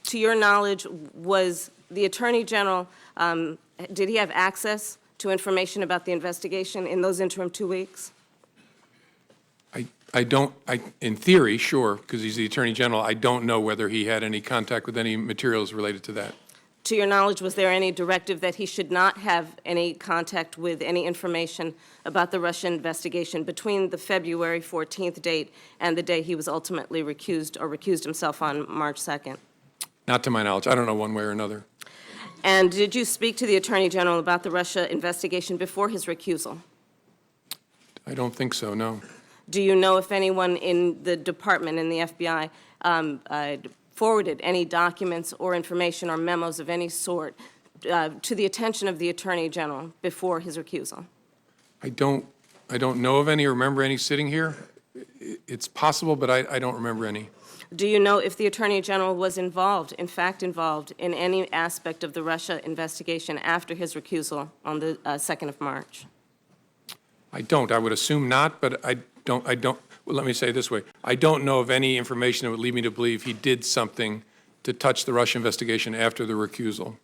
To your knowledge, was the Attorney General, did he have access to information about the investigation in those interim 2 weeks? In theory, sure, because he's the Attorney General, I don't know whether he had any contact with any materials related to that. To your knowledge, was there any directive that he should not have any contact with any information about the Russian investigation between the February 14th date and the day he was ultimately recused or recused himself on March 2nd? Not to my knowledge. I don't know one way or another. And did you speak to the Attorney General about the Russia investigation before his recusal? I don't think so, no. Do you know if anyone in the department, in the FBI, forwarded any documents or information or memos of any sort to the attention of the Attorney General before his recusal? I don't know of any or remember any sitting here. It's possible, but I don't remember any. Do you know if the Attorney General was involved, in fact involved, in any aspect of the Russia investigation after his recusal on the 2nd of March? I don't. I would assume not, but I don't, well, let me say it this way. I don't know of any information that would lead me to believe he did something to touch the Russia investigation after the recusal.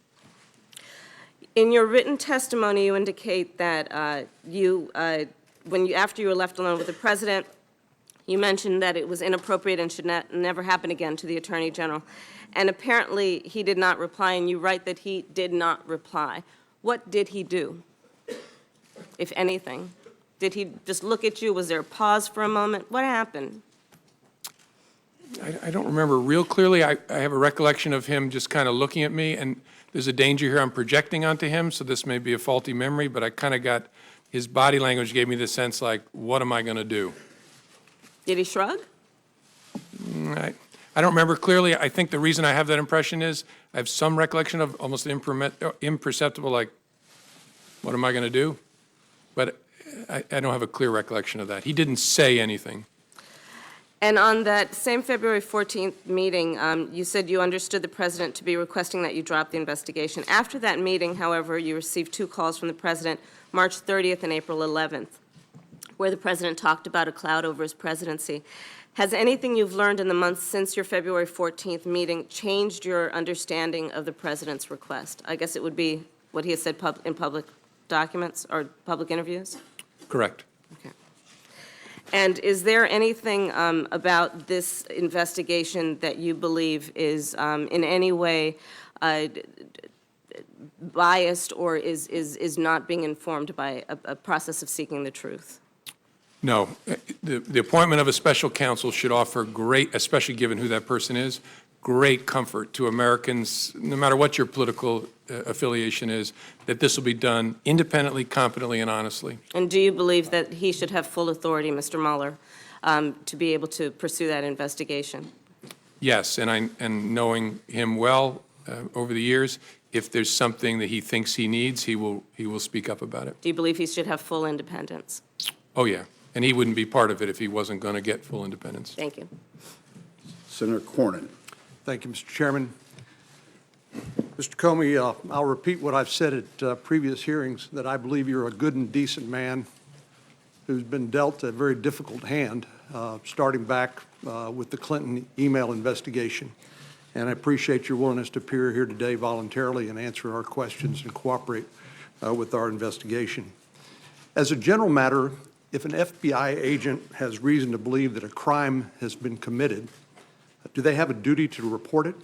In your written testimony, you indicate that after you were left alone with the President, you mentioned that it was inappropriate and should never happen again to the Attorney General. And apparently, he did not reply, and you write that he did not reply. What did he do, if anything? Did he just look at you? Was there a pause for a moment? What happened? I don't remember real clearly. I have a recollection of him just kind of looking at me, and there's a danger here I'm projecting onto him, so this may be a faulty memory, but I kind of got, his body language gave me the sense like, what am I going to do? Did he shrug? I don't remember clearly. I think the reason I have that impression is I have some recollection of almost imperceptible, like, what am I going to do? But I don't have a clear recollection of that. He didn't say anything. And on that same February 14th meeting, you said you understood the President to be requesting that you drop the investigation. After that meeting, however, you received 2 calls from the President, March 30th and April 11th, where the President talked about a cloud over his presidency. Has anything you've learned in the months since your February 14th meeting changed your understanding of the President's request? I guess it would be what he has said in public documents or public interviews? Correct. Okay. And is there anything about this investigation that you believe is in any way biased or is not being informed by a process of seeking the truth? No. The appointment of a special counsel should offer great, especially given who that person is, great comfort to Americans, no matter what your political affiliation is, that this will be done independently, competently, and honestly. And do you believe that he should have full authority, Mr. Mueller, to be able to pursue that investigation? Yes, and knowing him well over the years, if there's something that he thinks he needs, he will speak up about it. Do you believe he should have full independence? Oh, yeah. And he wouldn't be part of it if he wasn't going to get full independence. Thank you. Senator Cornyn. Thank you, Mr. Chairman. Mr. Comey, I'll repeat what I've said at previous hearings, that I believe you're a good and decent man who's been dealt a very difficult hand, starting back with the Clinton email investigation. And I appreciate your willingness to appear here today voluntarily and answer our questions and cooperate with our investigation. As a general matter, if an FBI agent has reason to believe that a crime has been committed, do they have a duty to report it?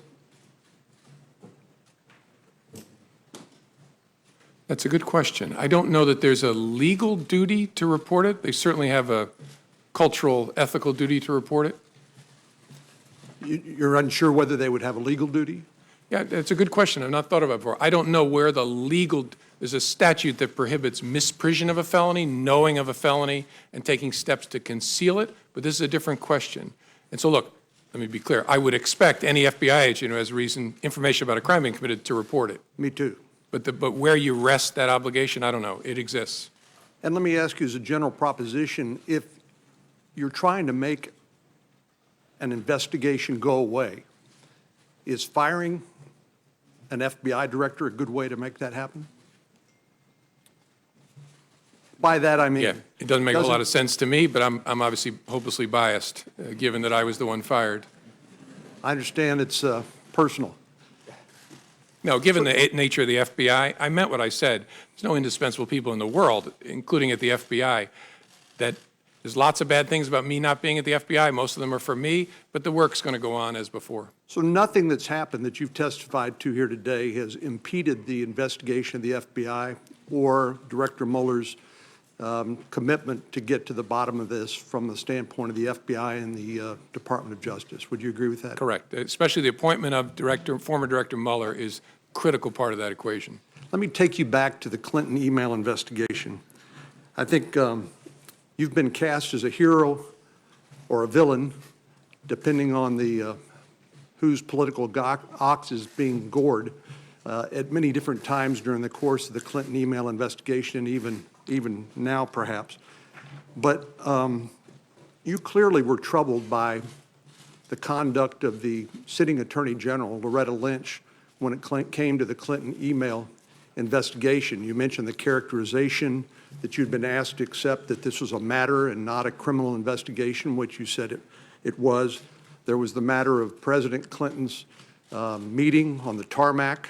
That's a good question. I don't know that there's a legal duty to report it. They certainly have a cultural, ethical duty to report it. You're unsure whether they would have a legal duty? Yeah, that's a good question. I've not thought about it before. I don't know where the legal, there's a statute that prohibits misprision of a felony, knowing of a felony, and taking steps to conceal it, but this is a different question. And so look, let me be clear. I would expect any FBI agent who has information about a crime being committed to report it. Me too. But where you rest that obligation, I don't know. It exists. And let me ask you as a general proposition, if you're trying to make an investigation go away, is firing an FBI director a good way to make that happen? By that, I mean... Yeah, it doesn't make a lot of sense to me, but I'm obviously hopelessly biased, given that I was the one fired. I understand it's personal. No, given the nature of the FBI, I meant what I said. There's no indispensable people in the world, including at the FBI, that there's lots of bad things about me not being at the FBI. Most of them are for me, but the work's going to go on as before. So nothing that's happened that you've testified to here today has impeded the investigation of the FBI or Director Mueller's commitment to get to the bottom of this from the standpoint of the FBI and the Department of Justice. Would you agree with that? Correct. Especially the appointment of former Director Mueller is a critical part of that equation. Let me take you back to the Clinton email investigation. I think you've been cast as a hero or a villain, depending on the whose political ox is being gored at many different times during the course of the Clinton email investigation, even now perhaps. But you clearly were troubled by the conduct of the sitting Attorney General, Loretta Lynch, when it came to the Clinton email investigation. You mentioned the characterization that you'd been asked to accept that this was a matter and not a criminal investigation, which you said it was. There was the matter of President Clinton's meeting on the tarmac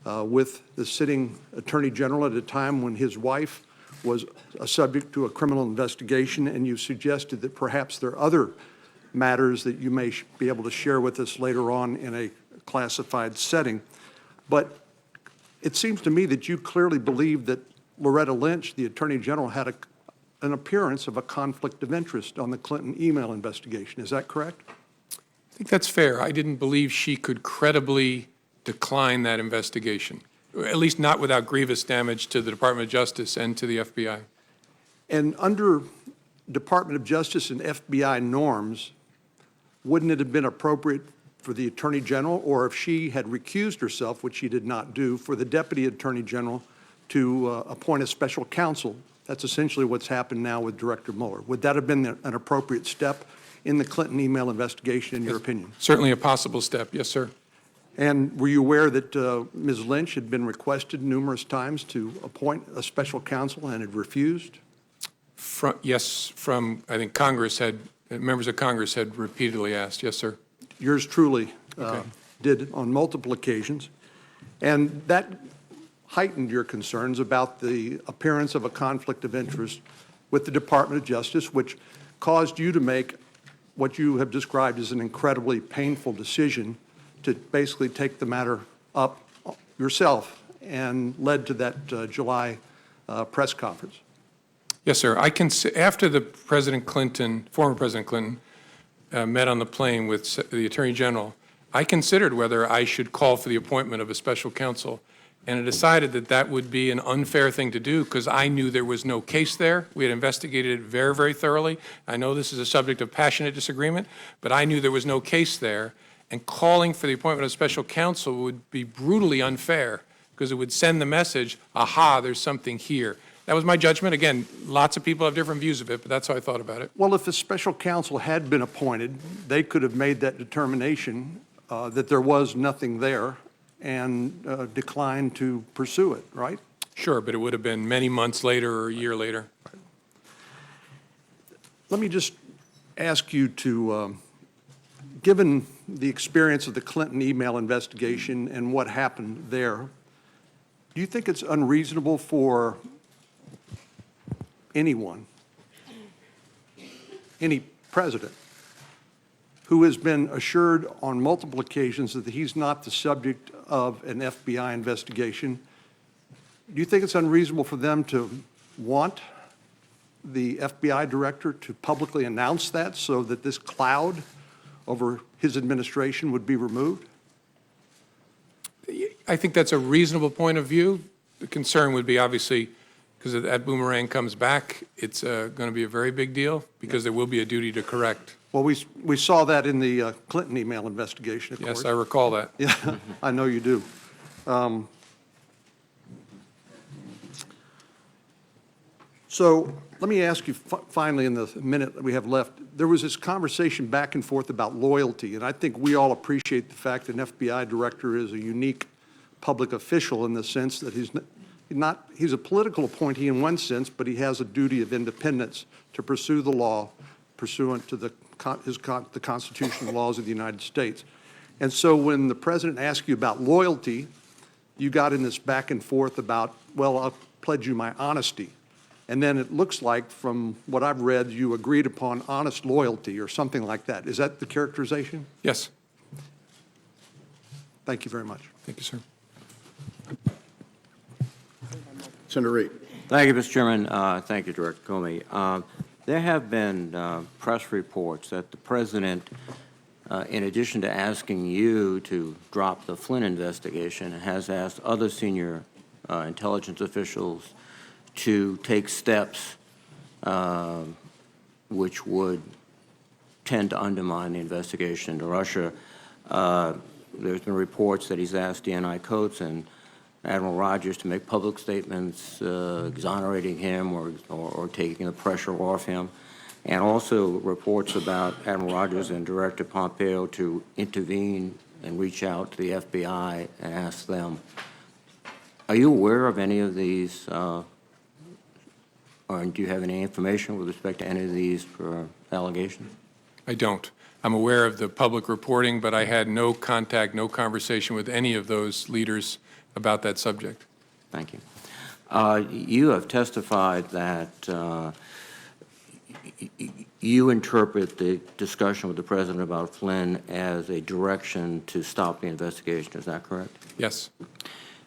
with the sitting Attorney General at a time when his wife was subject to a criminal investigation, and you suggested that perhaps there are other matters that you may be able to share with us later on in a classified setting. But it seems to me that you clearly believe that Loretta Lynch, the Attorney General, had an appearance of a conflict of interest on the Clinton email investigation. Is that correct? I think that's fair. I didn't believe she could credibly decline that investigation, at least not without grievous damage to the Department of Justice and to the FBI. And under Department of Justice and FBI norms, wouldn't it have been appropriate for the Attorney General, or if she had recused herself, which she did not do, for the Deputy Attorney General to appoint a special counsel? That's essentially what's happened now with Director Mueller. Would that have been an appropriate step in the Clinton email investigation, in your opinion? Certainly a possible step, yes, sir. And were you aware that Ms. Lynch had been requested numerous times to appoint a special counsel and had refused? Yes, I think members of Congress had repeatedly asked, yes, sir. Yours truly did on multiple occasions. And that heightened your concerns about the appearance of a conflict of interest with the Department of Justice, which caused you to make what you have described as an incredibly painful decision to basically take the matter up yourself, and led to that July press conference. Yes, sir. After the former President Clinton, met on the plane with the Attorney General, I considered whether I should call for the appointment of a special counsel, and I decided that that would be an unfair thing to do because I knew there was no case there. We had investigated it very, very thoroughly. I know this is a subject of passionate disagreement, but I knew there was no case there, and calling for the appointment of special counsel would be brutally unfair because it would send the message, aha, there's something here. That was my judgment. Again, lots of people have different views of it, but that's how I thought about it. Well, if a special counsel had been appointed, they could have made that determination that there was nothing there and declined to pursue it, right? Sure, but it would have been many months later or a year later. Let me just ask you to, given the experience of the Clinton email investigation and what happened there, do you think it's unreasonable for anyone, any president, who has been assured on multiple occasions that he's not the subject of an FBI investigation, do you think it's unreasonable for them to want the FBI director to publicly announce that so that this cloud over his administration would be removed? I think that's a reasonable point of view. The concern would be obviously, because if that boomerang comes back, it's going to be a very big deal because there will be a duty to correct. Well, we saw that in the Clinton email investigation, of course. Yes, I recall that. Yeah, I know you do. So let me ask you finally in the minute that we have left, there was this conversation back and forth about loyalty, and I think we all appreciate the fact that an FBI director is a unique public official in the sense that he's a political appointee in one sense, but he has a duty of independence to pursue the law pursuant to the constitutional laws of the United States. And so when the president asked you about loyalty, you got in this back and forth about, well, I'll pledge you my honesty. And then it looks like, from what I've read, you agreed upon honest loyalty or something like that. Is that the characterization? Yes. Thank you very much. Thank you, sir. Senator Reid. Thank you, Mr. Chairman. Thank you, Director Comey. There have been press reports that the President, in addition to asking you to drop the Flynn investigation, has asked other senior intelligence officials to take steps which would tend to undermine the investigation into Russia. There's been reports that he's asked DNI Coates and Admiral Rogers to make public statements exonerating him or taking the pressure off him, and also reports about Admiral Rogers and Director Pompeo to intervene and reach out to the FBI and ask them. Are you aware of any of these, or do you have any information with respect to any of these allegations? I don't. I'm aware of the public reporting, but I had no contact, no conversation with any of those leaders about that subject. Thank you. You have testified that you interpret the discussion with the President about Flynn as a direction to stop the investigation. Is that correct? Yes.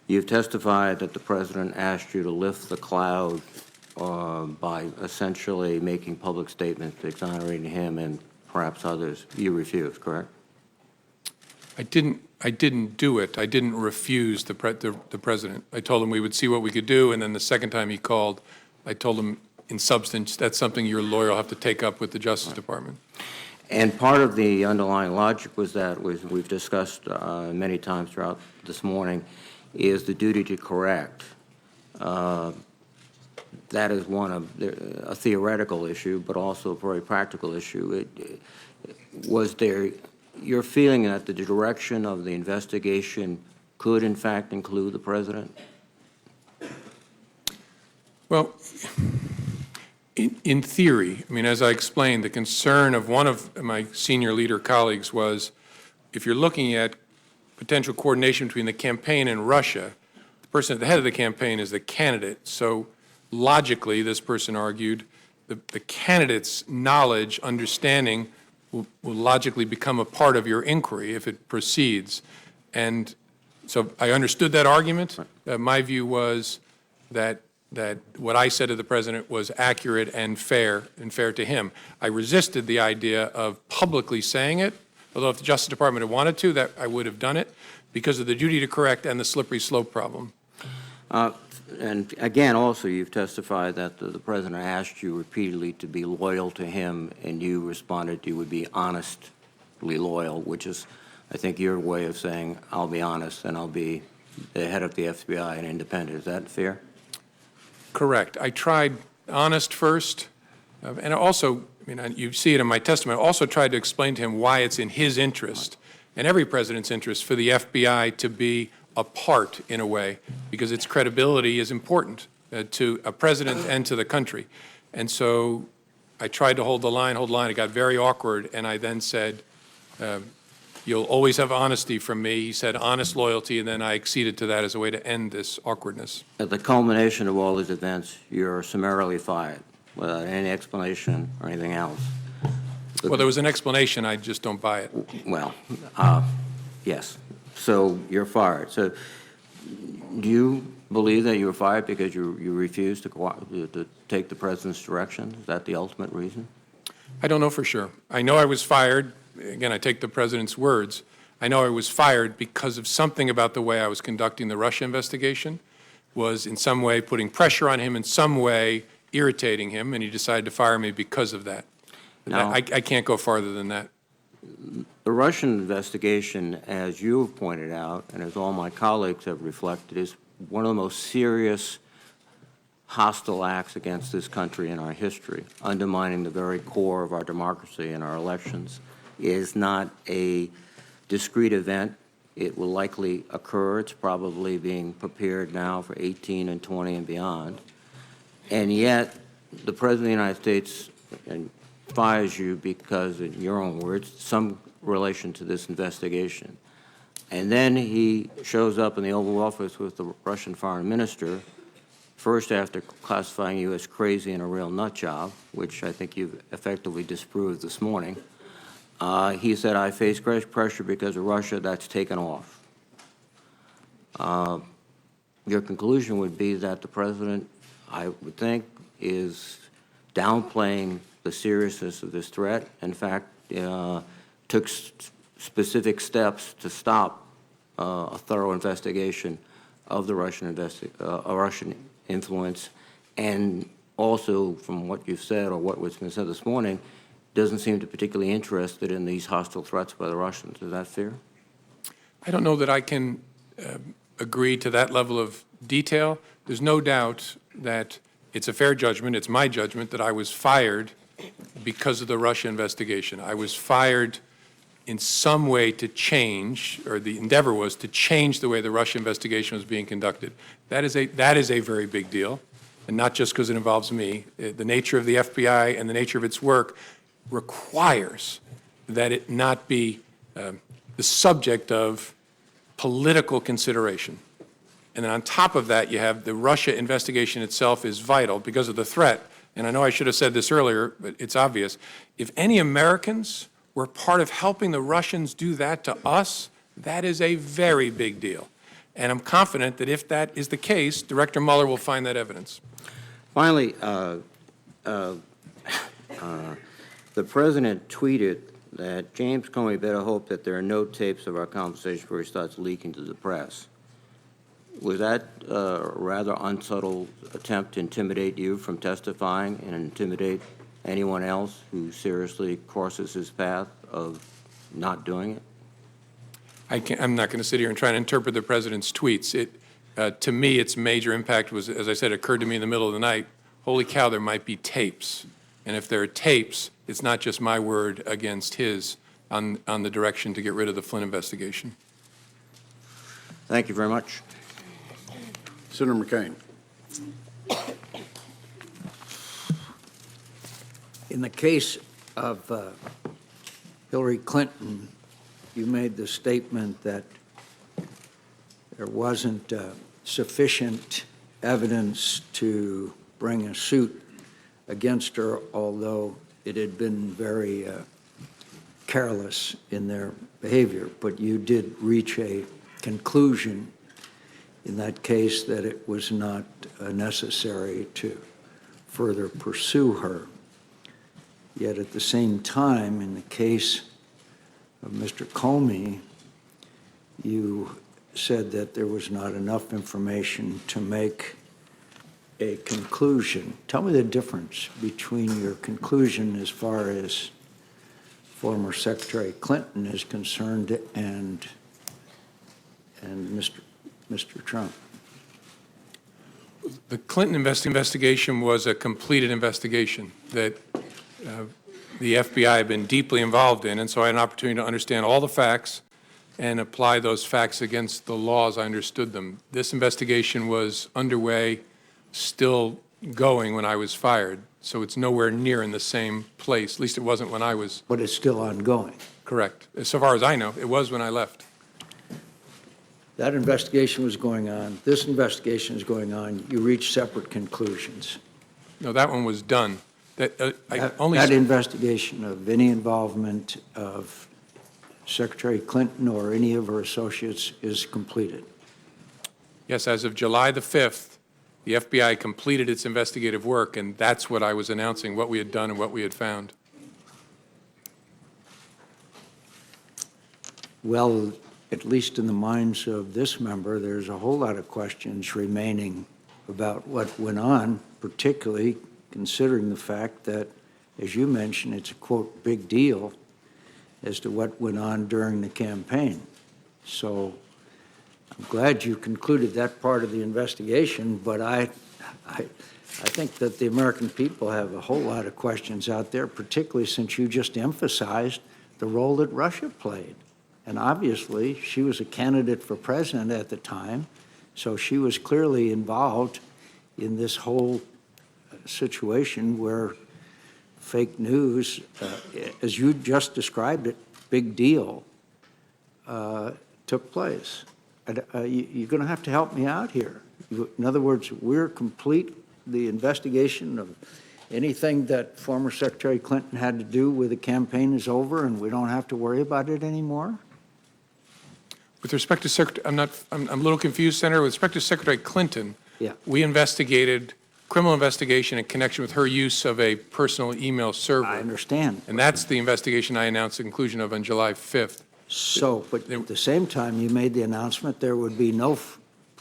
You've testified that the President asked you to lift the cloud by essentially making public statements exonerating him and perhaps others. You refused, correct? I didn't do it. I didn't refuse the President. I told him we would see what we could do, and then the second time he called, I told him in substance, that's something your lawyer will have to take up with the Justice Department. And part of the underlying logic was that, we've discussed many times throughout this morning, is the duty to correct. That is one of a theoretical issue, but also a very practical issue. Was there your feeling that the direction of the investigation could, in fact, include the President? Well, in theory, I mean, as I explained, the concern of one of my senior leader colleagues was if you're looking at potential coordination between the campaign and Russia, the person at the head of the campaign is the candidate. So logically, this person argued, the candidate's knowledge, understanding will logically become a part of your inquiry if it proceeds. And so I understood that argument. My view was that what I said to the President was accurate and fair to him. I resisted the idea of publicly saying it, although if the Justice Department had wanted to, that I would have done it, because of the duty to correct and the slippery slope problem. And again, also, you've testified that the President asked you repeatedly to be loyal to him, and you responded you would be honestly loyal, which is, I think, your way of saying, I'll be honest and I'll be the head of the FBI and independent. Is that fair? Correct. I tried honest first, and also, I mean, you see it in my testimony, I also tried to explain to him why it's in his interest and every president's interest for the FBI to be apart in a way, because its credibility is important to a president and to the country. And so I tried to hold the line. It got very awkward, and I then said, you'll always have honesty from me. He said honest loyalty, and then I acceded to that as a way to end this awkwardness. At the culmination of all these events, you're summarily fired without any explanation or anything else. Well, there was an explanation. I just don't buy it. Well, yes. So you're fired. So do you believe that you were fired because you refused to take the President's direction? Is that the ultimate reason? I don't know for sure. I know I was fired. Again, I take the President's words. I know I was fired because of something about the way I was conducting the Russia investigation was in some way putting pressure on him, in some way irritating him, and he decided to fire me because of that. Now, I can't go farther than that. The Russian investigation, as you have pointed out, and as all my colleagues have reflected, is one of the most serious hostile acts against this country in our history, undermining the very core of our democracy and our elections. It is not a discrete event. It will likely occur. It's probably being prepared now for 18 and 20 and beyond. And yet, the President of the United States fires you because, in your own words, some relation to this investigation. And then he shows up in the Oval Office with the Russian foreign minister, first after classifying you as crazy and a real nut job, which I think you've effectively disproved this morning. He said, I face great pressure because of Russia. That's taken off. Your conclusion would be that the President, I would think, is downplaying the seriousness of this threat. In fact, took specific steps to stop a thorough investigation of the Russian influence, and also, from what you've said or what was been said this morning, doesn't seem to be particularly interested in these hostile threats by the Russians. Is that fair? I don't know that I can agree to that level of detail. There's no doubt that it's a fair judgment, it's my judgment, that I was fired because of the Russia investigation. I was fired in some way to change, or the endeavor was to change the way the Russia investigation was being conducted. That is a very big deal, and not just because it involves me. The nature of the FBI and the nature of its work requires that it not be the subject of political consideration. And then on top of that, you have the Russia investigation itself is vital because of the threat. And I know I should have said this earlier, but it's obvious. If any Americans were part of helping the Russians do that to us, that is a very big deal. And I'm confident that if that is the case, Director Mueller will find that evidence. Finally, the President tweeted that James Comey better hope that there are no tapes of our conversation before he starts leaking to the press. Was that a rather unsubtle attempt to intimidate you from testifying and intimidate anyone else who seriously crosses his path of not doing it? I'm not going to sit here and try to interpret the President's tweets. To me, its major impact was, as I said, occurred to me in the middle of the night. Holy cow, there might be tapes. And if there are tapes, it's not just my word against his on the direction to get rid of the Flynn investigation. Thank you very much. Senator McCain. In the case of Hillary Clinton, you made the statement that there wasn't sufficient evidence to bring a suit against her, although it had been very careless in their behavior. But you did reach a conclusion in that case that it was not necessary to further pursue her. Yet at the same time, in the case of Mr. Comey, you said that there was not enough information to make a conclusion. Tell me the difference between your conclusion as far as former Secretary Clinton is concerned and Mr. Trump. The Clinton investigation was a completed investigation that the FBI had been deeply involved in, and so I had an opportunity to understand all the facts and apply those facts against the law as I understood them. This investigation was underway, still going when I was fired, so it's nowhere near in the same place. At least it wasn't when I was. But it's still ongoing. Correct. So far as I know, it was when I left. That investigation was going on. This investigation is going on. You reached separate conclusions. No, that one was done. That investigation of any involvement of Secretary Clinton or any of her associates is completed. Yes, as of July the 5th, the FBI completed its investigative work, and that's what I was announcing, what we had done and what we had found. Well, at least in the minds of this member, there's a whole lot of questions remaining about what went on, particularly considering the fact that, as you mentioned, it's a, quote, big deal as to what went on during the campaign. So I'm glad you concluded that part of the investigation, but I think that the American people have a whole lot of questions out there, particularly since you just emphasized the role that Russia played. And obviously, she was a candidate for president at the time, so she was clearly involved in this whole situation where fake news, as you just described it, big deal, took place. You're going to have to help me out here. In other words, we're complete the investigation of anything that former Secretary Clinton had to do with the campaign is over and we don't have to worry about it anymore? With respect to Secretary, I'm a little confused, Senator. With respect to Secretary Clinton, yeah, we investigated criminal investigation in connection with her use of a personal email server. I understand. And that's the investigation I announced the conclusion of on July 5th. So, but at the same time, you made the announcement there would be no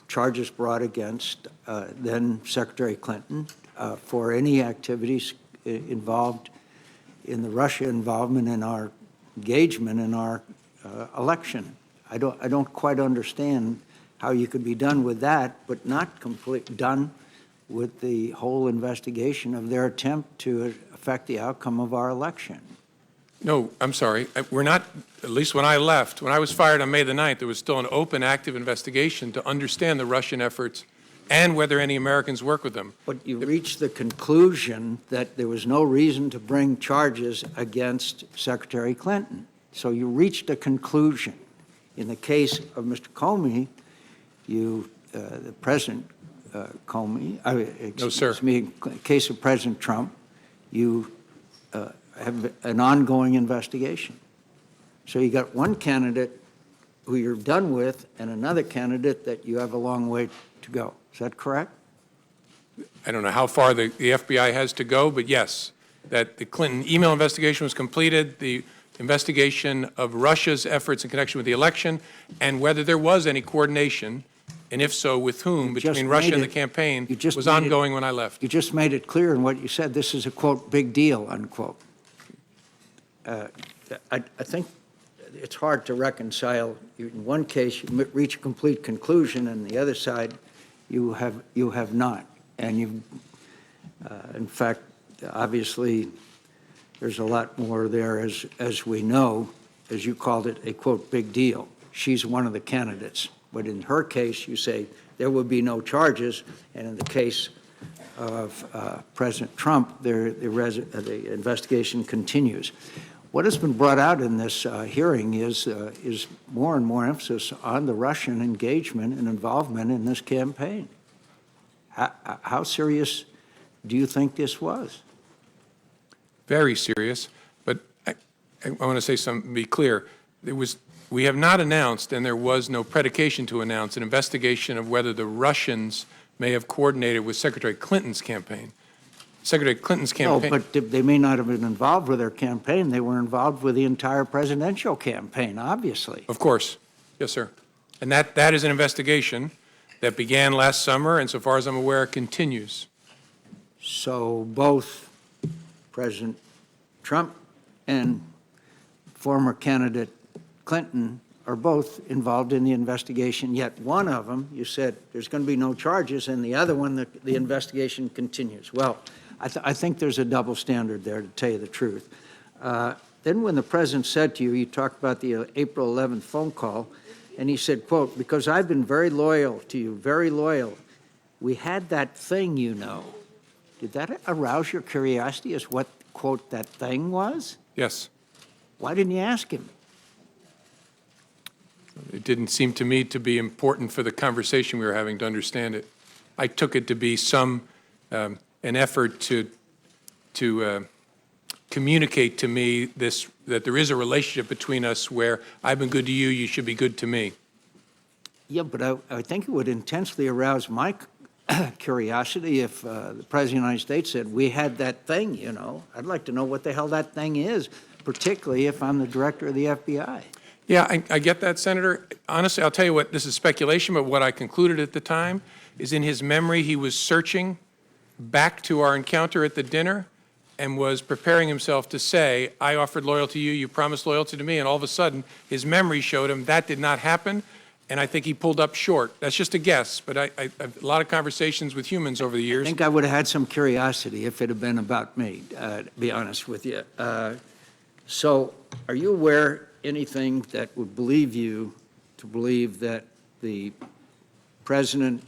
charges brought against then Secretary Clinton for any activities involved in the Russia involvement in our engagement in our election. I don't quite understand how you could be done with that, but not done with the whole investigation of their attempt to affect the outcome of our election. No, I'm sorry. We're not, at least when I left, when I was fired on May the 9th, there was still an open, active investigation to understand the Russian efforts and whether any Americans work with them. But you reached the conclusion that there was no reason to bring charges against Secretary Clinton. So you reached a conclusion. In the case of Mr. Comey, the President Comey, No, sir. excuse me, in the case of President Trump, you have an ongoing investigation. So you got one candidate who you're done with and another candidate that you have a long way to go. Is that correct? I don't know how far the FBI has to go, but yes, that the Clinton email investigation was completed, the investigation of Russia's efforts in connection with the election, and whether there was any coordination, and if so, with whom, between Russia and the campaign, was ongoing when I left. You just made it clear in what you said. This is a, quote, big deal, unquote. I think it's hard to reconcile. In one case, you reach a complete conclusion, and the other side, you have not. And you've, in fact, obviously, there's a lot more there, as we know, as you called it, a, quote, big deal. She's one of the candidates. But in her case, you say there would be no charges, and in the case of President Trump, the investigation continues. What has been brought out in this hearing is more and more emphasis on the Russian engagement and involvement in this campaign. How serious do you think this was? Very serious, but I want to say something, be clear. We have not announced, and there was no predication to announce, an investigation of whether the Russians may have coordinated with Secretary Clinton's campaign. Secretary Clinton's campaign. No, but they may not have been involved with their campaign. They were involved with the entire presidential campaign, obviously. Of course. Yes, sir. And that is an investigation that began last summer, and so far as I'm aware, continues. So both President Trump and former candidate Clinton are both involved in the investigation, yet one of them, you said there's going to be no charges, and the other one, the investigation continues. Well, I think there's a double standard there, to tell you the truth. Then when the president said to you, you talked about the April 11th phone call, and he said, quote, because I've been very loyal to you, very loyal. We had that thing, you know. Did that arouse your curiosity as what, quote, that thing was? Yes. Why didn't you ask him? It didn't seem to me to be important for the conversation we were having to understand it. I took it to be an effort to communicate to me that there is a relationship between us where I've been good to you, you should be good to me. Yeah, but I think it would intensely arouse my curiosity if the President of the United States said, we had that thing, you know. I'd like to know what the hell that thing is, particularly if I'm the director of the FBI. Yeah, I get that, Senator. Honestly, I'll tell you what, this is speculation, but what I concluded at the time is in his memory he was searching back to our encounter at the dinner and was preparing himself to say, I offered loyalty to you, you promised loyalty to me, and all of a sudden his memory showed him that did not happen, and I think he pulled up short. That's just a guess, but I've a lot of conversations with humans over the years. I think I would have had some curiosity if it had been about me, to be honest with you. So are you aware anything that would believe you to believe that the president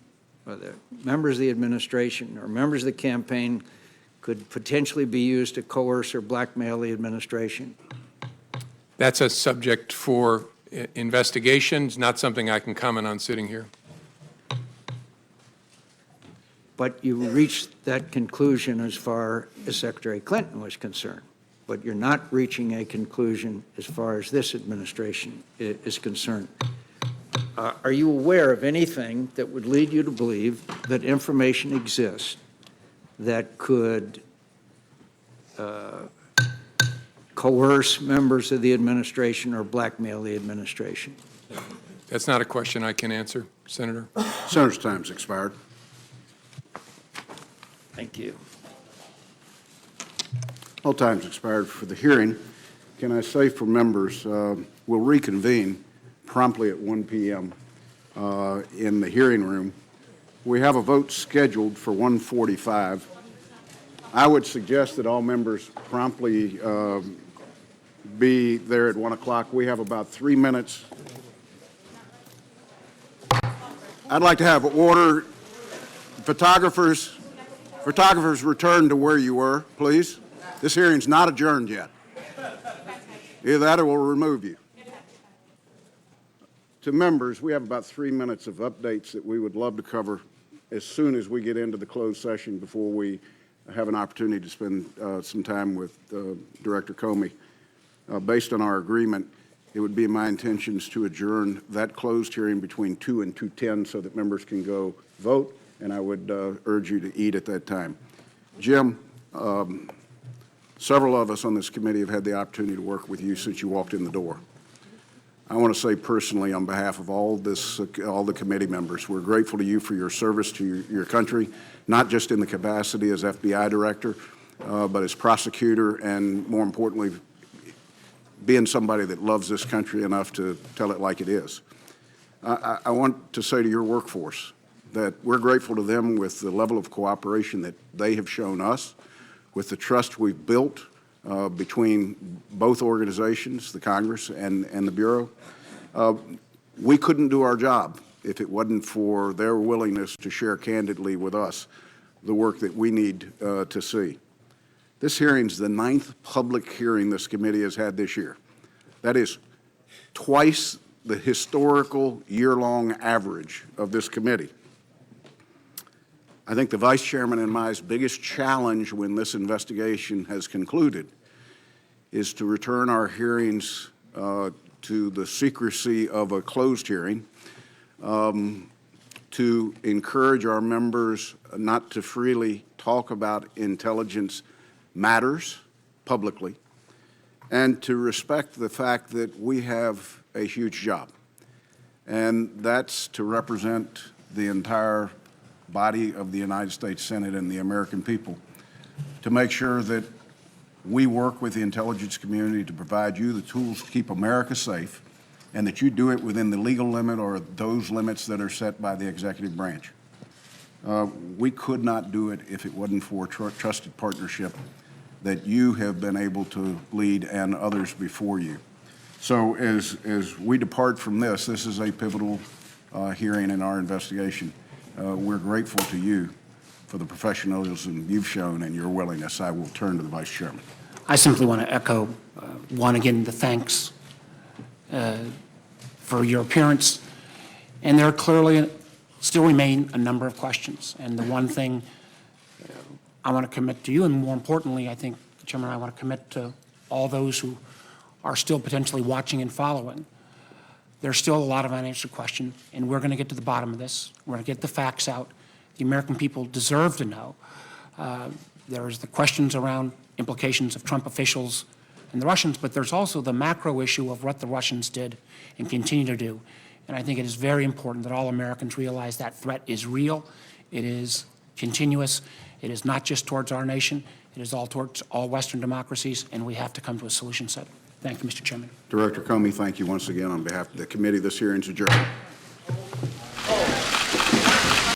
or the members of the administration or members of the campaign could potentially be used to coerce or blackmail the administration? That's a subject for investigations, not something I can comment on sitting here. But you reached that conclusion as far as Secretary Clinton was concerned. But you're not reaching a conclusion as far as this administration is concerned. Are you aware of anything that would lead you to believe that information exists that could coerce members of the administration or blackmail the administration? That's not a question I can answer, Senator. Senator's time's expired. Thank you. All time's expired for the hearing. Can I say for members, we'll reconvene promptly at 1 p.m. In the hearing room. We have a vote scheduled for 1:45. I would suggest that all members promptly be there at 1 o'clock. We have about 3 minutes. I'd like to have order. Photographers return to where you were, please. This hearing's not adjourned yet. Either that or we'll remove you. To members, we have about 3 minutes of updates that we would love to cover as soon as we get into the closed session before we have an opportunity to spend some time with Director Comey. Based on our agreement, it would be my intentions to adjourn that closed hearing between 2 and 2:10 so that members can go vote, and I would urge you to eat at that time. Jim, several of us on this committee have had the opportunity to work with you since you walked in the door. I want to say personally on behalf of all the committee members, we're grateful to you for your service to your country, not just in the capacity as FBI Director, but as prosecutor, and more importantly, being somebody that loves this country enough to tell it like it is. I want to say to your workforce that we're grateful to them with the level of cooperation that they have shown us, with the trust we've built between both organizations, the Congress and the Bureau. We couldn't do our job if it wasn't for their willingness to share candidly with us the work that we need to see. This hearing's the 9th public hearing this committee has had this year. That is twice the historical year-long average of this committee. I think the Vice Chairman and my biggest challenge when this investigation has concluded is to return our hearings to the secrecy of a closed hearing, to encourage our members not to freely talk about intelligence matters publicly, and to respect the fact that we have a huge job, and that's to represent the entire body of the United States Senate and the American people, to make sure that we work with the intelligence community to provide you the tools to keep America safe, and that you do it within the legal limit or those limits that are set by the executive branch. We could not do it if it wasn't for trusted partnership that you have been able to lead and others before you. So as we depart from this is a pivotal hearing in our investigation. We're grateful to you for the professionalism you've shown and your willingness. I will turn to the Vice Chairman. I simply want to echo, one, again, the thanks for your appearance. And there clearly still remain a number of questions. And the one thing I want to commit to you, and more importantly, I think, Chairman, I want to commit to all those who are still potentially watching and following. There's still a lot of unanswered questions, and we're going to get to the bottom of this. We're going to get the facts out. The American people deserve to know. There's the questions around implications of Trump officials and the Russians, but there's also the macro issue of what the Russians did and continue to do. And I think it is very important that all Americans realize that threat is real. It is continuous. It is not just towards our nation. It is all towards all Western democracies, and we have to come to a solution set. Thank you, Mr. Chairman. Director Comey, thank you once again on behalf of the committee. This hearing is adjourned.